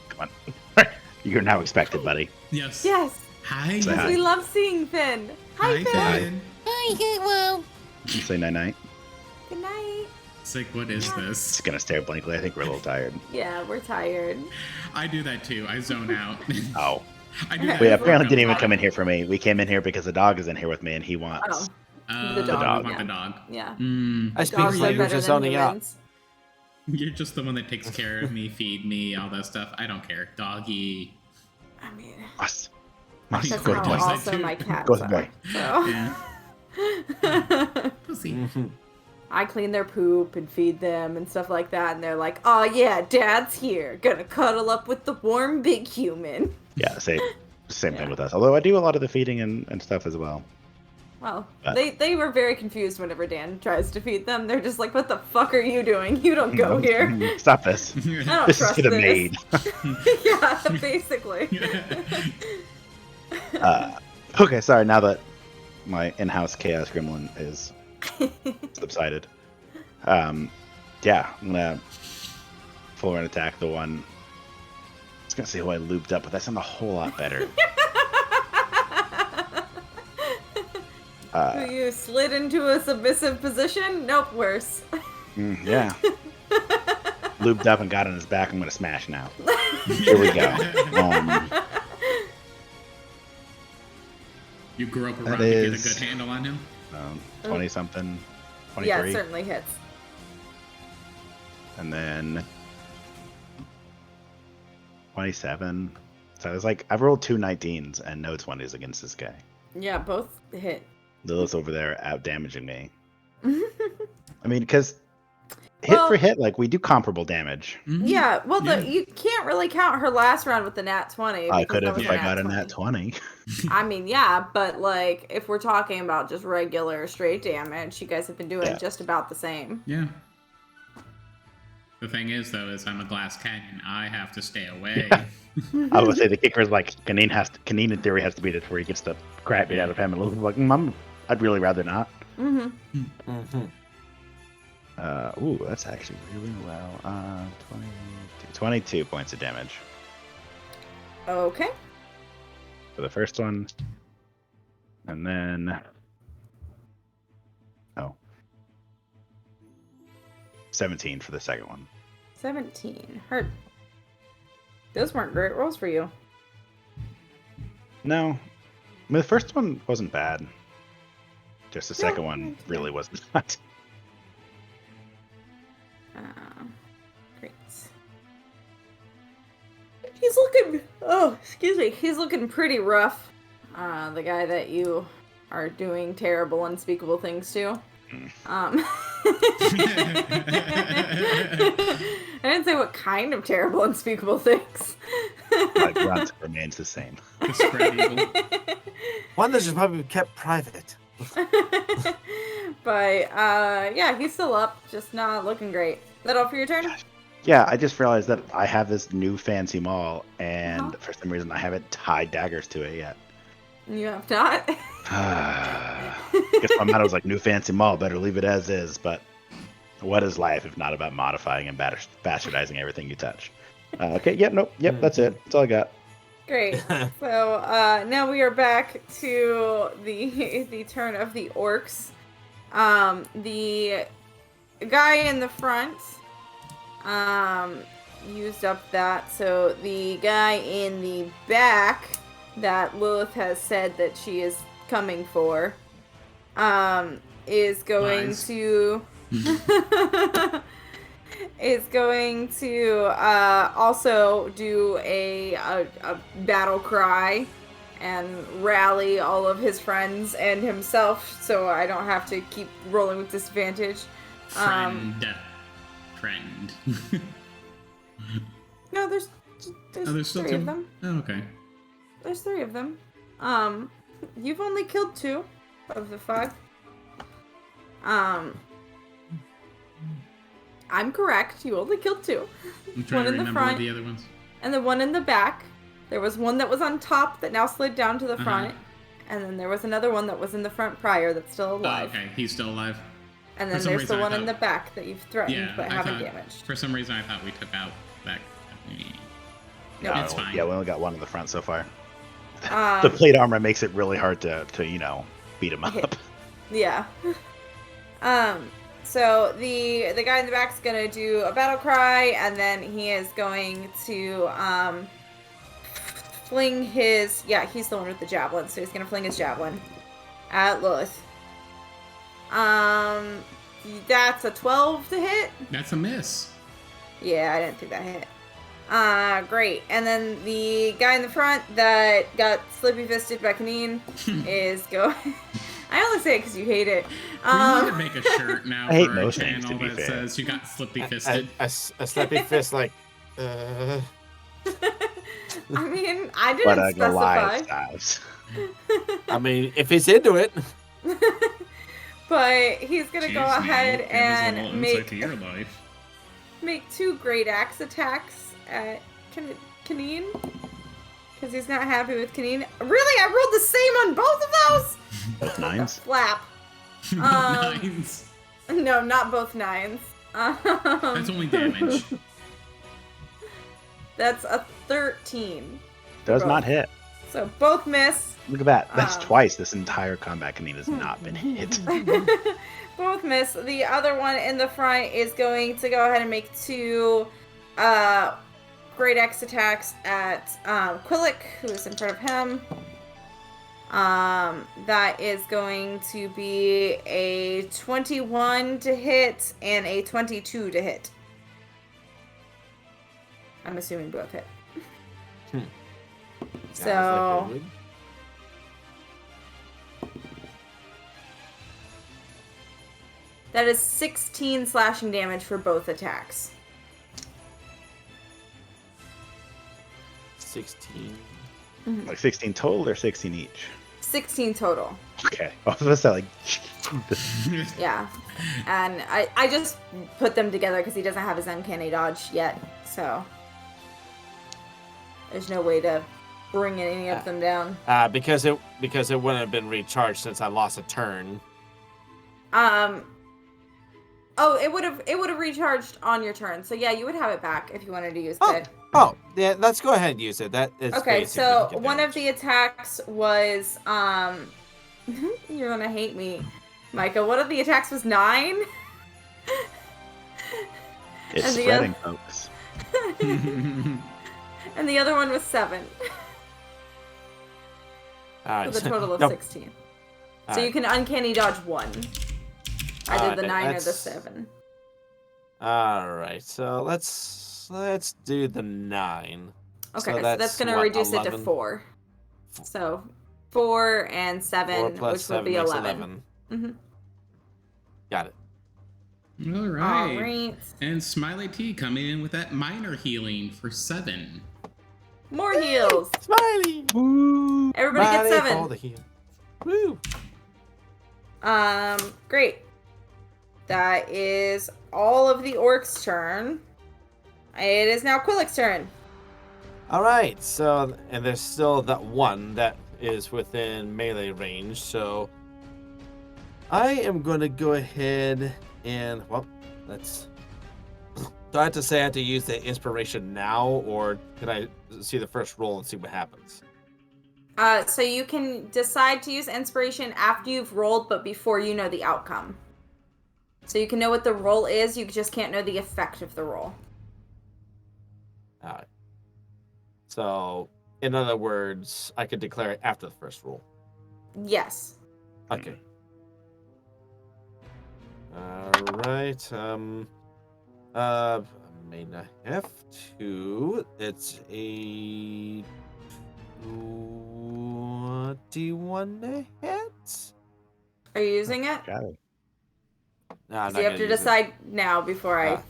Come on. You're now expected, buddy. Yes. Yes, Hi. Say hi. we love seeing Finn. Hi, Finn. Finn. You say night night. Good night. It's like, what is this? Just gonna stare blankly. I think we're a little tired. Yeah, we're tired. I do that too. I zone out. Oh. I do that. We Yeah, apparently didn't even come in here for me. We came in here because the dog is in here with me and he Oh, wants. The The dog, dog. yeah. The dog. yeah. I speak Dogs for are you, better just than zoning out. humans. You're just the one that takes care of me, feed me, all that stuff. I don't care. Doggy. I mean, Us. That's that's Good how boy. boy. also Too. my cats Good are. boy. So. Yeah. Pussy. I clean their poop and feed them and stuff like that, and they're like, "Oh yeah, Dad's here, gonna cuddle up with the warm big human." Yeah, same thing with us. Although I do a lot of the feeding and stuff as well. Well, But- they were very confused whenever Dan tries to feed them. They're just like, "What the fuck are you doing? You don't go here." Stop this. I don't This is trust for the this. maid. Yeah, basically. Okay, sorry. Now that my in-house chaos gremlin is subsided, yeah, I'm gonna full run attack the one. I was gonna say who I looped up, but that sounds a whole lot better. Who you slid into a submissive position? Nope, worse. Yeah. Looped up and got on his back. I'm gonna smash now. Here we go. You grew up That around to get a is- good handle on him? 20 something, 23, Yeah, it certainly hits. and then 27. So it's like I've rolled 2 19s and no 20s against this guy. Yeah, both hit. Lilith's over there out damaging me. I mean, because hit for hit, like, we do comparable damage. Yeah, well, Yeah. you can't really count her last round with the nat 20. I because could that have was if a I got a nat 20. I mean, yeah, but like if we're talking about just regular straight damage, you guys have been doing just about the same. Yeah. The thing is, though, is I'm a glass canyon. I have to stay away. I would say the kicker is like Kaneen in theory has to beat it where he gets the crap beat out of him. And Lilith is like, I'd really rather not. Ooh, that's actually really well. 22 points of damage Okay. for the first one, and then 17 for the second one. 17. Hurt. Those weren't great rolls for you. No, I mean, the first one wasn't bad. Just the second one really was not. Great. He's looking. Oh, excuse me. He's looking pretty rough. The guy that you are doing terrible, unspeakable things to. I didn't say what kind of terrible, unspeakable things. My grunt remains the same. The spread eagle. One that should probably be kept private. But yeah, he's still up, just not looking great. Is that all for your turn? Yeah, I just realized that I have this new fancy maul, and for some reason I haven't tied daggers to it yet. You have not. Guess my motto was like, new fancy maul, better leave it as is. But what is life if not about modifying and bastardizing everything you touch? Okay, yep, that's it. That's all I got. Great. So now we are back to the turn of the orcs. The guy in the front used up that, so the guy in the back that Lilith has said that she is coming for is going to also do a battle cry and rally all of his friends and himself, so I don't have to keep rolling with disadvantage. Friend. No, there's still three two? of them. Oh, okay. There's 3 of them. You've only killed 2 of the 5. I'm correct. You only killed 2. I'm trying One to in the remember front. the other ones. And the one in the back. There was one that was on top that now slid down to the front. And then there was another one that was in the front prior that's still alive. Oh, okay. He's still alive. And then there's the one in the back that you've threatened but haven't damaged. For some reason, I thought we took out that. No, it's fine. Yeah, we only got one in the front so far. The plate armor makes it really hard to beat him up. Yeah. So the guy in the back is gonna do a battle cry, and then he is going to fling his he's the one with the javelin, so he's gonna fling his javelin at Lilith. That's a 12 to hit. That's a miss. Yeah, I didn't think that hit. Great. And then the guy in the front that got slippy fisted by Kaneen is going. I only say it because you hate it. We need to make a shirt now I hate for our most things, channel to be that fair. says you got slippy fisted. A slippy fist, like. I mean, I didn't But specify. Goliath size. I mean, if he's into it. But he's gonna go ahead and make to your life. make 2 great axe attacks at Kaneen. Because he's not happy with Kaneen. Really? I rolled the same on both of those? Both 9s? Flap. 9s. No, not both 9s. That's only damage. That's a 13. Does both. not hit. So both miss. Look at that. That's twice this entire combat Kaneen has not been hit. Both miss. The other one in the front is going to go ahead and make 2 great X attacks at Quillick, who is in front of him. That is going to be a 21 to hit and a 22 to hit. I'm assuming both hit. So That is 16 slashing damage for both attacks. 16. Like 16 total or 16 each? 16 total. Okay. I was gonna say like. Yeah. And I just put them together because he doesn't have his uncanny dodge yet, so there's no way to bring any of them down. Because it wouldn't have been recharged since I lost a turn. Oh, it would have recharged on your turn. So yeah, you would have it back if you wanted to use it. Oh, yeah, let's go ahead and use it. That is Okay, so significant one of damage. the attacks was you're gonna hate me, Micah. One of the attacks was 9. It's And the spreading, folks. And the other one was 7. All right. With a total of No. 16. All So you right. can uncanny dodge 1. Either the 9 or the that's- 7. All right. So let's do the 9. Okay, So so that's gonna what, reduce it to 11? 4. So 4 and 7, 4 plus which 7 would be makes 11. Mm-hmm. Got it. All All right. right. And Smiley T coming in with that minor healing for 7. More heals. Smiley. Woo! Everybody gets Smiley 7. for the heal. Woo. Great. That is all of the orc's turn. It is now Quillick's turn. All right. So, and there's still that one that is within melee range. So, I am going to go ahead and let's. Do I have to say I have to use the inspiration now, or can I see the first roll and see what happens? So you can decide to use inspiration after you've rolled, but before you know the outcome. So you can know what the roll is, you just can't know the effect of the roll. All right. So, in other words, I could declare it after the first roll. Yes. Okay. All right. I mean, I have to. It's a 21 to hit. Are you using it? Got it. No, I'm So not you have gonna to use it. decide now before I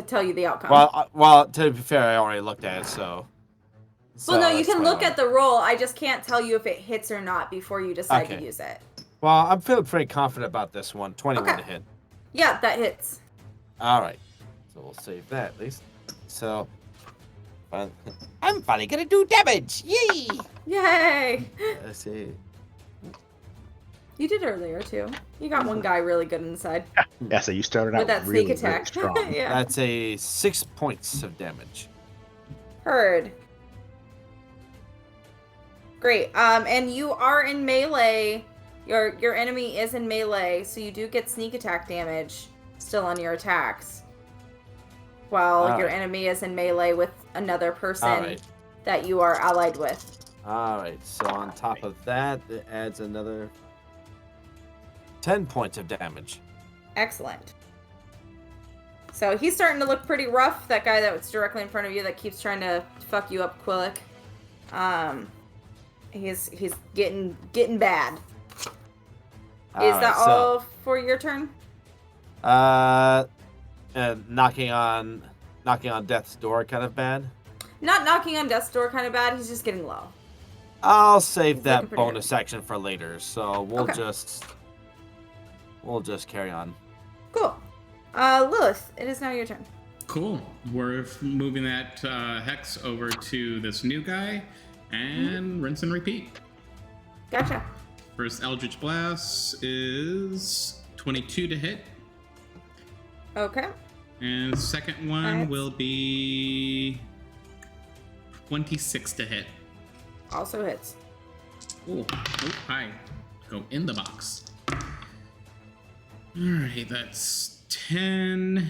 tell you the outcome. Well, to be fair, I already looked at it, so. Well, no, you that's can look 21. at the roll. I just can't tell you if it hits or not before you decide to Okay. use it. Well, I'm feeling pretty confident about this one. 21 Okay. to hit. Yeah, that hits. All right. So we'll save that at least. So. I'm finally gonna do damage! Yay! Yay! Let's see. You did earlier, too. You got one guy really good inside. Yeah, so you started With out that really, sneak attack. really strong. Yeah. That's a 6 points of damage. Heard. Great. And you are in melee. Your enemy is in melee, so you do get sneak attack damage still on your attacks. While All your right. enemy is in melee with another person All right. that you are allied with. All right. So on top of that, it adds another 10 points of damage. Excellent. So he's starting to look pretty rough, that guy that's directly in front of you that keeps trying to fuck you up, Quillick. He's getting bad. Is that all for your turn? Knocking on death's door kind of bad. Not knocking on death's door kind of bad, he's just getting low. I'll save It's that looking pretty bonus action for later. So we'll Okay. just carry on. Cool. Lilith, it is now your turn. Cool. We're moving that hex over to this new guy and rinse and repeat. Gotcha. First Eldritch Blast is 22 to hit. Okay. And second one Alright. will be 26 to hit. Also hits. Oh, hi. Go in the box. Alright, that's 10.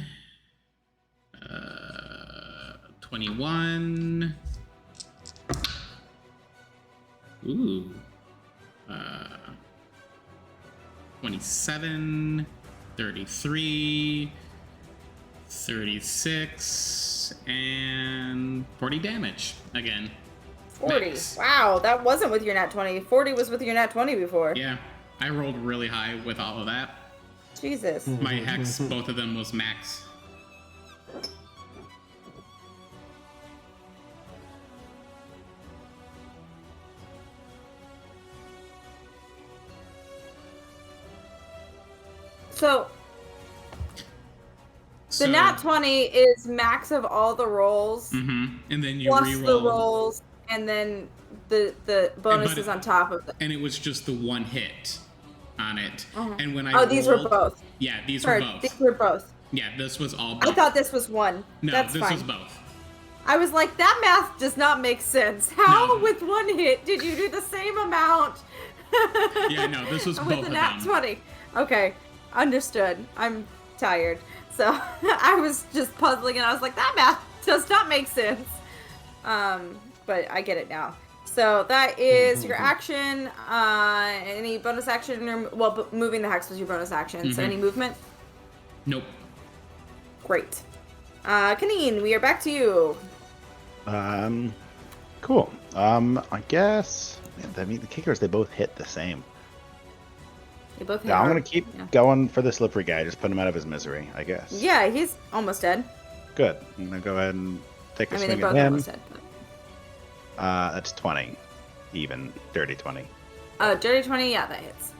21. Ooh. 27. 33. 36. And 40 damage again. 40. Nice. Wow, that wasn't with your nat 20. 40 was with your nat 20 before. Yeah, I rolled really high with all of that. Jesus. My hex, both of them was max. So the nat 20 is max of all the rolls, And then you plus reroll the rolls, and then the bonuses on top of it. And it was just the one hit on it. And when I rolled, these were both. Yeah, these were both. These were both. Yeah, this was all both. I thought this was one. No, That's this fine. was both. I was like, that math does not make sense. How with one hit did you do the same amount? Yeah, no, this was both with of the them. nat 20. Okay, understood. I'm tired. So I was just puzzling and I was like, that math does not make sense. But I get it now. So that is your action. Any bonus action? Or, moving the hex was your bonus action. So any movement? Nope. Great. Kaneen, we are back to you. Cool. I guess. I mean, the kickers, they both hit the same. They both hit Yeah, I'm hard. gonna keep going for the slippery guy. Just put him out of his misery, I guess. Yeah, he's almost dead. Good. I'm gonna go ahead and take a I mean, swing they're at both him. almost dead. But... That's 20. Even. Dirty 20. Dirty 20, yeah, that hits.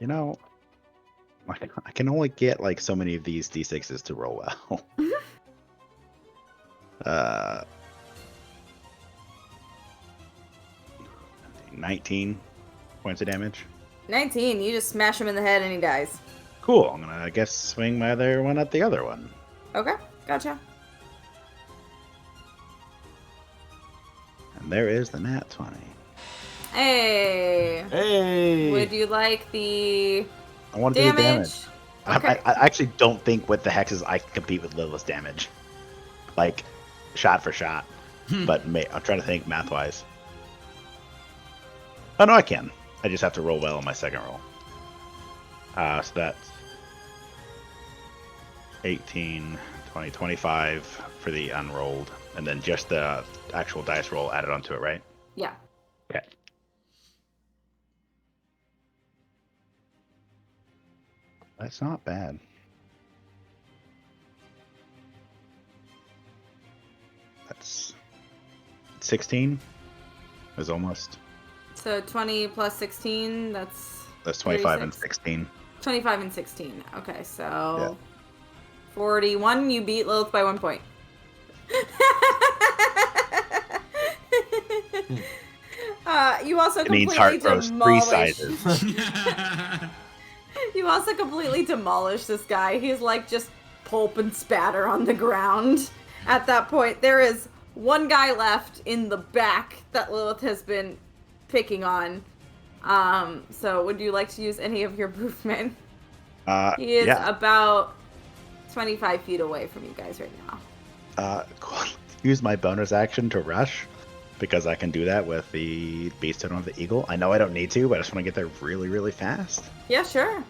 You know, I can only get like so many of these D6s to roll well. 19 points of damage. 19, you just smash him in the head and he dies. Cool. I'm gonna, I guess, swing my other one at the other one. Okay, gotcha. And there is the nat 20. Hey. Hey. Would you like the I want to do the damage. Okay. I actually don't think with the hexes I can compete with Lilith's damage. Like, shot for shot. But I'm trying to think math-wise. Oh, no, I can. I just have to roll well on my second roll. So that's 18, 20, 25 for the unrolled. And then just the actual dice roll added onto it, right? Yeah. Okay. That's not bad. That's 16. It was almost. So 20 plus 16, that's 25 and 36. 16. 25 and 16. Okay, so 41, you beat Lilith by 1 point. You also Kanine's completely heart grows 3 demolished. sizes. You also completely demolished this guy. He's like just pulp and spatter on the ground. At that point, there is one guy left in the back that Lilith has been picking on. So would you like to use any of your movement? He is about 25 feet away from you guys right now. Cool. Use my bonus action to rush because I can do that with the Beastone of the Eagle. I know I don't need to, but I just want to get there really, really fast. Yeah, sure.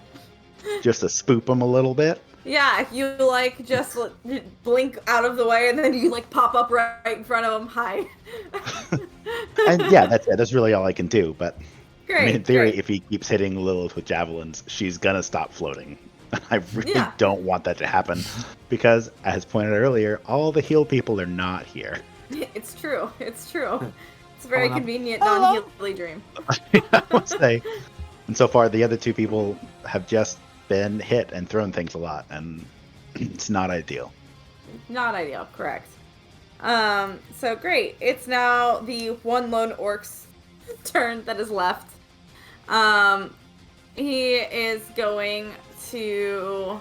Just to spoop him a little bit. Yeah, you like just blink out of the way and then you like pop up right in front of him. Hi. And yeah, that's it. That's really all I can do. But Great, I mean, in theory, great. if he keeps hitting Lilith with javelins, she's gonna stop floating. I really Yeah. don't want that to happen because, as pointed out earlier, all the heal people are not here. It's true. It's true. It's a very Hold on. convenient non-healy dream. I would say. And so far, the other two people have just been hit and thrown things a lot, and it's not ideal. Not ideal, correct. So great. It's now the one lone orc's turn that is left. He is going to...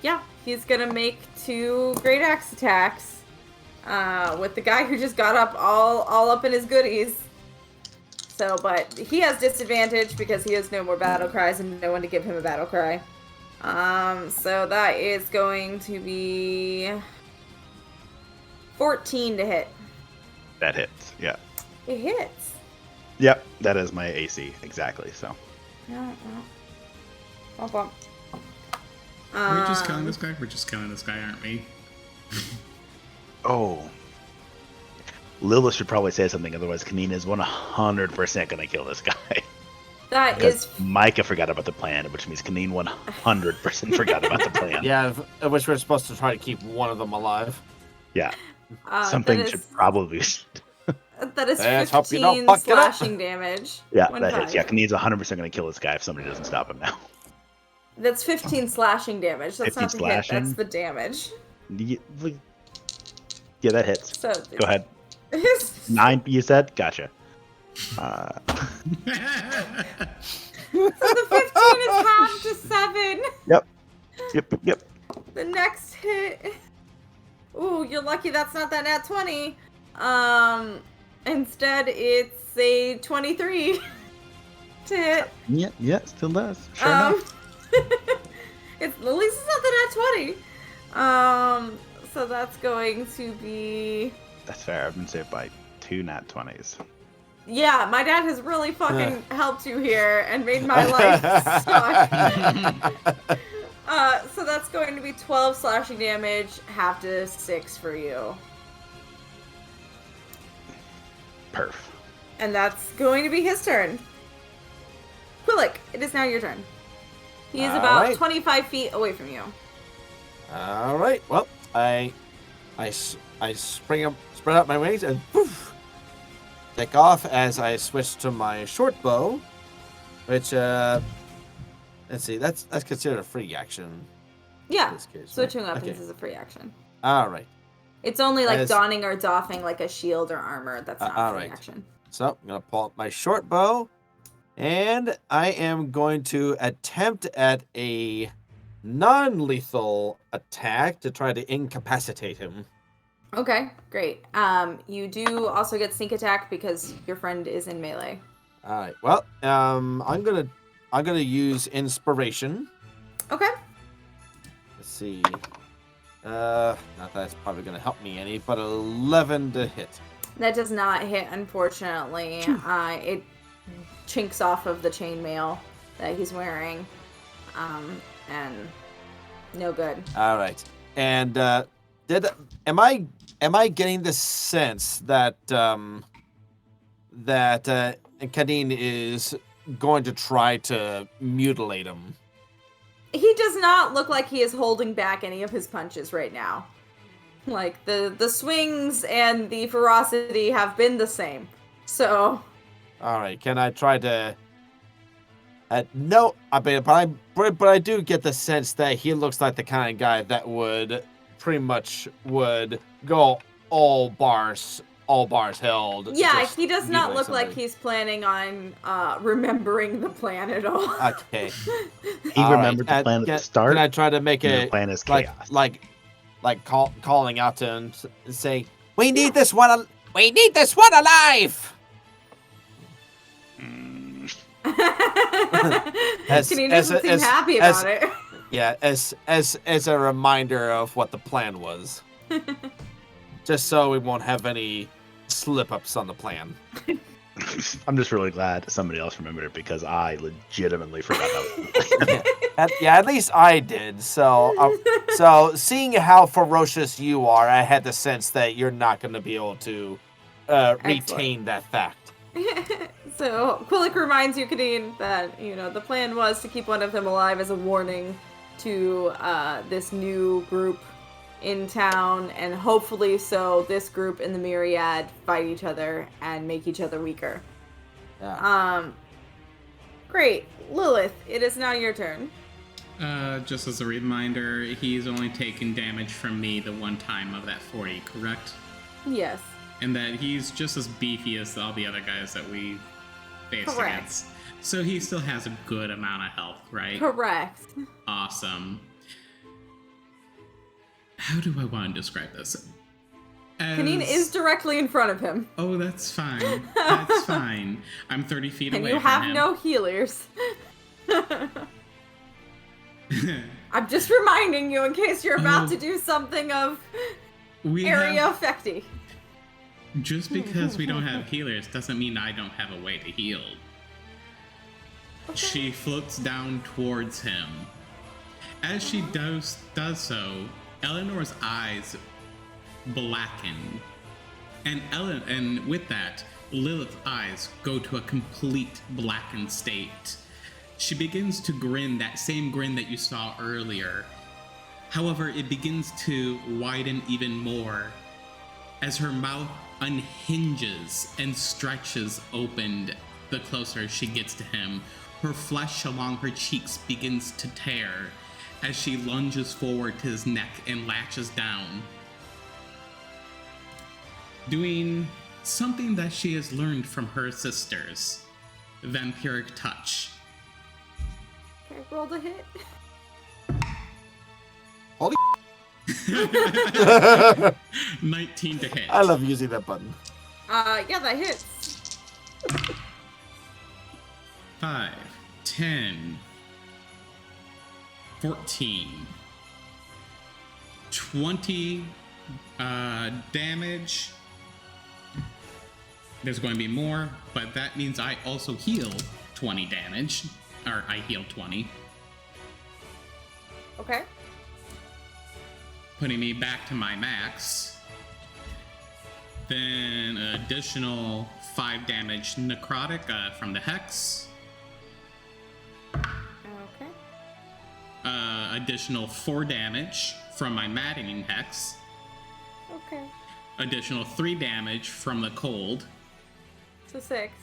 Yeah, he's gonna make 2 great axe attacks. With the guy who just got up all up in his goodies. So, but he has disadvantage because he has no more battle cries and no one to give him a battle cry. So that is going to be 14 to hit. That hits, yeah. It hits. Yep, that is my AC, exactly, so. Yeah. Bump, bump. We're just killing this guy? We're just killing this guy, aren't we? Oh. Lilith should probably say something, otherwise Kaneen is 100% going to kill this guy. That Because is Micah forgot about the plan, which means Kaneen 100% forgot about the plan. Yeah, which we're supposed to try to keep one of them alive. Yeah. that Something is- should probably... That is Let's hope you don't 15 fuck it up. slashing damage. Yeah, 1-5. that hits. Yeah, Kaneen's 100% going to kill this guy if somebody doesn't stop him now. That's 15 slashing damage. That's 15 not the hit, that's slashing? the damage. Yeah, that hits. So Go ahead. 9, you said? Gotcha. So the 15 is half to 7. Yep. The next hit. Ooh, you're lucky that's not that nat 20. Instead it's a 23 to hit. Yeah, still does. Sure enough. It's at least it's not the nat 20. So that's going to be. That's fair. I've been saved by 2 nat 20s. Yeah, my dad has really fucking helped you here and made my life suck. So that's going to be 12 slashing damage, half to 6 for you. Perf. And that's going to be his turn. Quillick, it is now your turn. He is about Alright. 25 feet away from you. All right. Well, I spread out my wings and poof, take off as I switch to my short bow, which let's see, that's considered a free action. Yeah, in this case, right? switching weapons Okay. is a free action. All right. It's only like As- donning or doffing like a shield or armor. That's not a free alright. action. So I'm gonna pull up my short bow, and I am going to attempt at a non-lethal attack to try to incapacitate him. Okay, great. You do also get sneak attack because your friend is in melee. All right. Well, I'm gonna use inspiration. Okay. Let's see. Not that it's probably gonna help me any, but 11 to hit. That does not hit, unfortunately. It chinks off of the chainmail that he's wearing. And no good. All right. And am I getting the sense that Kadeen is going to try to mutilate him? He does not look like he is holding back any of his punches right now. Like, the swings and the ferocity have been the same. So, All right. Can I try to? No, but I do get the sense that he looks like the kind of guy that would pretty much go all bars held. yeah, just he does not mutilate look like somebody. he's planning on remembering the plan at all. Okay. He All remembered right. the plan at the Can start. I try to make and it the plan is like chaos. calling out to him and say, "We need this one. Alive." As- And he as- doesn't seem as- happy as- about it. Yeah, as a reminder of what the plan was, just so we won't have any slip-ups on the plan. I'm just really glad somebody else remembered it because I legitimately forgot that. At least I did. So seeing how ferocious you are, I had the sense that you're not going to be able to retain that fact. So, Quillick reminds you, Kadeen, that, the plan was to keep one of them alive as a warning to this new group in town, and hopefully so this group and the Myriad fight each other and make each other weaker. Yeah. Great. Lilith, it is now your turn. Just as a reminder, he's only taken damage from me the one time of that 40, correct? Yes. And that he's just as beefy as all the other guys that we faced Correct. against. So he still has a good amount of health, right? Correct. Awesome. How do I want to describe this? Kaneen is directly in front of him. Oh, that's fine. That's fine. I'm 30 feet And away you from have him. no healers. I'm just reminding you in case you're about to do something of We area have, effecty. just because we don't have healers doesn't mean I don't have a way to heal. She floats down towards him. As she does so, Eleanor's eyes blacken And with that, Lilith's eyes go to a complete blackened state. She begins to grin, that same grin that you saw earlier. However, it begins to widen even more as her mouth unhinges and stretches open the closer she gets to him. Her flesh along her cheeks begins to tear as she lunges forward to his neck and latches down, doing something that she has learned from her sisters, vampiric touch. Okay, roll the hit. Holy 19 to hit. I love using that button. Yeah, that hits. 5, 10, 14, 20 damage. There's going to be more, but that means I also heal 20 damage. Or I heal 20. Okay. Putting me back to my max. Then additional 5 damage necrotic from the Hex. Okay. Additional 4 damage from my Maddening Hex. Okay. Additional 3 damage from the Cold. So 6.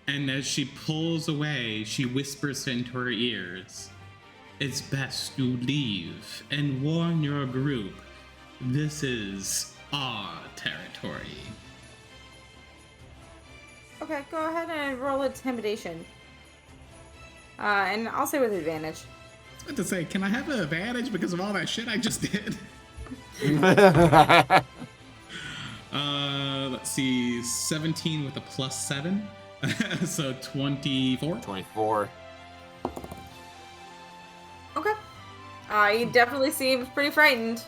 And as she pulls away, she whispers into her ears, "It's best you leave and warn your group. This is our territory." Okay, go ahead and roll intimidation. And I'll say with advantage. I was about to say, can I have an advantage because of all that shit I just did? Let's see, 17 with a +7. So 24. 24. Okay. He definitely seems pretty frightened.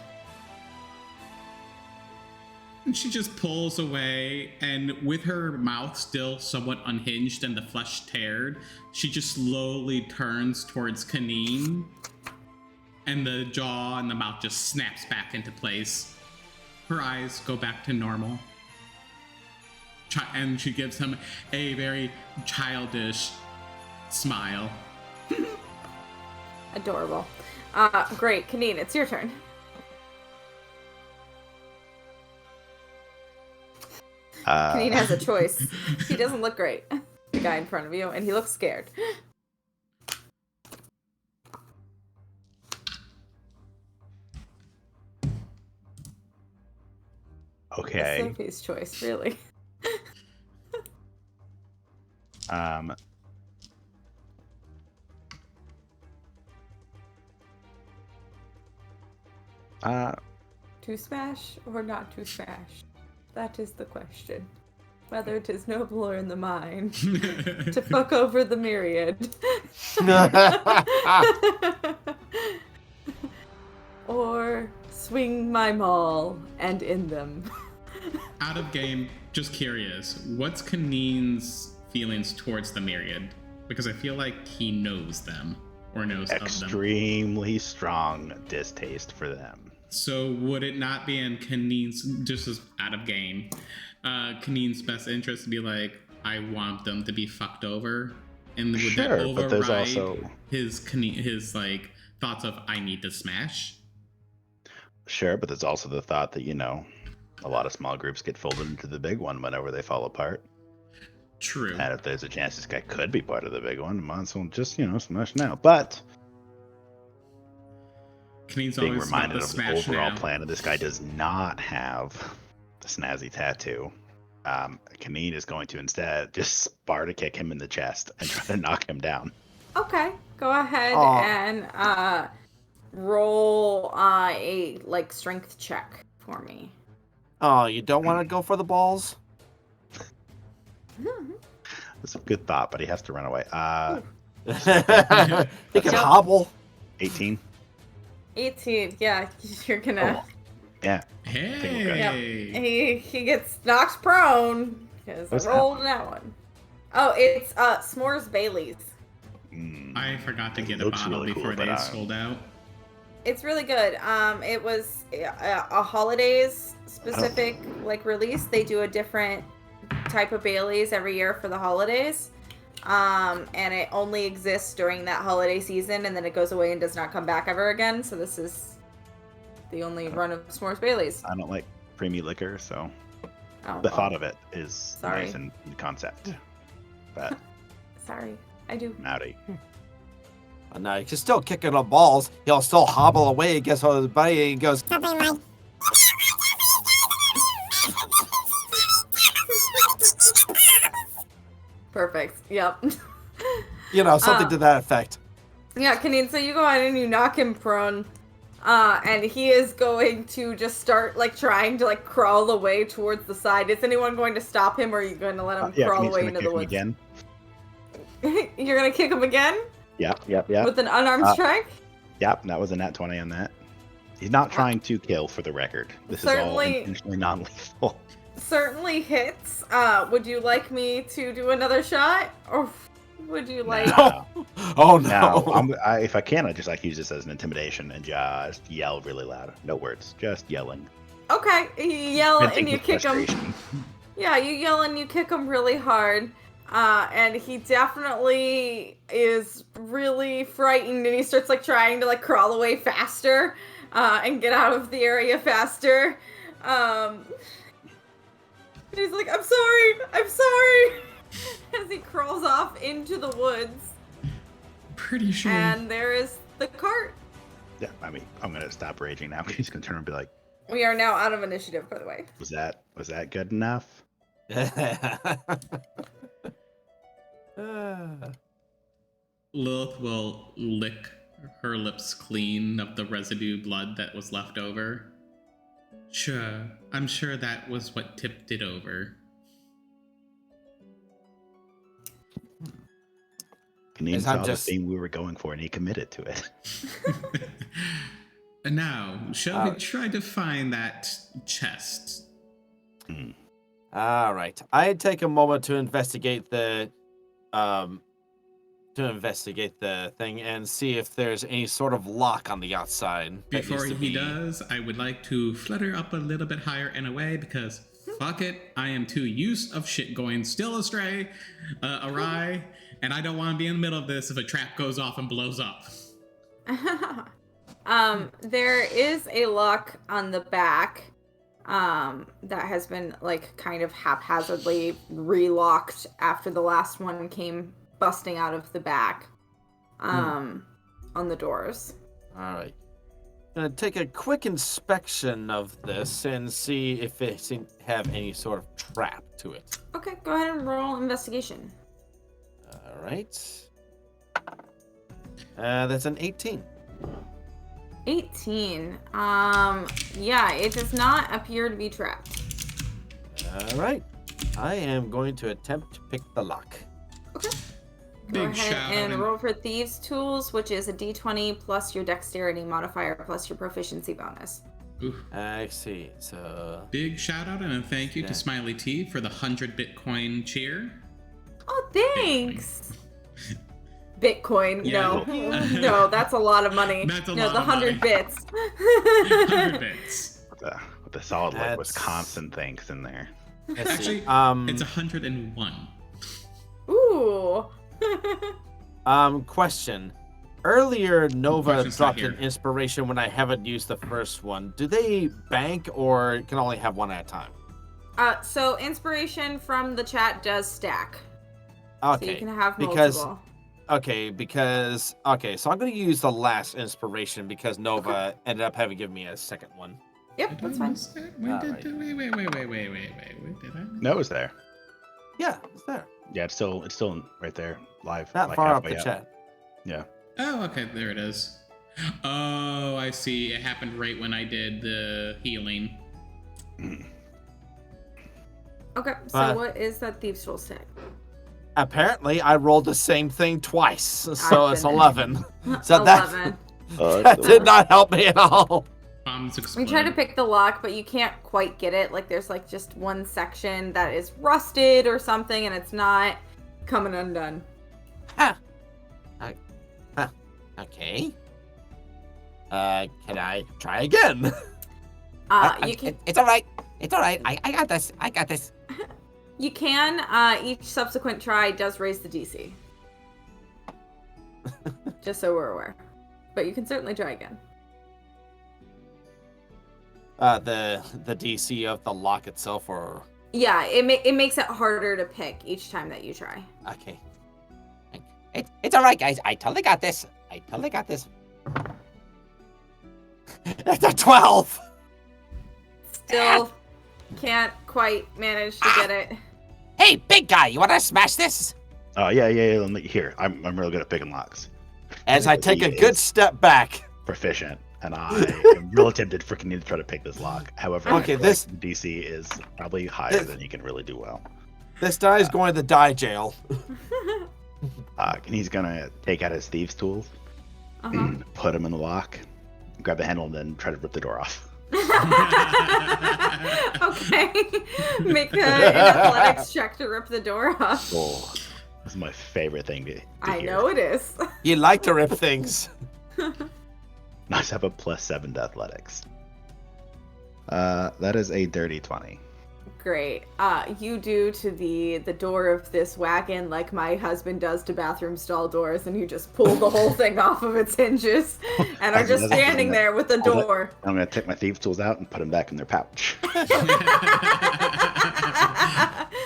And she just pulls away, and with her mouth still somewhat unhinged and the flesh teared, she just slowly turns towards Kaneen, and the jaw and the mouth just snaps back into place. Her eyes go back to normal. And she gives him a very childish smile. Adorable. Great. Kaneen, it's your turn. Kaneen has a choice. He doesn't look great. The guy in front of you, and he looks scared. Okay. It's Sophie's choice, really. To smash or not to smash? That is the question. Whether it is nobler in the mind to fuck over the myriad. Or swing my maul and in them. Out of game, just curious, what's Kaneen's feelings towards the myriad? Because I feel like he knows them, or knows of them. Extremely strong distaste for them. So would it not be in Kaneen's, just as out of game, Kaneen's best interest to be like, I want them to be fucked over? And would Sure, that override but there's also... his like thoughts of I need to smash? Sure, but there's also the thought that, you know, a lot of small groups get folded into the big one whenever they fall apart. True. And if there's a chance this guy could be part of the big one, might as well just, you know, smash now. But Kaneen's being always reminded about of to the smash overall now. plan of this guy does not have the snazzy tattoo. Kaneen is going to instead just Sparta kick him in the chest and try to knock him down. Okay, go ahead and roll a like strength check for me. Oh, you don't want to go for the balls? That's a good thought, but he has to run away. He can hobble. 18. 18, yeah, you're gonna... Oh, yeah. Hey! He gets knocked prone, because What's I rolled that one. Oh, it's S'mores Bailey's. I forgot to It get a looks bottle really cool, before but, they sold out. It's really good. It was a holidays specific like release. They do a different type of Baileys every year for the holidays. And it only exists during that holiday season, and then it goes away and does not come back ever again. So this is the only run of S'mores Baileys. I don't like creamy liquor, so Oh, the well, thought of it is Sorry. nice in concept. But sorry, I do. howdy. No, he can still kick it on balls. He'll still hobble away against his buddy, and he goes, Something like, Perfect. Yep. something to that effect. Yeah, Kaneen, so you go ahead and you knock him prone. And he is going to just start, like, trying to, like, crawl away towards the side. Is anyone going to stop him, or are you going to let him Yeah, crawl Kneet's away gonna into kick the him woods? again. You're going to kick him again? Yep. With an unarmed strike? Yep, that was a nat 20 on that. He's not trying to kill, for the record. This is all Certainly- intentionally non-lethal. Certainly hits. Would you like me to do another shot? Or would you like... No. Oh, No, no. if I can, I just like use this as an intimidation and just yell really loud. No words, just yelling. Okay, you yell Venting and you his kick him. frustration. Yeah, you yell and you kick him really hard. And he definitely is really frightened, and he starts, like, trying to, like, crawl away faster, and get out of the area faster. He's like, I'm sorry, as he crawls off into the woods. Pretty sure. And there is the cart. Yeah, I mean, I'm gonna stop raging now. He's gonna turn and be like, We are now out of initiative, by the way. "Was that good enough?" Lilith will lick her lips clean of the residue blood that was left over. Sure, I'm sure that was what tipped it over. Kaneen As saw I'm the just- thing we were going for, and he committed to it. And now, shall we try to find that chest? All right. I take a moment to investigate the thing and see if there's any sort of lock on the outside. that Before needs to he be- does, I would like to flutter up a little bit higher and away because fuck it, I am too used of shit going still astray, awry, and I don't want to be in the middle of this if a trap goes off and blows up. There is a lock on the back, that has been, like, kind of haphazardly relocked after the last one came busting out of the back, on the doors. All right. I'm gonna take a quick inspection of this and see if it seems to have any sort of trap to it. Okay, go ahead and roll investigation. All right. That's an 18. 18. Yeah, it does not appear to be trapped. All right. I am going to attempt to pick the lock. Okay. Big Go ahead shout and out. roll for Thieves' Tools, which is a d20 plus your dexterity modifier plus your proficiency bonus. Oof. I see. So Big shout out and a thank you Yeah. to Smiley T for the 100 Bitcoin cheer. Oh, thanks! Bitcoin. Yeah. No. No, that's a lot of money. That's a no, lot the of 100 money. bits. 100 bits. With the solid like That's- Wisconsin things in there. let's Actually, see. it's 101. Ooh. Question. Earlier, Nova Question's not dropped an here. inspiration when I haven't used the first one. Do they bank or can only have one at a time? So inspiration from the chat does stack. So you Okay. can have because- multiple. So I'm going to use the last inspiration because Nova ended up having given me a second one. Yep, that's fine. Wait, Alright. wait, did I? No, it was there. Yeah, it's there. Yeah, it's still right there, live. Not like far up halfway the chat. Yeah. Oh, okay, there it is. Oh, I see. It happened right when I did the healing. Okay, so But- what is that Thieves' Tool stack? Apparently, I rolled the same thing twice, so I've it's been there. 11. So that 11. that did not help me at all. Bombs We explode. try to pick the lock, but you can't quite get it. Like, there's, like, just one section that is rusted or something, and it's not coming undone. Okay. Can I try again? You can. It's all right. It's all right. I got this. I got this. You can. Each subsequent try does raise the DC. Just so we're aware. But you can certainly try again. The DC of the lock itself, or Yeah, it makes it harder to pick each time that you try. okay. It's all right, guys. I totally got this. I totally got this. That's a 12. Still can't quite manage to get it. Hey, big guy, you want to smash this? Oh yeah. Here, I'm really good at picking locks. As I take a good step back. Proficient, and I am real tempted for Kenny to try to pick this lock. However, Okay, this DC is probably higher than he can really do well. This die is going to the die jail. And he's gonna take out his thieves' tools, put them in the lock, grab the handle, and then try to rip the door off. Okay. Make an athletics check to rip the door off. Oh, this is my favorite thing to I hear. know it is. You like to rip things. Nice to have a +7 to athletics. That is a dirty 20. Great. You do to the door of this wagon like my husband does to bathroom stall doors, and you just pull the whole thing off of its hinges and are just standing there with the door. I'm gonna take my thieves' tools out and put them back in their pouch.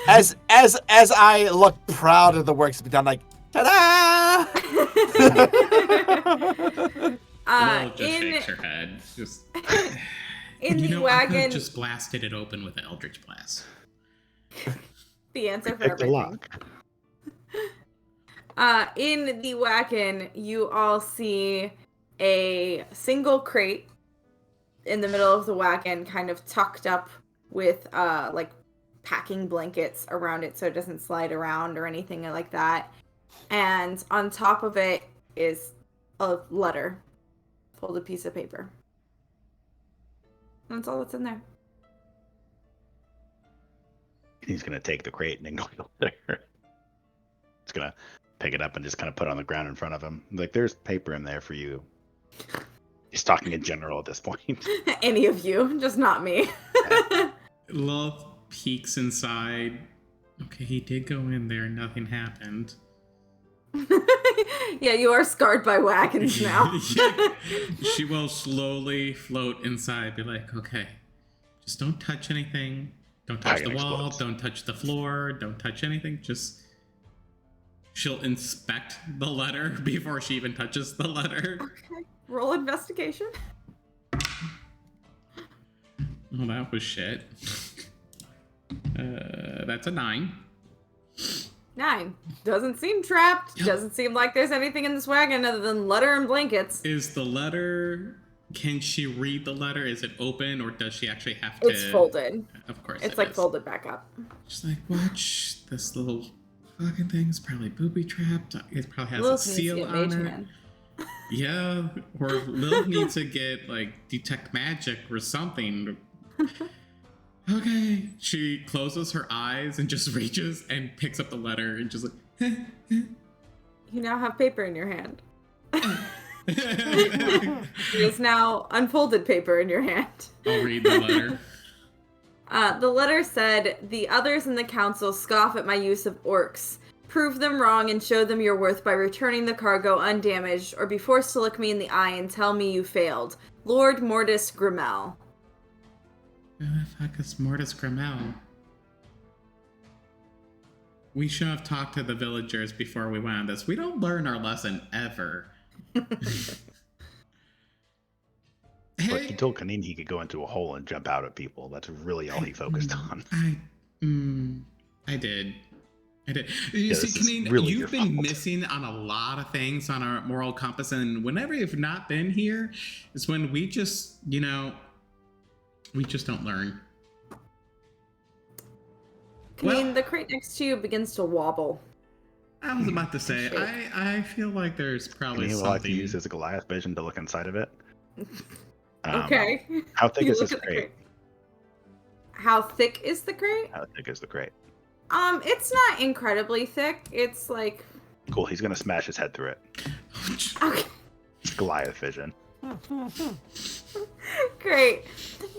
As I look proud of the work that's been done, like, ta-da! Will just shakes her head. Just In the I could wagon, have just blasted it open with Eldritch Blast. the answer for Pick the everything. lock. In the wagon, you all see a single crate in the middle of the wagon, kind of tucked up with like packing blankets around it so it doesn't slide around or anything like that. And on top of it is a letter, folded piece of paper. That's all that's in there. He's gonna take the crate and ignore the letter. He's gonna pick it up and just kind of put it on the ground in front of him. Like, there's paper in there for you. He's talking in general at this point. Any of you, just not me. Lilith peeks inside. Okay, he did go in there. Nothing happened. Yeah, you are scarred by wagons now. Yeah. She will slowly float inside. Be like, okay, just don't touch anything. Don't touch the wall. Explodes. Don't touch the floor. Don't touch anything. Just she'll inspect the letter before she even touches the letter. Okay. Roll investigation. Oh, that was shit. That's a 9. 9. Doesn't seem trapped. Yep. Doesn't seem like there's anything in this wagon other than letter and blankets. Is the letter? Can she read the letter? Is it open, or does she actually have to? It's folded. Of course, It's it like is. folded back up. She's like, watch this little fucking thing's probably booby trapped. It probably has Lilith a needs to seal get on Mage it. Hand. Yeah, or Lilith needs to get like detect magic or something. Okay, she closes her eyes and just reaches and picks up the letter and just like. You now have paper in your hand. It is now unfolded paper in your hand. I'll read the letter. The letter said, "The others in the council scoff at my use of orcs. Prove them wrong and show them your worth by returning the cargo undamaged, or be forced to look me in the eye and tell me you failed. Lord Mortis Grimmel." Who the fuck is Mortis Grimmel? We should have talked to the villagers before we went on this. We don't learn our lesson ever. But he told Kanin he could go into a hole and jump out at people. That's really all he focused on. I did. You Yeah, see, this is Kanine, really you've your been fault. missing on a lot of things on our moral compass, and whenever you've not been here, is when we just, we just don't learn. Kanine, the crate next to you begins to wobble. I was about to say, Shit. I feel like there's probably Kanin will something. like to use his Goliath vision to look inside of it. Okay. How thick You is look this at the crate? How thick is the crate? How thick is the crate? It's not incredibly thick. It's like, Cool. He's gonna smash his head through it. okay. Goliath vision. Great.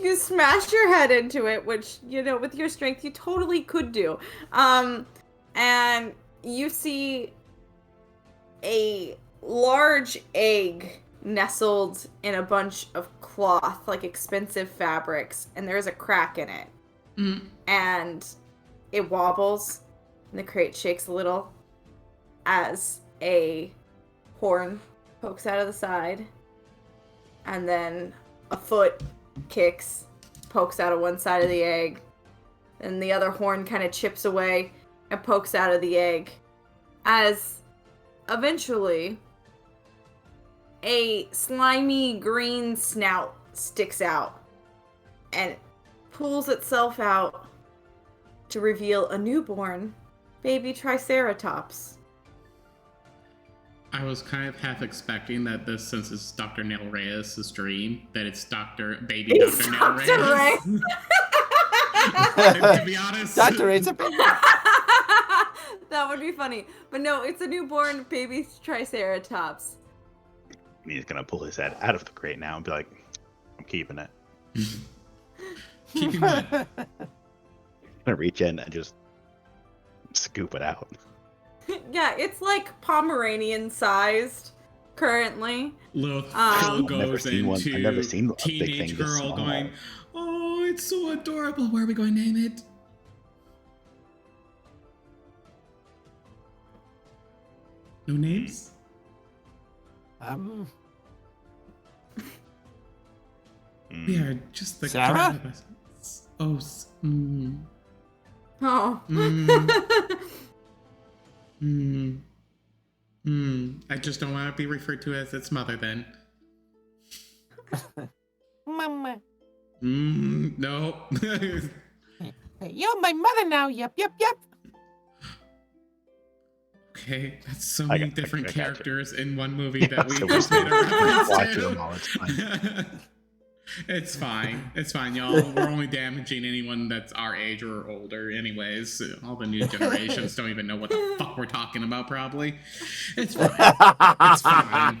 You smash your head into it, which, with your strength, you totally could do. And you see a large egg nestled in a bunch of cloth, like expensive fabrics, and there's a crack in it. Mm. And it wobbles, and the crate shakes a little as a horn pokes out of the side, and then a foot kicks, pokes out of one side of the egg, and the other horn kind of chips away and pokes out of the egg, as eventually a slimy green snout sticks out and pulls itself out to reveal a newborn baby Triceratops. I was kind of half expecting that this, since it's Dr. Neil Reyes' dream, that it's baby It's Dr. Neil Dr. Reyes. Reyes. To be honest, Dr. Ray's a baby. That would be funny. But no, it's a newborn baby Triceratops. And he's gonna pull his head out of the crate now and be like, "I'm keeping it." keeping what? I'm gonna reach in and just scoop it out. Yeah, it's like Pomeranian sized currently. Little Phil I've never goes seen one. into I've never seen a big teenage thing this girl small. going, "Oh, it's so adorable. Where are we going to name it?" No names? We are just the Sarah? kind of us. Oh, Oh. I just don't want to be referred to as its mother then. Mama. No. You're my mother now. Yep. Okay, that's so I many got- different I got you. characters in one movie that we so just made a reference watch to. them all, it's fine. It's fine. It's fine, y'all. We're only damaging anyone that's our age or older, anyways. All the new generations don't even know what the fuck we're talking about, probably. It's fine. It's fine.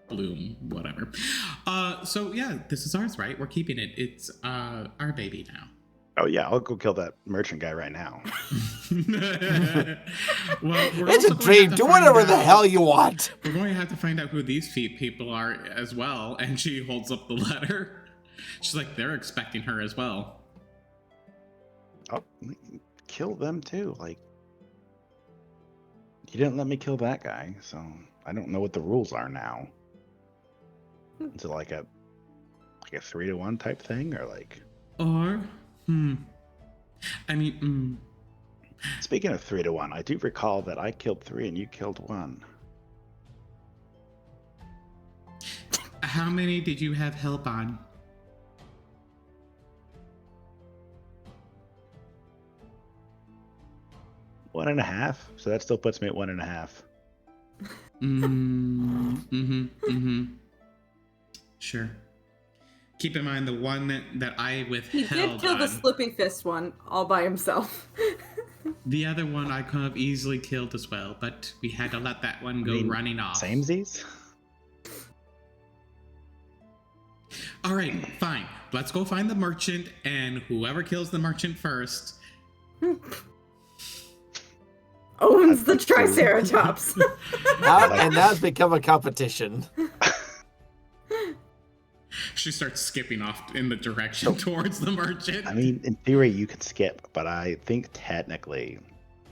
Bloom, whatever. So yeah, this is ours, right? We're keeping it. It's our baby now. Oh yeah, I'll go kill that merchant guy right now. Well, we're It's also a going to dream. have to Do find whatever the out- hell you want. We're going to have to find out who these people are as well. And she holds up the letter. She's like, they're expecting her as well. I'll kill them too. Like, you didn't let me kill that guy, so I don't know what the rules are now. Is it like a 3-to-1 type thing, or like? Or, I mean, Speaking of 3-to-1, I do recall that I killed 3 and you killed 1. how many did you have help on? One and a half. So that still puts me at 1.5. Sure. Keep in mind the one that I He withheld did kill the on. Slippy Fist one all by himself. The other one I could have easily killed as well, but we had to let that one go running off. Samesies? All right, fine. Let's go find the merchant, and whoever kills the merchant first. Owns the Triceratops. And now it's become a competition. She starts skipping off in the direction towards the merchant. I mean, in theory, you could skip, but I think technically,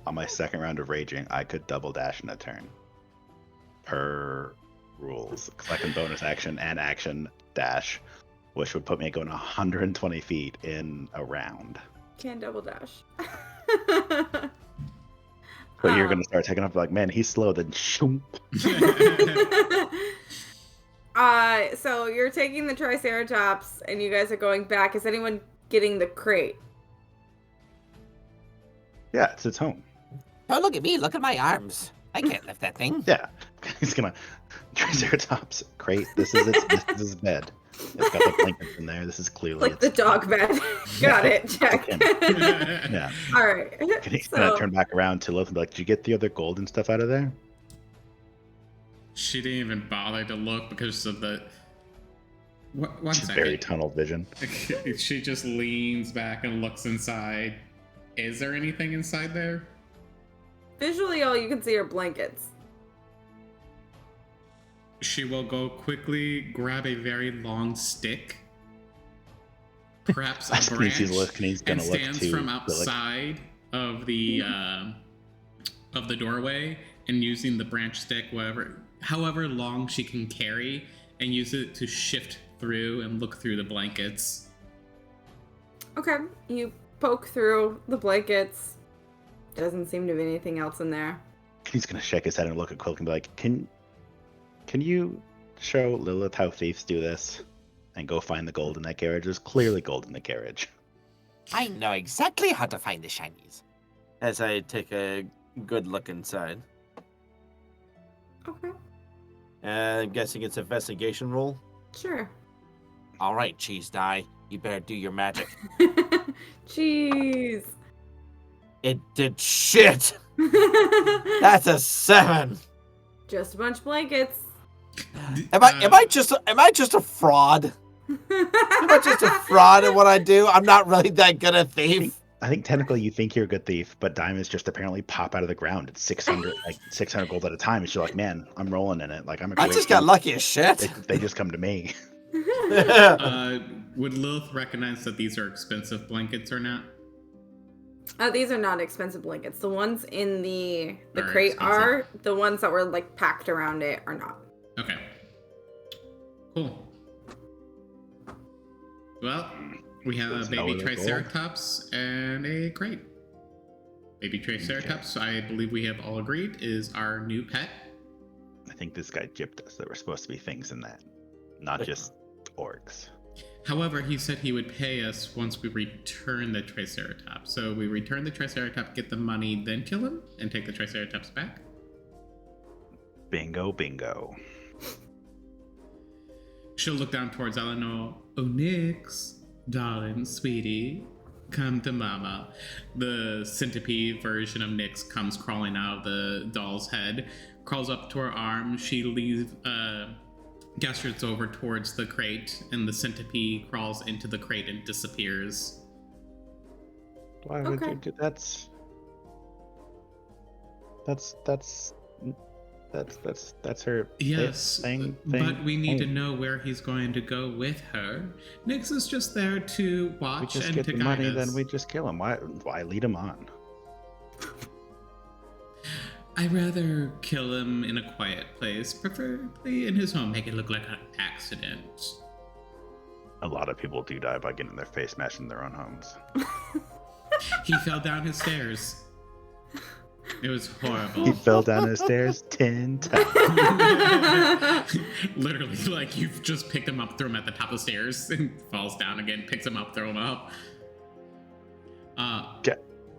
on my second round of raging, I could double dash in a turn. Per rules. Because I can bonus action and action dash, which would put me going 120 feet in a round. Can double dash. But you're going to start taking off like, man, he's slow, then shoom. So you're taking the Triceratops and you guys are going back. Is anyone getting the crate? Yeah, it's its home. Oh, look at me. Look at my arms. I can't lift that thing. Yeah. He's going to... Triceratops crate. This is his bed. It's got the blankets in there. This is clearly... Like the dog bed. Got it. Check. Yeah. All right. He's So, going to turn back around to look and be like, did you get the other gold and stuff out of there? She didn't even bother to look because of the. One She's second. very tunnel vision. She just leans back and looks inside. Is there anything inside there? Visually, all you can see are blankets. She will go quickly grab a very long stick, perhaps a branch, and stands from outside of the doorway and using the branch stick, however long she can carry, and use it to shift through and look through the blankets. Okay, you poke through the blankets. Doesn't seem to be anything else in there. He's gonna shake his head and look at Quill and be like, Can you show Lilith how thieves do this? And go find the gold in that carriage. There's clearly gold in the carriage. I know exactly how to find the shinies. As I take a good look inside. Okay, I'm guessing it's investigation roll. sure. All right, cheese die. You better do your magic. Jeez. It did shit. That's a 7. Just a bunch of blankets. Am I just a fraud? Am I just a fraud at what I do? I'm not really that good a thief. I think technically you think you're a good thief, but diamonds just apparently pop out of the ground at 600 gold at a time. And you're like, man, I'm rolling in it. Like I'm a I great just got thief. lucky as shit. They just come to me. Would Lilith recognize that these are expensive blankets or not? These are not expensive blankets. The ones in the Are crate expensive. are. The ones that were like packed around it are not. Okay. Cool. Well, we have a There's no baby other gold. Triceratops and a crate. Baby Triceratops, I believe we have all agreed, is our new pet. I think this guy gypped us. There were supposed to be things in that, not just orcs. However, he said he would pay us once we return the Triceratops. So we return the Triceratops, get the money, then kill him, and take the Triceratops back. Bingo, bingo. She'll look down towards Eleanor. Oh, Nyx, darling, sweetie, come to mama. The centipede version of Nyx comes crawling out of the doll's head, crawls up to her arm. She gestures over towards the crate, and the centipede crawls into the crate and disappears. Why would Okay. you do that's her Yes, thing. but we need to know where he's going to go with her. Nyx is just there to We watch just and get to the guide money, us. then we just kill him. Why lead him on? I'd rather kill him in a quiet place, preferably in his home. Make it look like an accident. A lot of people do die by getting their face smashed in their own homes. He fell down his stairs. It was He horrible. fell down his stairs 10 times. Literally, like you've just picked him up, threw him at the top of the stairs, and falls down again, picks him up, throw him up.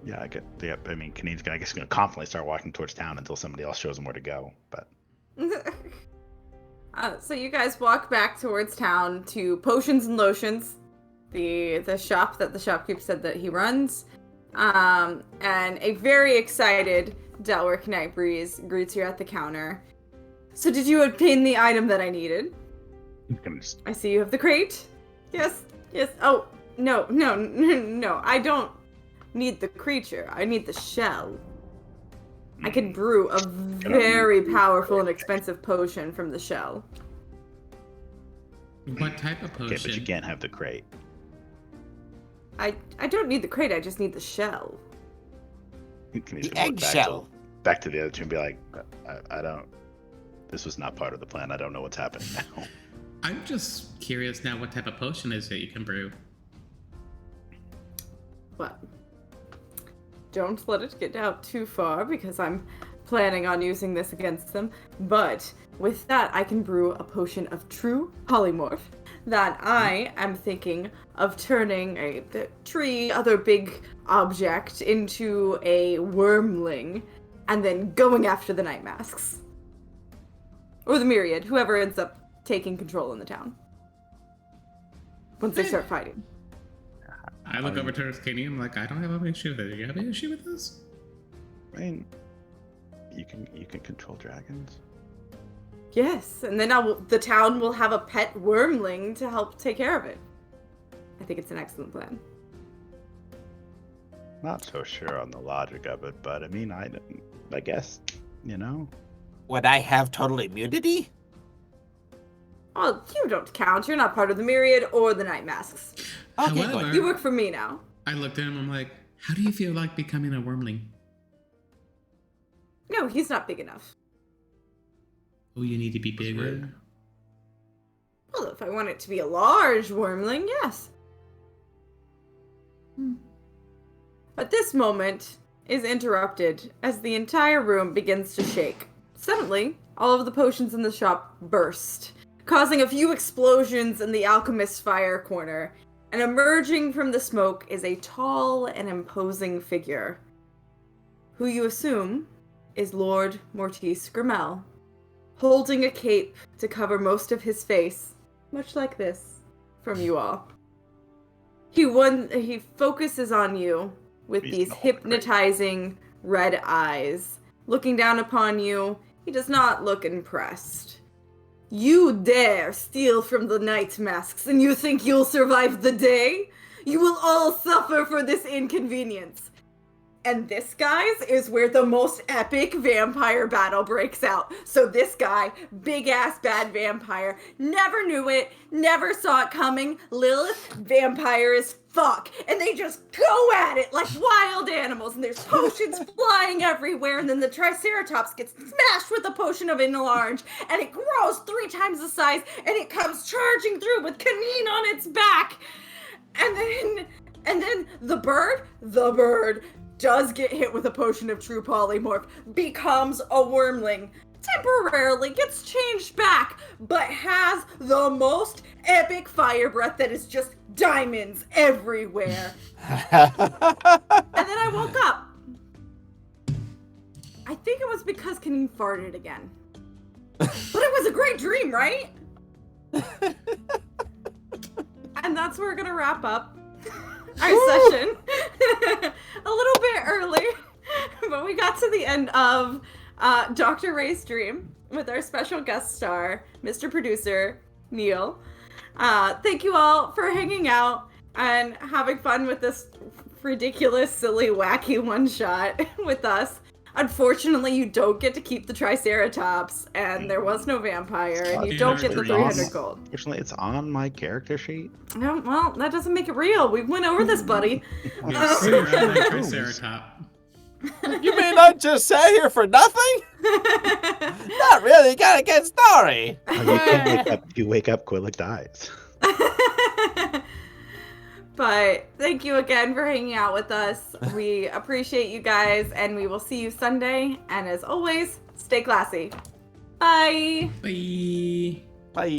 Yeah, I get. Yeah, I mean, Kaneen's gonna confidently start walking towards town until somebody else shows him where to go. But So you guys walk back towards town to Potions and Lotions, the shop that the shopkeeper said that he runs. And a very excited Delaware Knight Breeze greets you at the counter. So did you obtain the item that I needed? he's gonna just I see you have the crate. Yes. Oh, no. I don't need the creature. I need the shell. I can brew a very powerful and expensive potion from the shell. What type of okay, potion? but you can't have the crate. I don't need the crate, I just need the shell. Kaneen's The gonna look eggshell. back to the other two and be like, I don't. This was not part of the plan. I don't know what's happening now. I'm just curious now what type of potion is it you can brew? Well, don't let it get out too far because I'm planning on using this against them. But with that, I can brew a potion of true polymorph that I am thinking of turning the tree, other big object, into a wormling and then going after the night masks. Or the myriad, whoever ends up taking control in the town. Once they start fighting. I look over towards Katie and I'm like, I don't have any issue with it. Do you have any issue with this? I mean, you can control dragons. Yes, and then the town will have a pet wormling to help take care of it. I think it's an excellent plan. Not so sure on the logic of it, but I mean, I guess, you know. Would I have total immunity? Oh, you don't count. You're not part of the Myriad or the Night Masks. Okay, However, good. You work for me now. I looked at him, I'm like, how do you feel like becoming a wormling? No, he's not big enough. Oh, you need to be bigger? Well, if I want it to be a large wormling, yes. But this moment is interrupted as the entire room begins to shake. Suddenly, all of the potions in the shop burst, causing a few explosions in the alchemist's fire corner, and emerging from the smoke is a tall and imposing figure, who you assume is Lord Mortice Grimmel, holding a cape to cover most of his face, much like this, from you all. He focuses on you with He's these not hypnotizing red eyes. Looking down upon you, he does not look impressed. You dare steal from the Night Masks, and you think you'll survive the day? You will all suffer for this inconvenience. And this, guys, is where the most epic vampire battle breaks out. So this guy, big-ass bad vampire, never knew it, never saw it coming. Lilith, vampire as fuck. And they just go at it like wild animals. And there's potions flying everywhere. And then the Triceratops gets smashed with a potion of Enlarge. And it grows 3 times the size. And it comes charging through with Canine on its back. And then the bird does get hit with a potion of true polymorph, becomes a wormling, temporarily gets changed back, but has the most epic fire breath that is just diamonds everywhere. And then I woke up. I think it was because Canine farted again. But it was a great dream, right? And that's where we're gonna wrap up our session. A little bit early, but we got to the end of Dr. Ray's dream with our special guest star, Mr. Producer, Neil. Thank you all for hanging out and having fun with this ridiculous, silly, wacky one-shot with us. Unfortunately, you don't get to keep the Triceratops, and there was no vampire, and you don't get the 300 gold. Unfortunately, it's on my character sheet. No, well, that doesn't make it real. We went over this, buddy. Triceratops. You mean I just sat here for nothing? Not really. You gotta get story. You wake up, Quillic dies. But thank you again for hanging out with us. We appreciate you guys, and we will see you Sunday. And as always, stay classy. Bye. Bye. Bye.